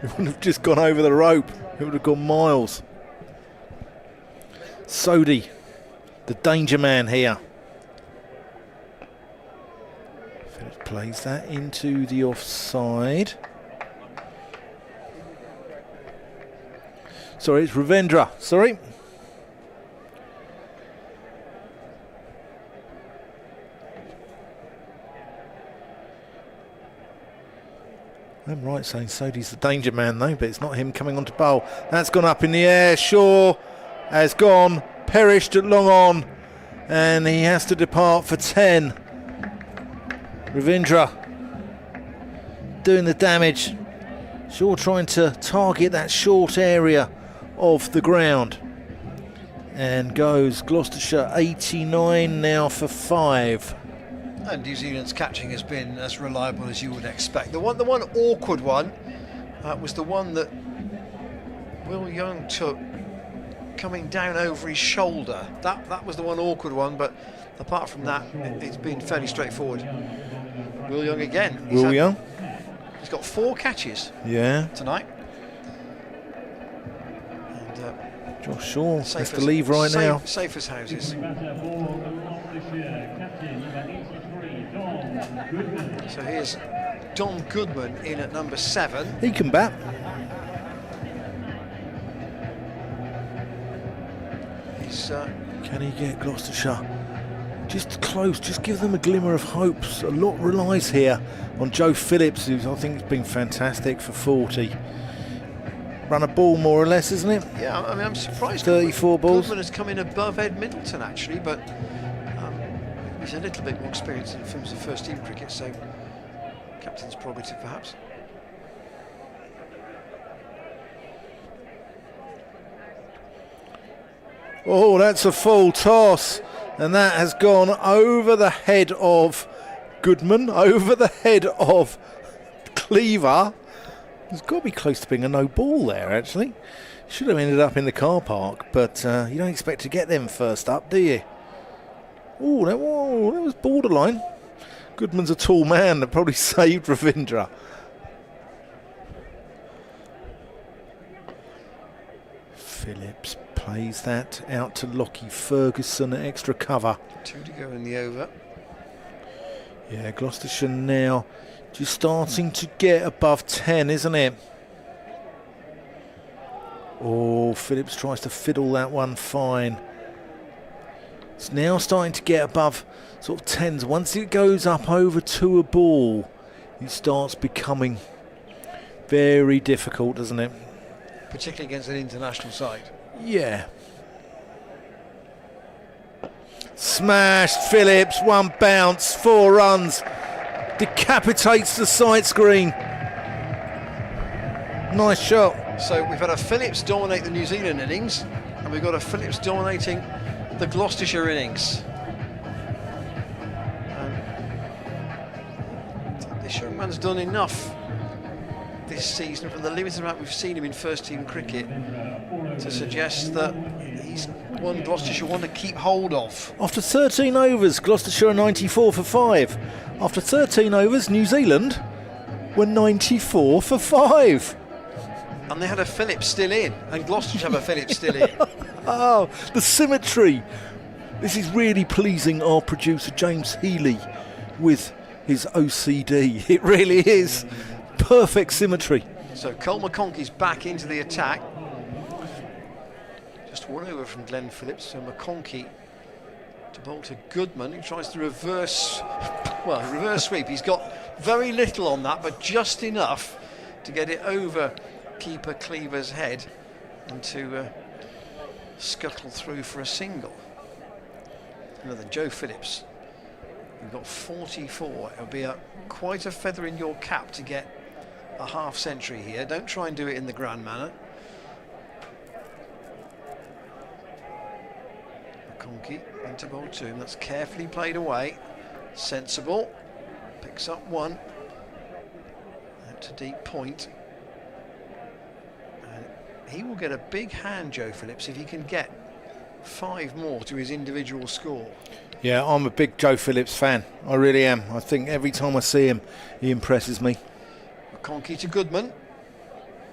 It wouldn't have just gone over the rope, it would have gone miles. Sodhi, the danger man here. Phillips plays that into the offside. Sorry, it's Ravindra, sorry. I'm right saying Sodhi's the danger man though, but it's not him coming on to bowl. That's gone up in the air. Shaw has gone, perished at long on, and he has to depart for 10. Ravindra doing the damage. Shaw trying to target that short area of the ground, and goes Gloucestershire 89 now for 5. And New Zealand's catching has been as reliable as you would expect. The one awkward one was the one that Will Young took coming down over his shoulder. That was the one awkward one, but apart from that, it's been fairly straightforward. Will Young again. He's got 4 catches tonight. And Josh Shaw has to leave right now. Safe as houses. So here's Dom Goodman in at number 7. He can bat. Can he get Gloucestershire just close? Just give them a glimmer of hope. A lot relies here on Joe Phillips, who I think has been fantastic for 40. Run a ball more or less, isn't it? Yeah, I mean, I'm surprised. 34 balls. Goodman has come in above Ed Middleton actually, but he's a little bit more experienced in terms of first team cricket, so captain's prerogative perhaps. Oh, that's a full toss, and that has gone over the head of Goodman, over the head of Cleaver. It's got to be close to being a no ball there, actually. Should have ended up in the car park, but you don't expect to get them first up, do you? Oh, that was borderline. Goodman's a tall man that probably saved Ravindra. Phillips plays that out to Lockie Ferguson at extra cover. 2 to go in the over. Yeah, Gloucestershire now just starting to get above 10, isn't it? Oh, Phillips tries to fiddle that one fine. It's now starting to get above sort of 10s. Once it goes up over to a ball, it starts becoming very difficult, doesn't it? Particularly against an international side. Yeah. Smashed Phillips, 1 bounce, 4 runs. Decapitates the side screen. Nice shot. So we've had a Phillips dominate the New Zealand innings, and we've got a Phillips dominating the Gloucestershire innings. And this young man's done enough this season, from the limited amount we've seen him in first team cricket, to suggest that he's one Gloucestershire want to keep hold of. After 13 overs, Gloucestershire are 94 for 5. After 13 overs, New Zealand were 94 for 5. And they had a Phillips still in, and Gloucestershire have a Phillips still in. Oh, the symmetry. This is really pleasing our producer James Healy with his OCD. It really is. Perfect symmetry. So Cole McConkey's back into the attack. Just 1 over from Glenn Phillips. So McConkey to bowl to Goodman, who tries to reverse sweep. He's got very little on that, but just enough to get it over keeper Cleaver's head and to scuttle through for a single. Another Joe Phillips. We've got 44. It'll be quite a feather in your cap to get a half century here. Don't try and do it in the grand manner. McConkey into bowl 2. That's carefully played away. Sensible. Picks up 1. Out to deep point. And he will get a big hand, Joe Phillips, if he can get 5 more to his individual score. Yeah, I'm a big Joe Phillips fan. I really am. I think every time I see him, he impresses me. McConkey to Goodman.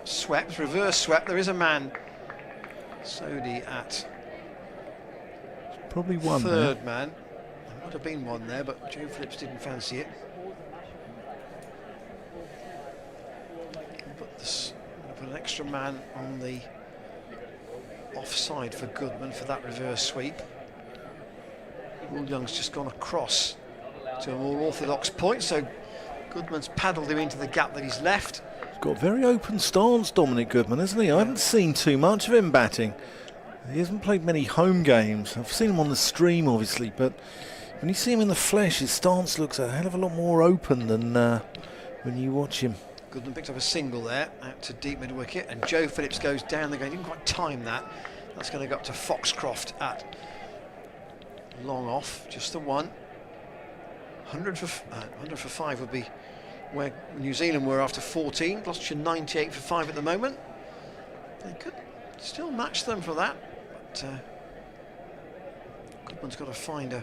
Swept, reverse swept. There is a man. Sodhi at probably one third there. man. There might have been one there, but Joe Phillips didn't fancy it. Put an extra man on the offside for Goodman for that reverse sweep. Will Young's just gone across to a more orthodox point, so Goodman's paddled him into the gap that he's left. He's got a very open stance, Dominic Goodman, hasn't he? I haven't seen too much of him batting. He hasn't played many home games. I've seen him on the stream, obviously, but when you see him in the flesh, his stance looks a hell of a lot more open than when you watch him. Goodman picked up a single there, out to deep mid-wicket, and Joe Phillips goes down the game. Didn't quite time that. That's going to go up to Foxcroft at long off, just the 1. 100 for 5 would be where New Zealand were after 14. Gloucestershire 98 for 5 at the moment. They could still match them for that, but Goodman's got to find a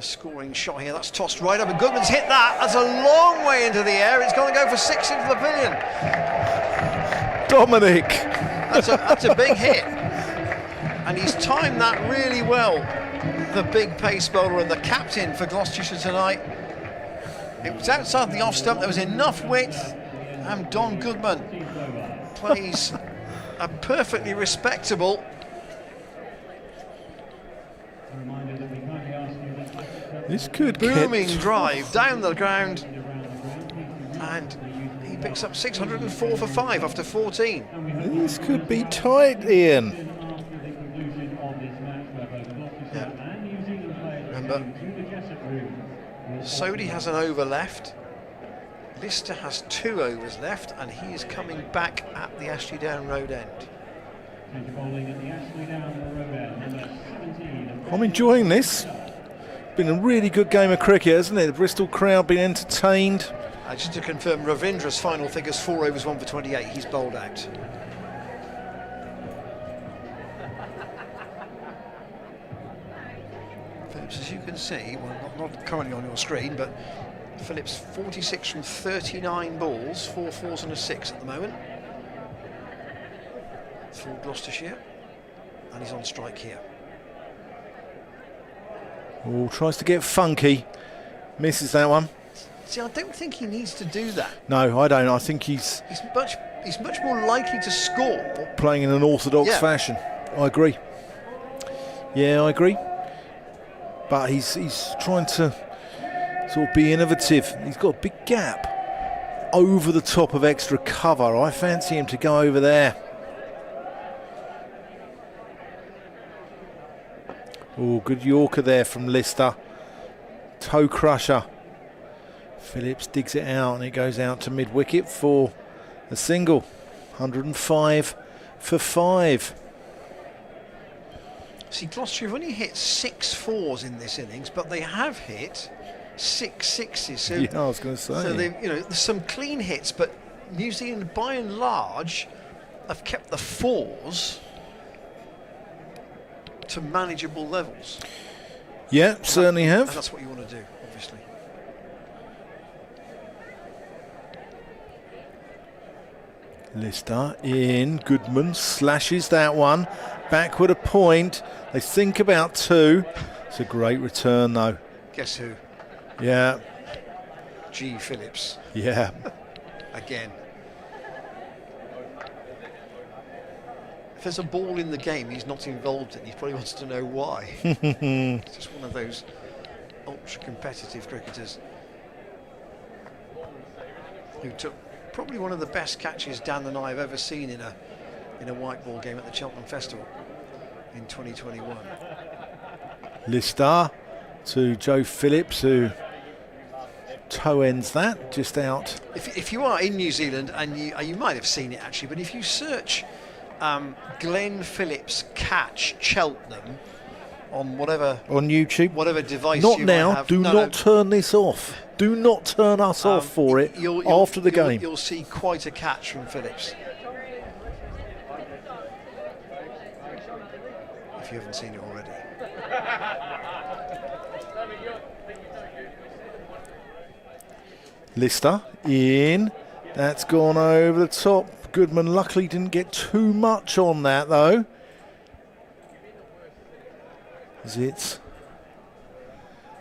scoring shot here. That's tossed right up, and Goodman's hit that. That's a long way into the air. It's going to go for 6 into the pavilion. Dominic! That's a big hit. And he's timed that really well, the big pace bowler and the captain for Gloucestershire tonight. It was outside the off stump. There was enough width, and Don Goodman plays a perfectly respectable booming drive down the ground, and he picks up 604 for 5 after 14. This could be tight, Ian. Yeah. Remember, Sodhi has an over left. Lister has 2 overs left, and he is coming back at the Ashley Down Road end. I'm enjoying this. Been a really good game of cricket, hasn't it? The Bristol crowd been entertained. Just to confirm, Ravindra's final figures: 4 overs, 1 for 28. He's bowled out. Phillips, as you can see, well, not currently on your screen, but Phillips 46 from 39 balls, 4 fours and a 6 at the moment for Gloucestershire. and he's on strike here. Oh, tries to get funky. Misses that one. See, I don't think he needs to do that. No, I don't. I think he's He's much more likely to score playing in an orthodox Yeah. fashion. I agree. Yeah, I agree. But he's trying to sort of be innovative. He's got a big gap over the top of extra cover. I fancy him to go over there. Oh, good Yorker there from Lister. Toe crusher. Phillips digs it out and it goes out to mid-wicket for a single. 105 for 5. See, Gloucestershire have only hit 6 fours in this innings, but they have hit 6 sixes. So, Yeah, I was going to say. so there's some clean hits, but New Zealand, by and large, have kept the fours to manageable levels. Yeah, certainly And have. that's what you want to do, obviously. Lister in. Goodman slashes that one. Backward a point. They think about 2. It's a great return though. Guess who? Yeah, G. Phillips yeah. again. If there's a ball in the game he's not involved in, he probably wants to know why. It's just one of those ultra competitive cricketers who took probably one of the best catches Dan and I have ever seen in a white ball game at the Cheltenham Festival in 2021. Lister to Joe Phillips, who toe ends that just out. If you are in New Zealand, and you might have seen it actually, but if you search Glenn Phillips catch Cheltenham on whatever On YouTube. device Not you now. might have, Do not turn this off. Do not turn us off for it after the game. You'll see quite a catch from Phillips. If you haven't seen it already. Lister in. That's gone over the top. Goodman luckily didn't get too much on that though. As it's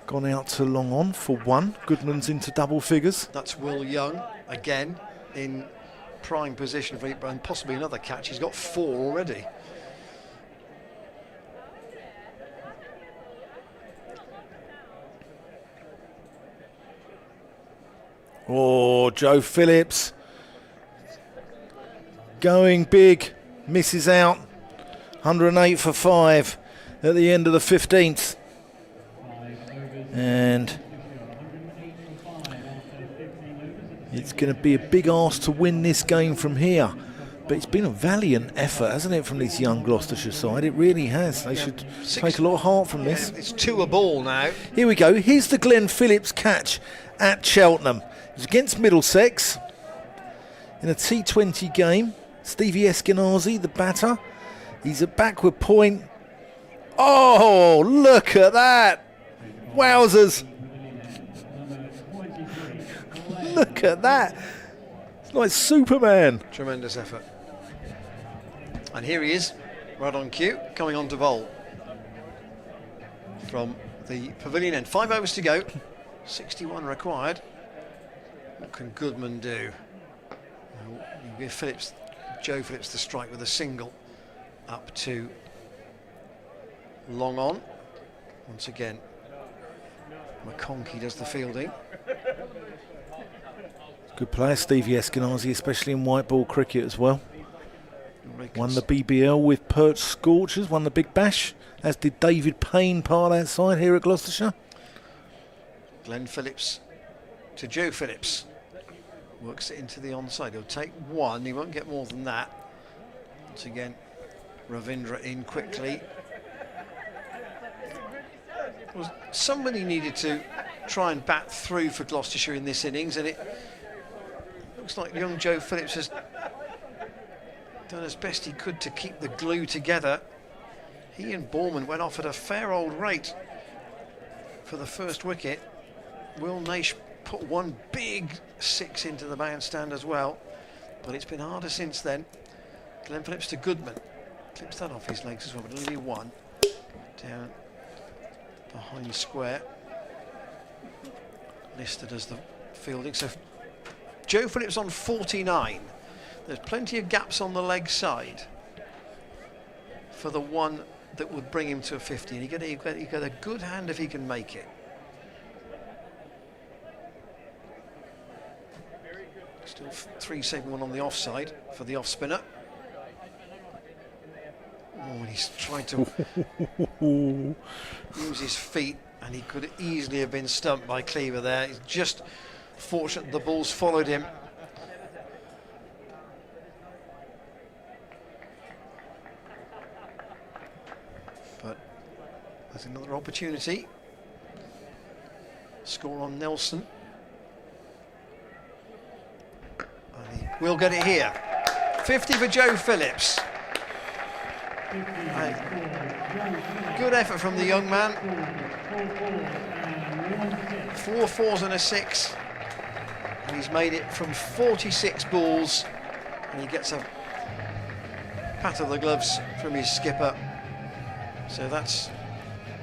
gone out to long on for 1. Goodman's into double figures. That's Will Young again in prime position for and possibly another catch. He's got 4 already. Oh, Joe Phillips going big, misses out. 108 for 5 at the end of the 15th. And it's going to be a big ask to win this game from here. But it's been a valiant effort, hasn't it, from this young Gloucestershire side? It really has. They should take a lot of heart from this. It's 2 a ball now. Here we go. Here's the Glenn Phillips catch at Cheltenham. It was against Middlesex in a T20 game. Stevie Eskenazi, the batter. He's a backward point. Oh, look at that. Wowzers. Look at that. It's like Superman. Tremendous effort. And here he is, right on cue, coming on to bowl from the pavilion end. 5 overs to go, 61 required. What can Goodman do? You give Joe Phillips the strike with a single up to long on. Once again, McConkey does the fielding. Good player, Stevie Eskenazi, especially in white ball cricket as well. Won the BBL with Perch Scorchers, won the Big Bash, as did David Payne, part outside here at Gloucestershire. Glenn Phillips to Joe Phillips. Works it into the onside. He'll take 1. He won't get more than that. Once again, Ravindra in quickly. Well, somebody needed to try and bat through for Gloucestershire in this innings, and it looks like young Joe Phillips has done as best he could to keep the glue together. He and Borman went off at a fair old rate for the first wicket. Will Naish put 1 big 6 into the bandstand as well, but it's been harder since then. Glenn Phillips to Goodman. Clips that off his legs as well, but only one. Down behind square. Listed as the fielding. So Joe Phillips on 49. There's plenty of gaps on the leg side for the one that would bring him to a 50. And you get a good hand if he can make it. Still 371 on the offside for the off spinner. Oh, and he's trying to use his feet, and he could easily have been stumped by Cleaver there. He's just fortunate the ball's followed him. But there's another opportunity. Score on Nelson. And he will get it here. 50 for Joe Phillips. Good effort from the young man. 4 fours and a 6. And he's made it from 46 balls. And he gets a pat of the gloves from his skipper. So that's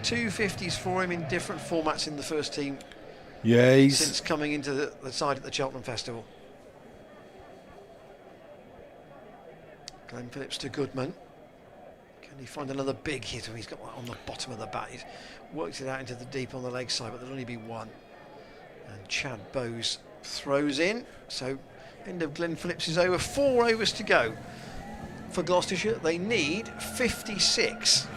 2 50s for him in different formats in the first team. Yeah, since coming into the side at the Cheltenham Festival. Glenn Phillips to Goodman. Can he find another big hit? He's got one on the bottom of the bat. He's worked it out into the deep on the leg side, but there'll only be one. And Chad Bowes throws in. So end of Glenn Phillips is over. 4 overs to go for Gloucestershire. They need 56.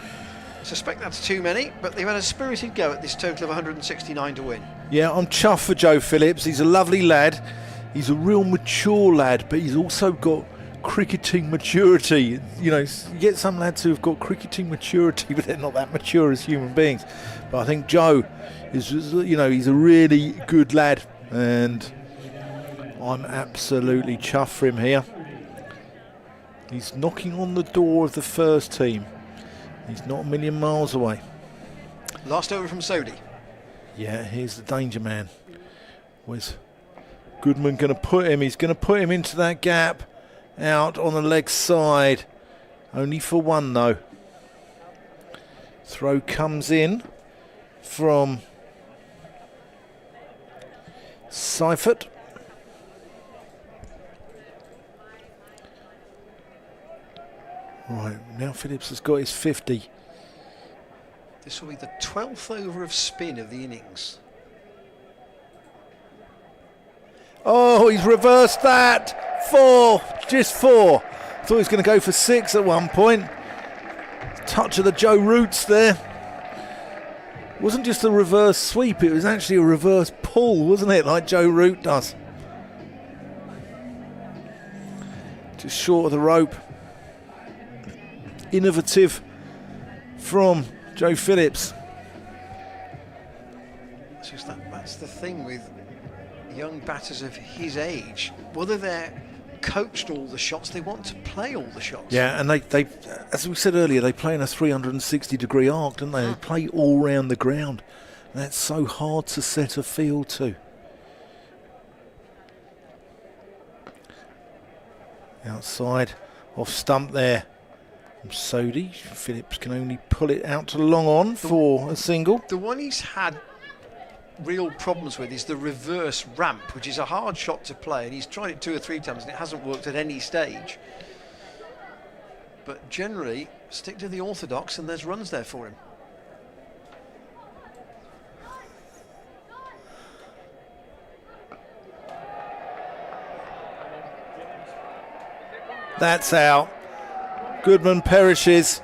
I suspect that's too many, but they've had a spirited go at this total of 169 to win. Yeah, I'm chuffed for Joe Phillips. He's a lovely lad. He's a real mature lad, but he's also got cricketing maturity. You know, you get some lads who've got cricketing maturity, but they're not that mature as human beings. But I think Joe is, you know, he's a really good lad, and I'm absolutely chuffed for him here. He's knocking on the door of the first team. He's not a million miles away. Last over from Sodhi. Yeah, here's the danger man. Where's Goodman going to put him? He's going to put him into that gap. Out on the leg side. Only for one though. Throw comes in from Seifert. Right, now Phillips has got his 50. This will be the 12th over of spin of the innings. Oh, he's reversed that. 4, just 4. Thought he was going to go for 6 at one point. Touch of the Joe Roots there. Wasn't just a reverse sweep, it was actually a reverse pull, wasn't it, like Joe Root does. Just short of the rope. Innovative from Joe Phillips. It's just that's the thing with young batters of his age. Whether they're coached all the shots, they want to play all the shots. Yeah, and they as we said earlier, they play in a 360-degree arc, don't they? They play all round the ground. And that's so hard to set a field to. Outside, off stump there. From Sodhi. Phillips can only pull it out to long on for a single. The one he's had real problems with is the reverse ramp, which is a hard shot to play, and he's tried it 2 or 3 times and it hasn't worked at any stage. But generally, stick to the orthodox and there's runs there for him. That's out. Goodman perishes.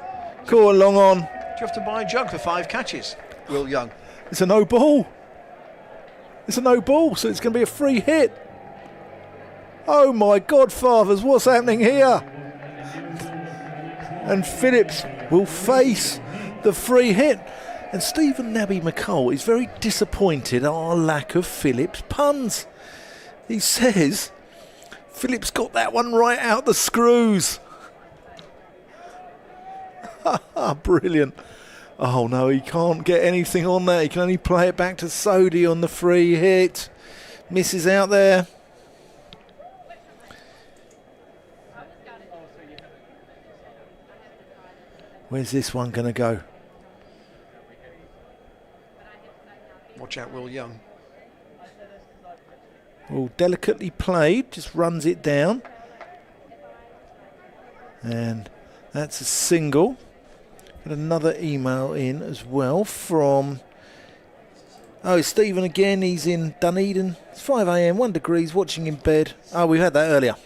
Caught long on. Do you have to buy a jug for 5 catches, Will Young? It's a no ball. It's a no ball, so it's going to be a free hit. Oh my God, fathers, what's happening here? And Phillips will face the free hit. And Stephen Nabby McCull is very disappointed at our lack of Phillips puns. He says Phillips got that one right out the screws. Brilliant. Oh no, he can't get anything on that. He can only play it back to Sodhi on the free hit. Misses out there. Where's this one going to go? Watch out, Will Young. Well, delicately played, just runs it down. And that's a single. Got another email in as well from... Oh, Stephen again. He's in Dunedin. It's 5 a.m, 1 degrees, watching in bed. Oh, we had that earlier.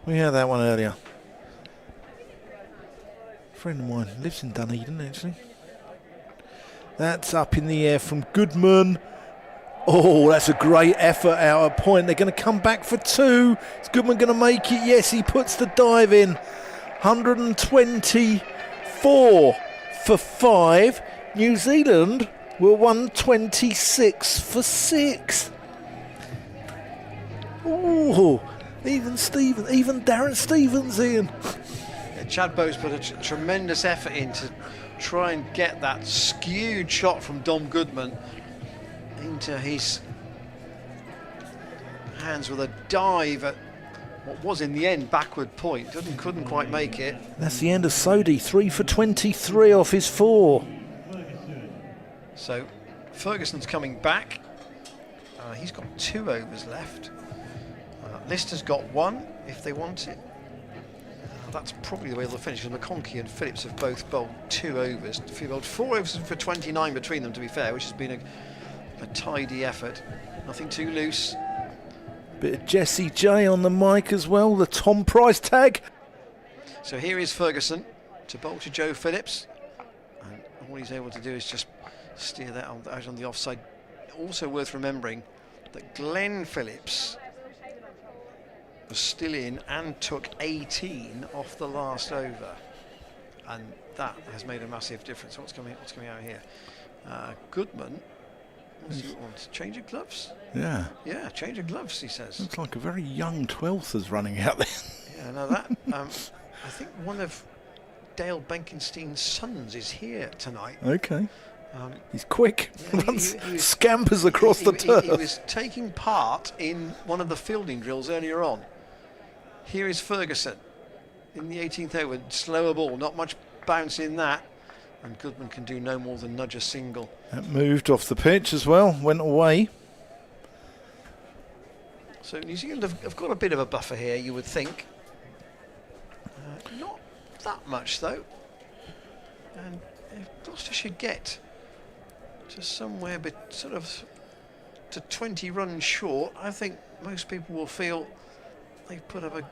We had that one earlier. A friend of mine lives in Dunedin, actually. That's up in the air from Goodman. Oh, that's a great effort out at point. They're going to come back for 2. Is Goodman going to make it? Yes, he puts the dive in. 124 for 5. New Zealand were 126 for 6. Oh, even Darren Stevens in. Yeah, Chad Boat's put a tremendous effort in to try and get that skewed shot from Dom Goodman into his hands with a dive at what was in the end backward point. Couldn't quite make it. That's the end of Sodi, 3 for 23 off his 4. So Ferguson's coming back. He's got 2 overs left. Lister's got 1 if they want it. That's probably the way they'll finish. McConkey and Phillips have both bowled 2 overs. Bowled 4 overs for 29 between them, to be fair, which has been a tidy effort. Nothing too loose. Bit of Jesse J on the mic as well, the Tom Price tag. So here is Ferguson to bowl to Joe Phillips. And all he's able to do is just steer that out on the offside. Also worth remembering that Glenn Phillips was still in and took 18 off the last over. And that has made a massive difference. What's coming out here? Goodman. What's he want? Change of gloves? Yeah. Yeah, change of gloves, he says. Looks like a very young 12th is running out there. Yeah, no, that. I think one of Dale Benkenstein's sons is here tonight. Okay. He's quick. Yeah, Runs, he was, scampers across the turf. He was taking part in one of the fielding drills earlier on. Here is Ferguson in the 18th over. Slower ball, not much bounce in that. And Goodman can do no more than nudge a single. That moved off the pitch as well, went away. So New Zealand have got a bit of a buffer here, you would think. Not that much, though. And if Gloucestershire get to somewhere but sort of to 20 runs short, I think most people will feel they've put up a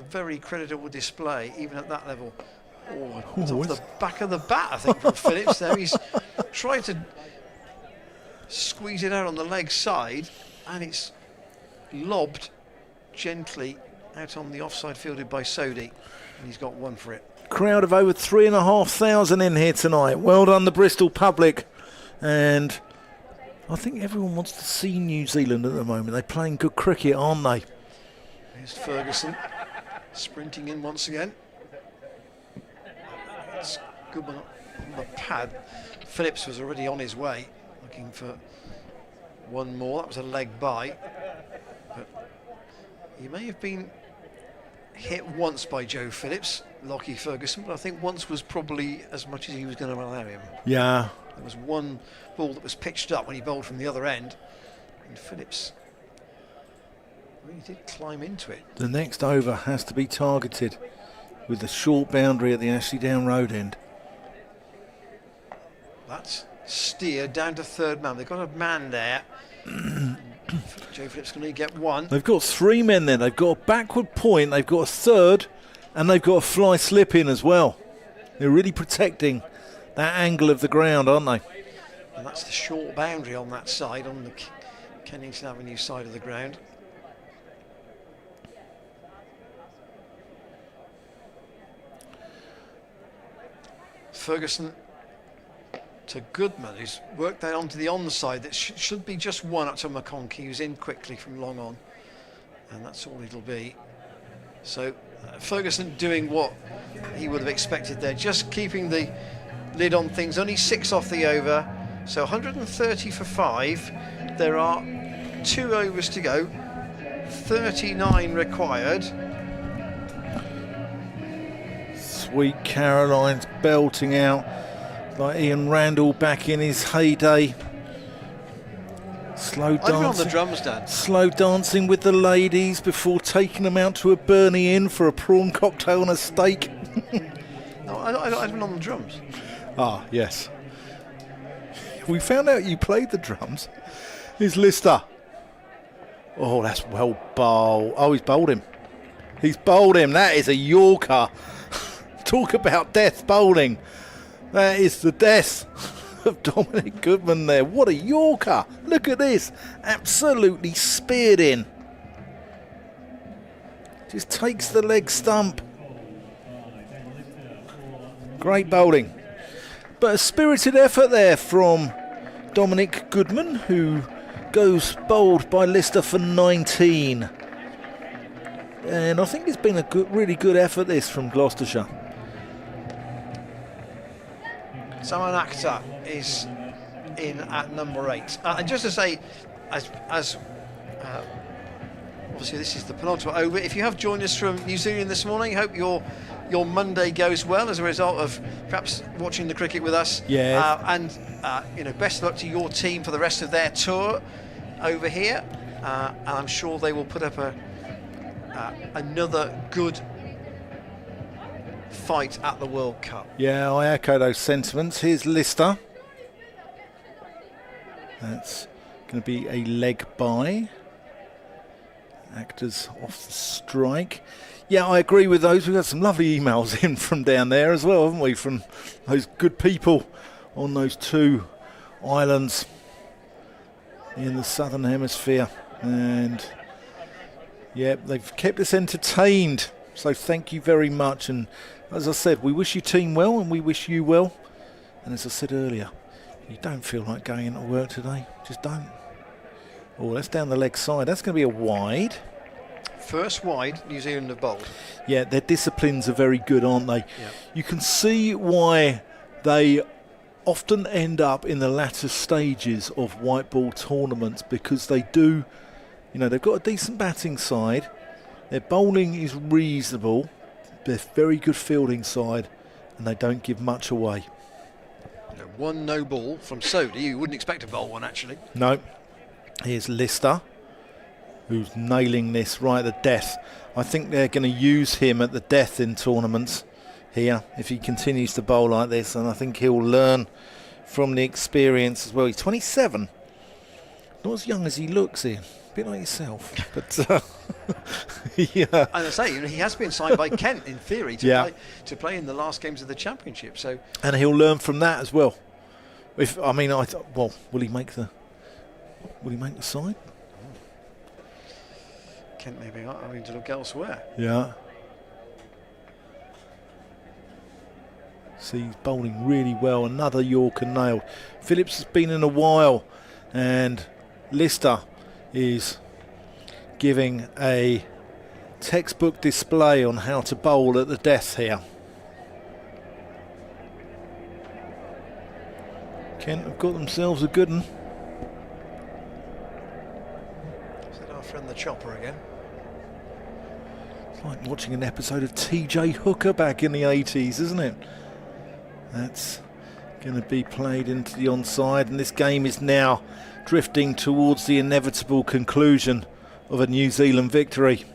very creditable display, even at that level. Oh, it's off the back of the bat, I think, from Phillips there. He's tried to squeeze it out on the leg side, and it's lobbed gently out on the offside, fielded by Sodi, and he's got 1 for it. Crowd of over 3,500 in here tonight. Well done, the Bristol public. And I think everyone wants to see New Zealand at the moment. They're playing good cricket, aren't they? Here's Ferguson sprinting in once again. It's Goodman on the pad. Phillips was already on his way, looking for 1 more. That was a leg by. But he may have been hit once by Joe Phillips, Lockie Ferguson, but I think once was probably as much as he was going to allow him. Yeah. There was 1 ball that was pitched up when he bowled from the other end, and Phillips really did climb into it. The next over has to be targeted with the short boundary at the Ashley Down Road end. That's steered down to 3rd man. They've got a man there. Joe Phillips can only get 1. They've got 3 men there. They've got a backward point, they've got a 3rd, and they've got a fly slip in as well. They're really protecting that angle of the ground, aren't they? And that's the short boundary on that side, on the Kennington Avenue side of the ground. Ferguson to Goodman, who's worked that onto the onside. That should be just 1 up to McConkey, who's in quickly from long on, and that's all it'll be. So Ferguson doing what he would have expected there, just keeping the lid on things. Only 6 off the over, so 130 for 5. There are 2 overs to go, 39 required. Sweet Caroline's belting out like Ian Randall back in his heyday. Slow I'd be on the dancing. drums, Dan. Slow dancing with the ladies before taking them out to a Bernie Inn for a prawn cocktail and a steak. No, I'd been on the drums. Ah, yes. We found out you played the drums. Here's Lister. Oh, that's well bowled. Oh, he's bowled him. He's bowled him. That is a Yorker. Talk about death bowling. That is the death of Dominic Goodman there. What a Yorker. Look at this. Absolutely speared in. Just takes the leg stump. Great bowling. But a spirited effort there from Dominic Goodman, who goes bowled by Lister for 19. And I think it's been a really good effort this from Gloucestershire. Saman Akhtar is in at number 8. And just to say, as obviously this is the penultimate over. If you have joined us from New Zealand this morning, hope your Monday goes well as a result of perhaps watching the cricket with us. Yeah. And best of luck to your team for the rest of their tour over here. And I'm sure they will put up another good fight at the World Cup. Yeah, I echo those sentiments. Here's Lister. That's going to be a leg bye. Actors off the strike. Yeah, I agree with those. We've got some lovely emails in from down there as well, haven't we? From those good people on those 2 islands in the southern hemisphere. And yeah, they've kept us entertained. So thank you very much. And as I said, we wish your team well and we wish you well. And as I said earlier, if you don't feel like going into work today, just don't. Oh, that's down the leg side. That's going to be a wide. First wide, New Zealand have bowled. Yeah, their disciplines are very good, aren't they? Yep. You can see why they often end up in the latter stages of white ball tournaments, because they do, they've got a decent batting side. Their bowling is reasonable. They're very good fielding side, and they don't give much away. One no ball from Sodhi. You wouldn't expect to bowl one, actually. No. Here's Lister, who's nailing this right at the death. I think they're going to use him at the death in tournaments here if he continues to bowl like this, and I think he'll learn from the experience as well. He's 27. Not as young as he looks here. A bit like yourself. But yeah. And I say, he has been signed by Kent in theory to play in the last games of the championship. So, and he'll learn from that as well. Will he make the side? Kent maybe having to look elsewhere. Yeah. See, he's bowling really well. Another Yorker nailed. Phillips has been in a while, and Lister is giving a textbook display on how to bowl at the death here. Kent have got themselves a good one. Is that our friend the Chopper again? It's like watching an episode of TJ Hooker back in the 80s, isn't it? That's going to be played into the onside, and this game is now drifting towards the inevitable conclusion of a New Zealand victory.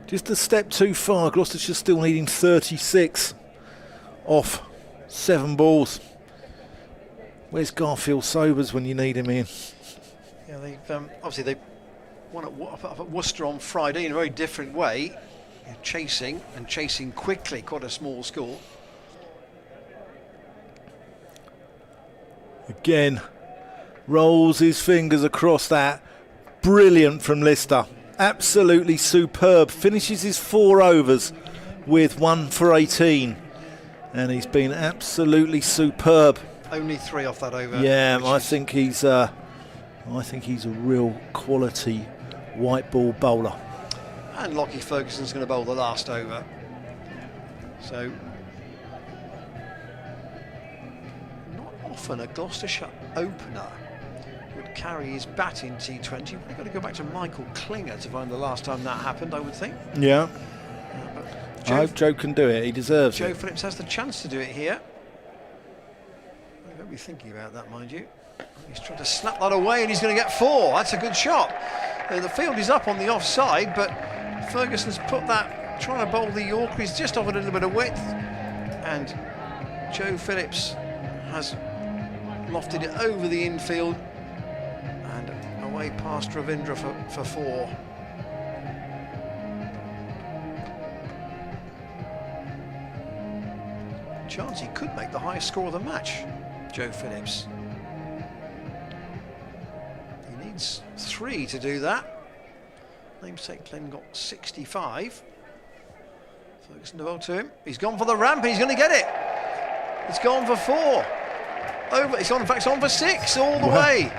Just a step too far. Gloucestershire still needing 36 off 7 balls. Where's Garfield Sobers when you need him in? Yeah, they've obviously they won at Worcester on Friday in a very different way. Chasing quickly, quite a small score. Again, rolls his fingers across that. Brilliant from Lister. Absolutely superb. Finishes his 4 overs with 1 for 18. And he's been absolutely superb. Only 3 off that over. Yeah, I think he's a real quality white ball bowler. And Lockie Ferguson's going to bowl the last over. So, not often a Gloucestershire opener would carry his bat in T20. We've got to go back to Michael Klinger to find the last time that happened, I would think. Yeah. I hope Joe can do it. He deserves Joe it. Phillips has the chance to do it here. I won't be thinking about that, mind you. He's trying to snap that away, and he's going to get 4. That's a good shot. The field is up on the offside, but Ferguson's put that, trying to bowl the Yorker. He's just offered a little bit of width, and Joe Phillips has lofted it over the infield and away past Ravindra for 4. Chance he could make the highest score of the match, Joe Phillips. He needs 3 to do that. Namesake Glenn got 65. Ferguson to bowl to him. He's gone for the ramp and he's going to get it. It's gone for 4. Over. It's on. In fact, it's on for 6 all the way.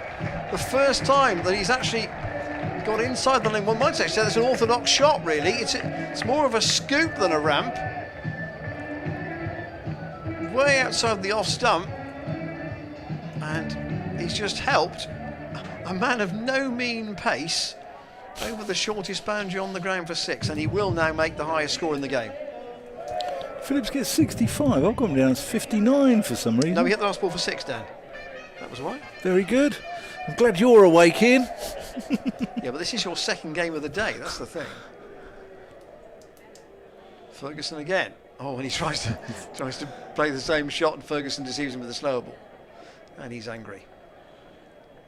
The first time that he's actually got inside the lane. One might say it's an orthodox shot, really. It's more of a scoop than a ramp. Way outside the off stump, and he's just helped a man of no mean pace over the shortest boundary on the ground for 6, and he will now make the highest score in the game. Phillips gets 65. I've got him down as 59 for some reason. No, he hit the last ball for 6, Dan. That was why. Very good. I'm glad you're awake, Ian. Yeah, but this is your second game of the day. That's the thing. Ferguson again. Oh, and he tries to play the same shot, and Ferguson deceives him with a slower ball, and he's angry.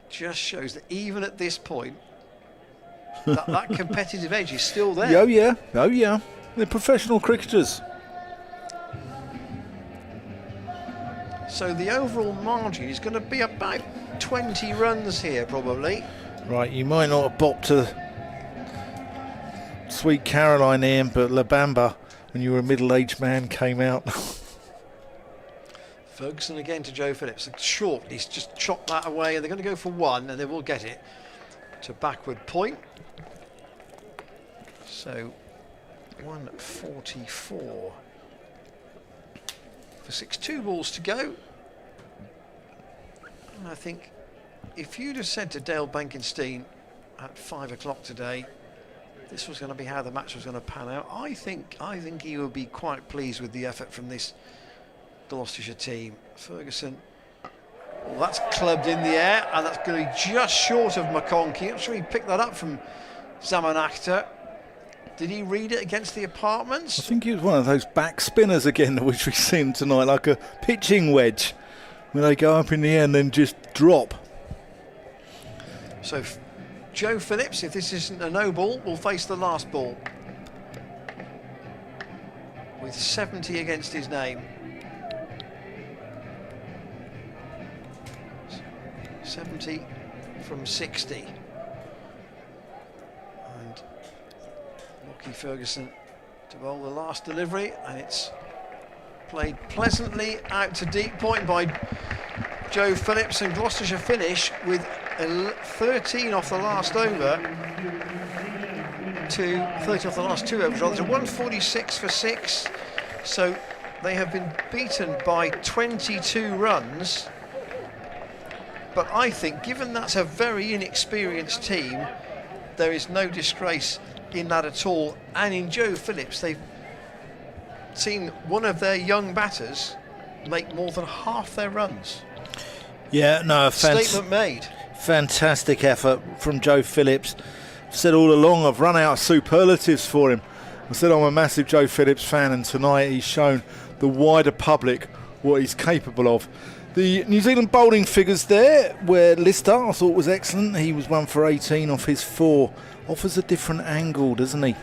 Just shows that even at this point, that competitive edge is still there. Oh yeah, oh yeah. They're professional cricketers. So the overall margin is going to be about 20 runs here, probably. Right, you might not have bopped to Sweet Caroline, Ian, but La Bamba, when you were a middle-aged man, came out. Ferguson again to Joe Phillips. Short, he's just chopped that away, and they're going to go for 1, and they will get it to backward point. So 144 for 6, 2 balls to go. And I think if you'd have said to Dale Benkenstein at 5 o'clock today this was going to be how the match was going to pan out, I think he would be quite pleased with the effort from this Gloucestershire team. Ferguson, well, that's clubbed in the air, and that's going to be just short of McConkey. I'm sure he picked that up from Zaman Akhtar. Did he read it against the apartments? I think he was one of those back spinners again, which we've seen tonight, like a pitching wedge, where they go up in the air and then just drop. So Joe Phillips, if this isn't a no ball, will face the last ball with 70 against his name. 70 from 60. And Lockie Ferguson to bowl the last delivery, and it's played pleasantly out to deep point by Joe Phillips, and Gloucestershire finish with 13 off the last over to 30 off the last 2 overs rather, to 146 for 6. So they have been beaten by 22 runs. But I think, given that's a very inexperienced team, there is no disgrace in that at all. And in Joe Phillips, they've seen one of their young batters make more than half their runs. Yeah, no, Statement made. Fantastic effort from Joe Phillips. I've said all along, I've run out of superlatives for him. I said I'm a massive Joe Phillips fan, and tonight he's shown the wider public what he's capable of. The New Zealand bowling figures there, where Lister I thought was excellent. He was 1 for 18 off his 4. Offers a different angle, doesn't he?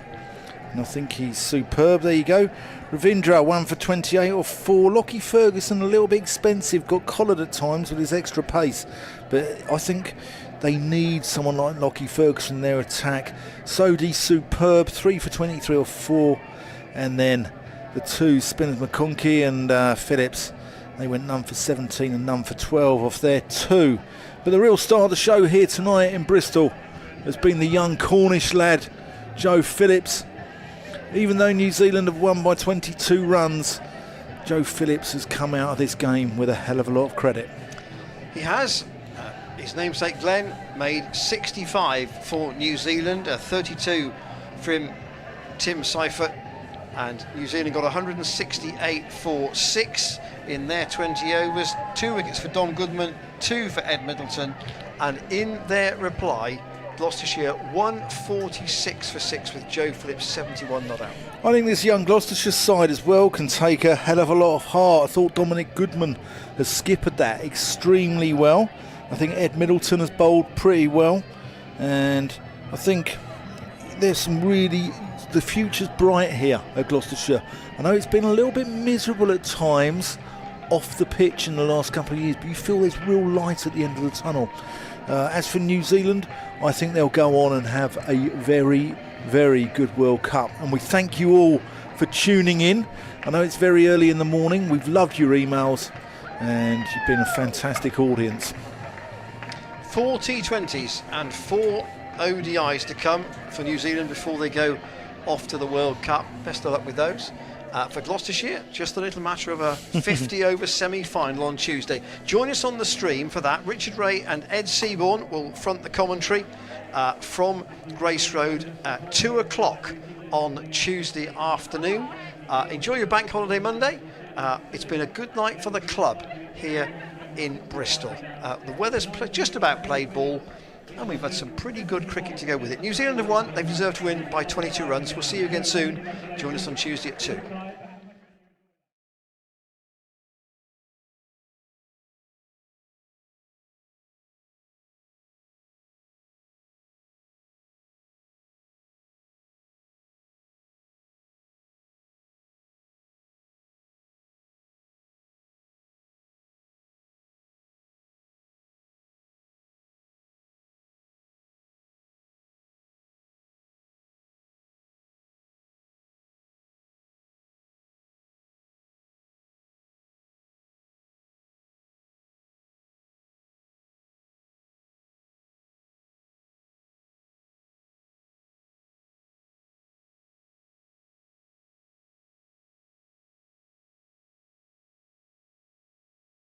And I think he's superb. There you go. Ravindra 1 for 28 off 4. Lockie Ferguson a little bit expensive, got collared at times with his extra pace. But I think they need someone like Lockie Ferguson in their attack. Sodhi superb, 3 for 23 off 4. And then the 2 spinners, McConkey and Phillips. They went none for 17 and none for 12 off their 2. But the real star of the show here tonight in Bristol has been the young Cornish lad, Joe Phillips. Even though New Zealand have won by 22 runs, Joe Phillips has come out of this game with a hell of a lot of credit. He has. His namesake Glenn made 65 for New Zealand, 32 from Tim Seifert, and New Zealand got 168 for 6 in their 20 overs. 2 wickets for Dom Goodman, 2 for Ed Middleton, and in their reply, Gloucestershire 146 for 6 with Joe Phillips 71 not out. I think this young Gloucestershire side as well can take a hell of a lot of heart. I thought Dominic Goodman has skippered that extremely well. I think Ed Middleton has bowled pretty well, and I think there's some really, the future's bright here at Gloucestershire. I know it's been a little bit miserable at times off the pitch in the last couple of years, but you feel there's real light at the end of the tunnel. As for New Zealand, I think they'll go on and have a very, very good World Cup. And we thank you all for tuning in. I know it's very early in the morning. We've loved your emails, and you've been a fantastic audience. 4 T20s and 4 ODIs to come for New Zealand before they go off to the World Cup. Best of luck with those. For Gloucestershire, just a little matter of a 50 over semi-final on Tuesday. Join us on the stream for that. Richard Ray and Ed Seaborn will front the commentary from Grace Road at 2 o'clock on Tuesday afternoon. Enjoy your bank holiday Monday. It's been a good night for the club here in Bristol. The weather's just about played ball, and we've had some pretty good cricket to go with it. New Zealand have won. They deserve to win by 22 runs. We'll see you again soon. Join us on Tuesday at 2.